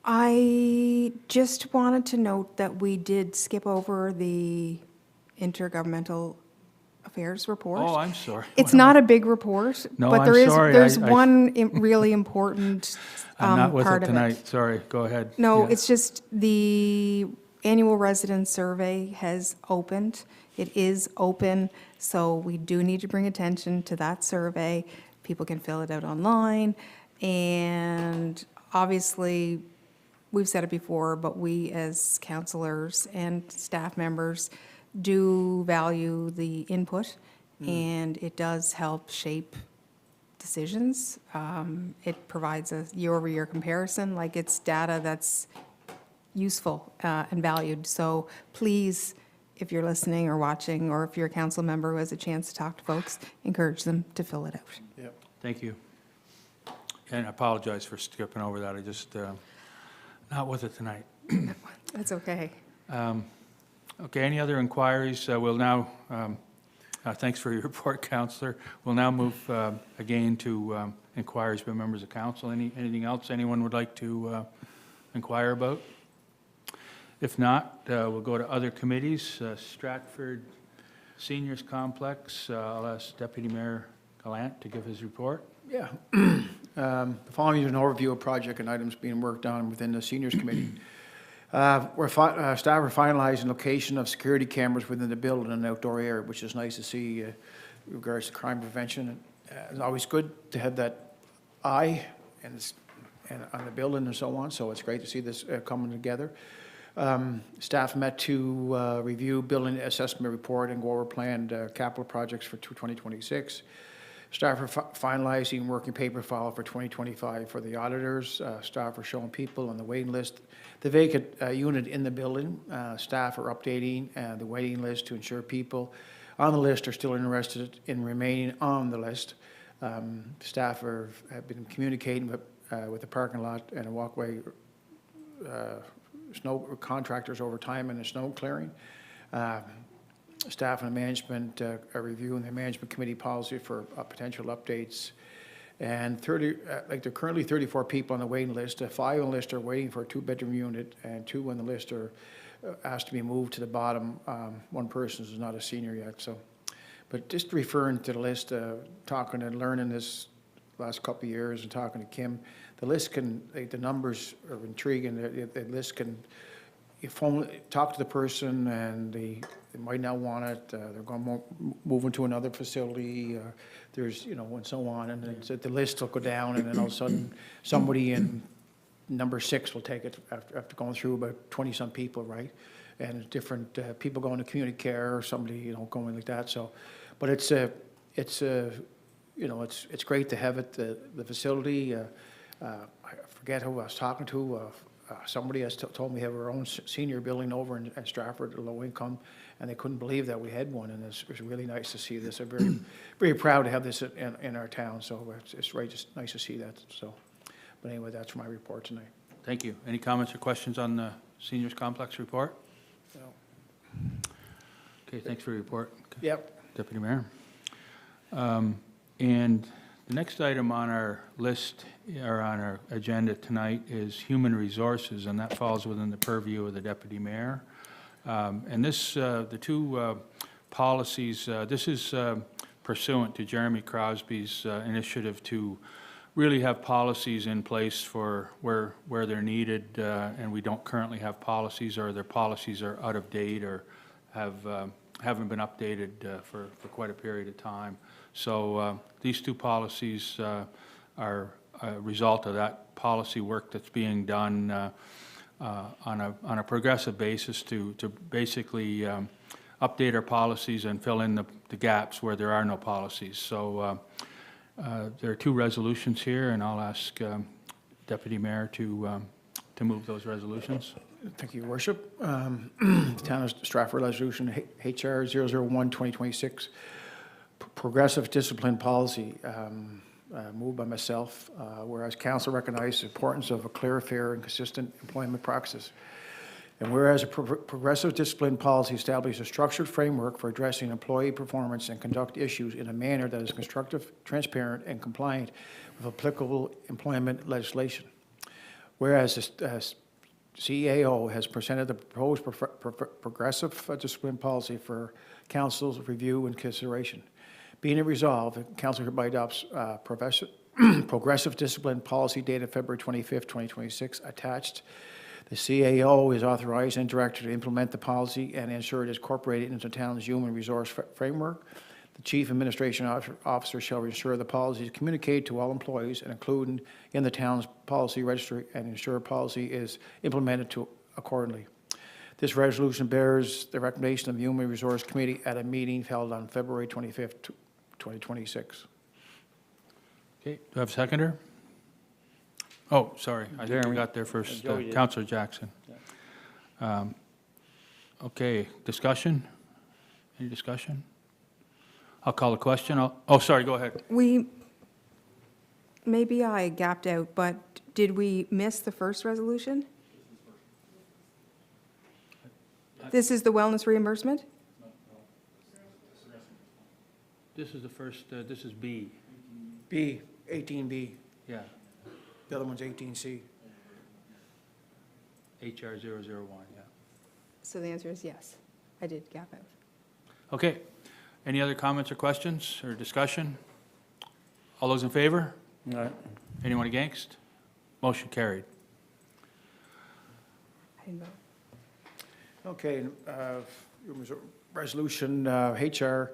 I just wanted to note that we did skip over the intergovernmental affairs report. Oh, I'm sorry. It's not a big report, No, but I'm sorry. there's I- one really important I'm not with part it of tonight. Sorry, go ahead. No, Yeah. it's just the annual resident survey has opened. It is open, so we do need to bring attention to that survey. People can fill it out online, and obviously, we've said it before, but we as councillors and staff members do value the input, and it does help shape decisions. It provides a year-over-year comparison, like it's data that's useful and valued. So please, if you're listening or watching, or if you're a council member who has a chance to talk to folks, encourage them to fill it out. Yep. Thank you. And I apologize for skipping over that. I just, not with it tonight. That's okay. Okay, any other inquiries? We'll now, thanks for your report, Councillor. We'll now move again to inquiries by members of council. Anything else anyone would like to inquire about? If not, we'll go to other committees. Stratford Seniors Complex, I'll ask Deputy Mayor Gallant to give his report. Yeah. The following is an overview of project and items being worked on within the Seniors Committee. Staff are finalizing location of security cameras within the building and outdoor area, which is nice to see in regards to crime prevention. It's always good to have that eye and on the building and so on, so it's great to see this coming together. Staff met to review building assessment report and go over planned capital projects for 2026. Staff are finalizing working paper file for 2025 for the auditors. Staff are showing people on the waiting list the vacant unit in the building. Staff are updating the waiting list to ensure people on the list are still interested in remaining on the list. Staff have been communicating with the parking lot and a walkway snow contractors over time in the snow clearing. Staff and management are reviewing the management committee policy for potential updates. And there are currently 34 people on the waiting list. 5 on the list are waiting for a 2-bedroom unit, and 2 on the list are asked to be moved to the bottom. One person is not a senior yet. So, but just referring to the list, talking and learning this last couple of years and talking to Kim, the list can, the numbers are intriguing. The list can, you talk to the person and they might not want it. They're going to move into another facility. There's, and so on. And then the list will go down, and then all of a sudden somebody in number 6 will take it after going through about 20-some people, right? And different people going to community care or somebody, going like that. So, but it's you know, it's great to have it, the facility. I forget who I was talking to. Somebody has told me we have our own senior building over in Stratford, low income, and they couldn't believe that we had one, and it's really nice to see this. I'm very, very proud to have this in our town, so it's right, just nice to see that, so. But anyway, that's my report tonight. Thank you. Any comments or questions on the seniors complex report? No. Okay, thanks for your report. Yep. Deputy Mayor. And the next item on our list, or on our agenda tonight, is human resources, and that falls within the purview of the Deputy Mayor. And this, the two policies, this is pursuant to Jeremy Crosby's initiative to really have policies in place for where they're needed, and we don't currently have policies, or their policies are out of date or haven't been updated for quite a period of time. So these two policies are a result of that policy work that's being done on a progressive basis to basically update our policies and fill in the gaps where there are no policies. So there are two resolutions here, and I'll ask Deputy Mayor to move those resolutions. Thank you, Your Worship. The Town of Stratford Resolution HR 001-2026, Progressive Discipline Policy, moved by myself, whereas Council recognizes the importance of a clear, fair, and consistent employment practices. And whereas a progressive discipline policy establishes a structured framework for addressing employee performance and conduct issues in a manner that is constructive, transparent, and compliant with applicable employment legislation. Whereas the CAO has presented the proposed progressive discipline policy for Council's review and consideration. Being it resolved, Council hereby adopts progressive discipline policy dated February 25th, 2026, attached. The CAO is authorized and directed to implement the policy and ensure it is incorporated into the town's human resource framework. The Chief Administration Officer shall ensure the policy is communicated to all employees and included in the town's policy registry and ensure policy is implemented accordingly. This resolution bears the recommendation of the Human Resource Committee at a meeting held on February 25th, 2026. Okay, do I have a seconder? Oh, sorry, I think we got there first. Councillor Jackson. Okay, discussion? Any discussion? I'll call a question. Oh, sorry, go ahead. Maybe I gapped out, but did we miss the first resolution? This is the wellness reimbursement? This is the first, this is B. B, 18B. Yeah, The other one's 18C. HR 001, yeah. So the answer is yes, I did gap out. Okay, any other comments or questions or discussion? All those in favor? Aye. Anyone against? Motion carried. I didn't vote. Okay, resolution HR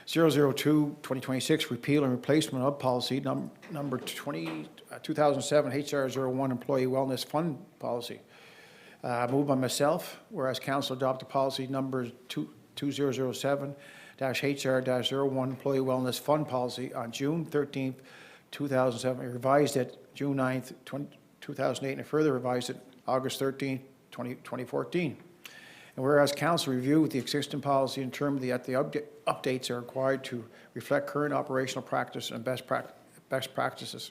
002-2026, repeal and replacement of policy number 2007 HR 01, employee wellness fund policy. Moved by myself, whereas council adopted policy number 2007-HR-01, employee wellness fund policy on June 13th, 2007, revised it June 9th, 2008, and further revised it August 13th, 2014. And whereas council reviewed the existing policy in terms that the updates are required to reflect current operational practice and best practices.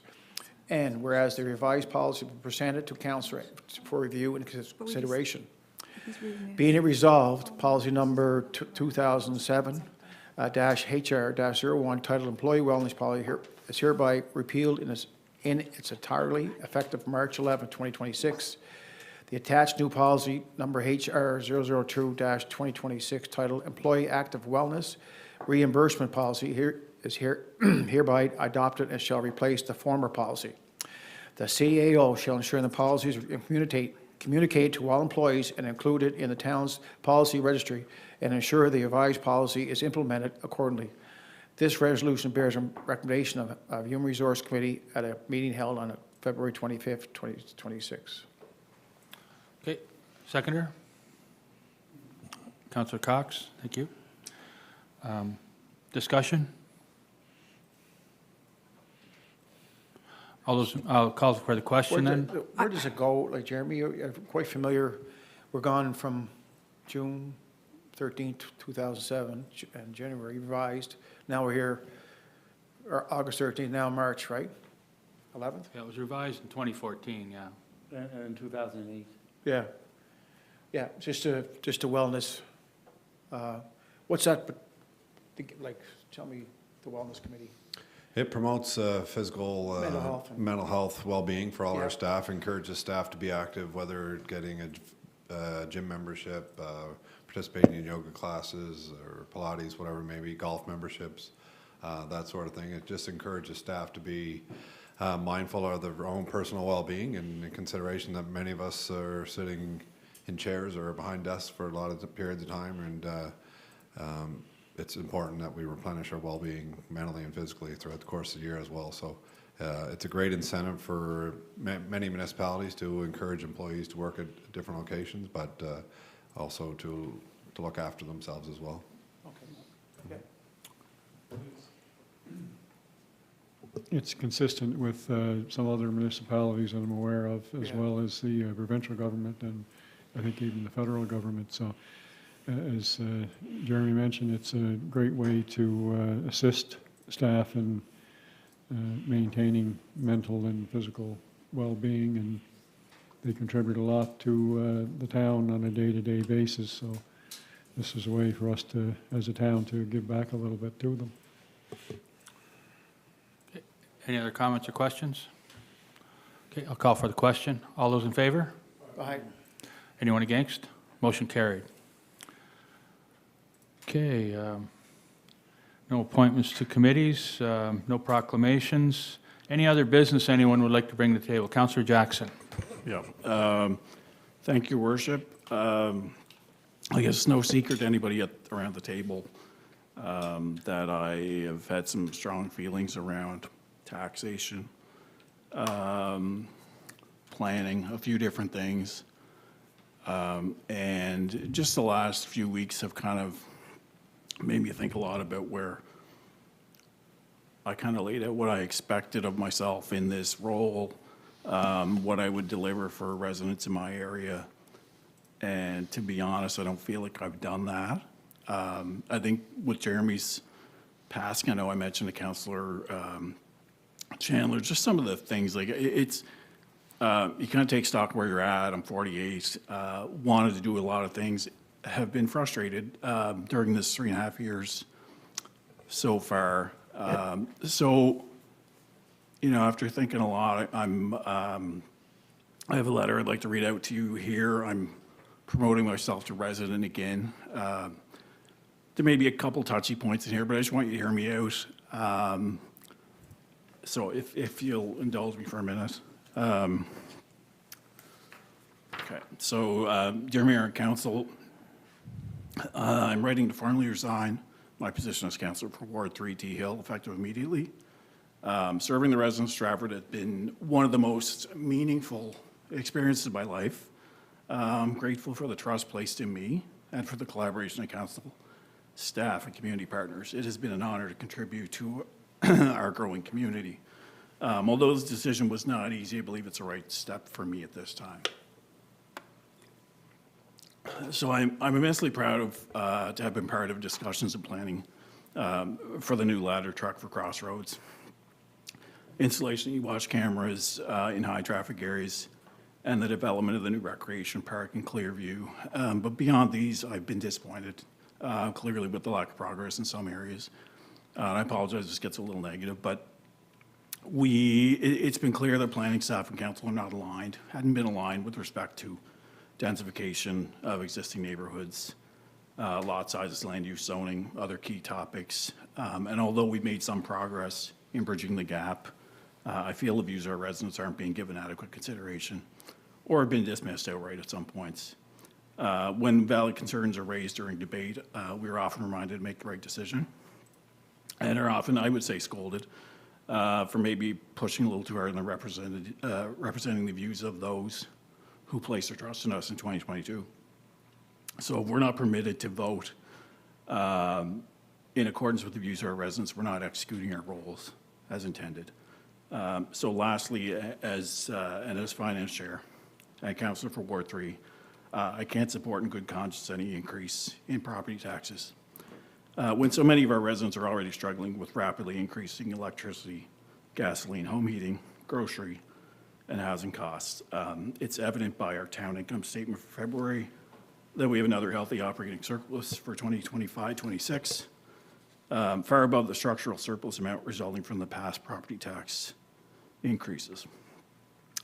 And whereas the revised policy will be presented to council for review and consideration. Being it resolved, policy number 2007-HR-01 titled Employee Wellness Policy is hereby repealed in its entirety effective March 11, 2026. The attached new policy number HR 002-2026 titled Employee Active Wellness Reimbursement Policy is hereby adopted and shall replace the former policy. The CAO shall ensure the policies communicate to all employees and included in the town's policy registry and ensure the revised policy is implemented accordingly. This resolution bears a recommendation of Human Resource Committee at a meeting held on February 25th, 2026. Okay, seconder? Councillor Cox, thank you. Discussion? All those, I'll call for the question then. Where does it go? Like Jeremy, you're quite familiar. We're gone from June 13th, 2007, and January revised. Now we're here, or August 13th, now March, right? 11th? Yeah, it was revised in 2014, yeah. In 2008. Yeah. Yeah, just a wellness, what's that, like, tell me, the wellness committee? It promotes physical, Mental health. mental health, well-being for all Yeah. our staff, encourages staff to be active, whether getting a gym membership, participating in yoga classes or Pilates, whatever it may be, golf memberships, that sort of thing. It just encourages staff to be mindful of their own personal well-being, and in consideration that many of us are sitting in chairs or behind desks for a lot of the periods of time, and it's important that we replenish our well-being mentally and physically throughout the course of the year as well. So it's a great incentive for many municipalities to encourage employees to work at different locations, but also to look after themselves as well. Okay. It's consistent with some other municipalities that I'm aware of, as Yeah. well as the provincial government and I think even the federal government. So as Jeremy mentioned, it's a great way to assist staff in maintaining mental and physical well-being, and they contribute a lot to the town on a day-to-day basis. So this is a way for us to, as a town, to give back a little bit to them. Any other comments or questions? Okay, I'll call for the question. All those in favor? Aye. Anyone against? Motion carried. Okay, no appointments to committees, no proclamations. Any other business anyone would like to bring to the table? Councillor Jackson. Yeah. Thank you, Worship. I guess it's no secret to anybody around the table that I have had some strong feelings around taxation, planning, a few different things. And just the last few weeks have kind of made me think a lot about where I kind of laid out what I expected of myself in this role, what I would deliver for residents in my area. And to be honest, I don't feel like I've done that. I think with Jeremy's passing, I know I mentioned to Councillor Chandler, just some of the things, like it's, you kind of take stock of where you're at. I'm 48, wanted to do a lot of things, have been frustrated during this 3.5 years so far. So, you know, after thinking a lot, I have a letter I'd like to read out to you here. I'm promoting myself to resident again. There may be a couple touchy points in here, but I just want you to hear me out. So if you'll indulge me for a minute. Okay, so dear Mayor and Council, I'm writing to formally resign my position as councillor for Ward 3 T Hill, effective immediately. Serving the residents of Stratford has been one of the most meaningful experiences of my life. I'm grateful for the trust placed in me and for the collaboration of council, staff, and community partners. It has been an honor to contribute to our growing community. Although this decision was not easy, I believe it's the right step for me at this time. So I'm immensely proud of to have been part of discussions and planning for the new ladder truck for Crossroads, installation of watch cameras in high traffic areas, and the development of the new recreation park in Clearview. But beyond these, I've been disappointed clearly with the lack of progress in some areas. And I apologize if this gets a little negative, but it's been clear that planning staff and council are not aligned, hadn't been aligned with respect to densification of existing neighborhoods, lot sizes, land use zoning, other key topics. And although we've made some progress in bridging the gap, I feel the views of our residents aren't being given adequate consideration or have been dismissed outright at some points. When valid concerns are raised during debate, we are often reminded to make the right decision and are often, I would say, scolded for maybe pushing a little too hard on representing the views of those who placed their trust in us in 2022. So if we're not permitted to vote in accordance with the views of our residents, we're not executing our roles as intended. So lastly, as finance chair and councillor for Ward 3, I can't support in good conscience any increase in property taxes. When so many of our residents are already struggling with rapidly increasing electricity, gasoline, home heating, grocery, and housing costs. It's evident by our town income statement for February that we have another healthy operating surplus for 2025-26, far above the structural surplus amount resulting from the past property tax increases.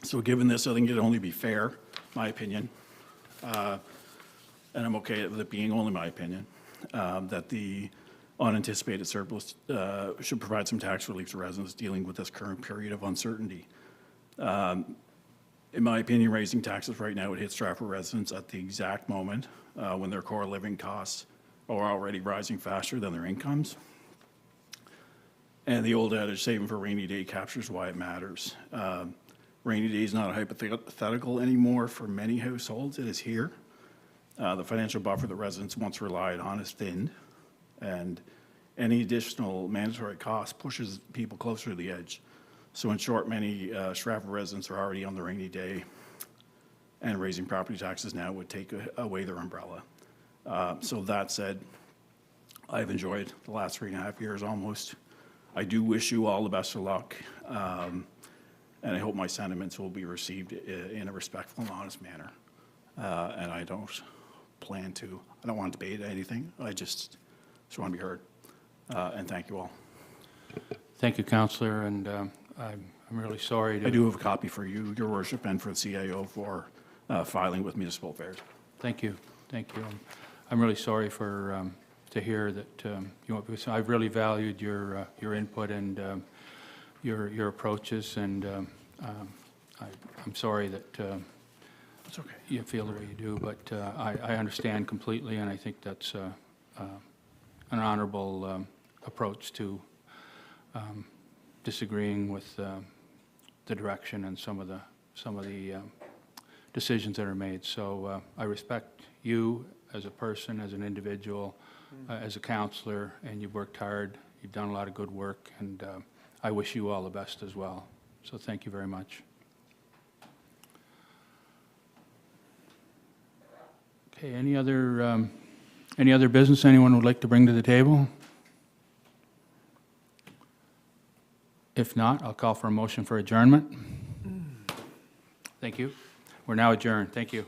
So given this, I think it'd only be fair, my opinion, and I'm okay with it being only my opinion, that the unanticipated surplus should provide some tax relief to residents dealing with this current period of uncertainty. In my opinion, raising taxes right now would hit Stratford residents at the exact moment when their core living costs are already rising faster than their incomes. And the old adage, saving for rainy day, captures why it matters. Rainy day is not a hypothetical anymore for many households. It is here. The financial buffer that residents once relied on is thinned, and any additional mandatory cost pushes people closer to the edge. So in short, many Stratford residents are already on the rainy day, and raising property taxes now would take away their umbrella. So that said, I've enjoyed the last 3.5 years almost. I do wish you all the best of luck, and I hope my sentiments will be received in a respectful and honest manner. And I don't want to debate anything. I just want to be heard. And thank you all. Thank you, Councillor, and I'm really sorry to... I do have a copy for you, Your Worship, and for the CIO for filing with municipal affairs. Thank you, thank you. I'm really sorry for to hear that because I've really valued your input and your approaches, and I'm sorry that It's okay. you feel the way you do, but I understand completely, and I think that's an honorable approach to disagreeing with the direction and some of the decisions that are made. So I respect you as a person, as an individual, as a councillor, and you've worked hard. You've done a lot of good work, and I wish you all the best as well. So thank you very much. Okay, any other business anyone would like to bring to the table? If not, I'll call for a motion for adjournment. Thank you. We're now adjourned. Thank you.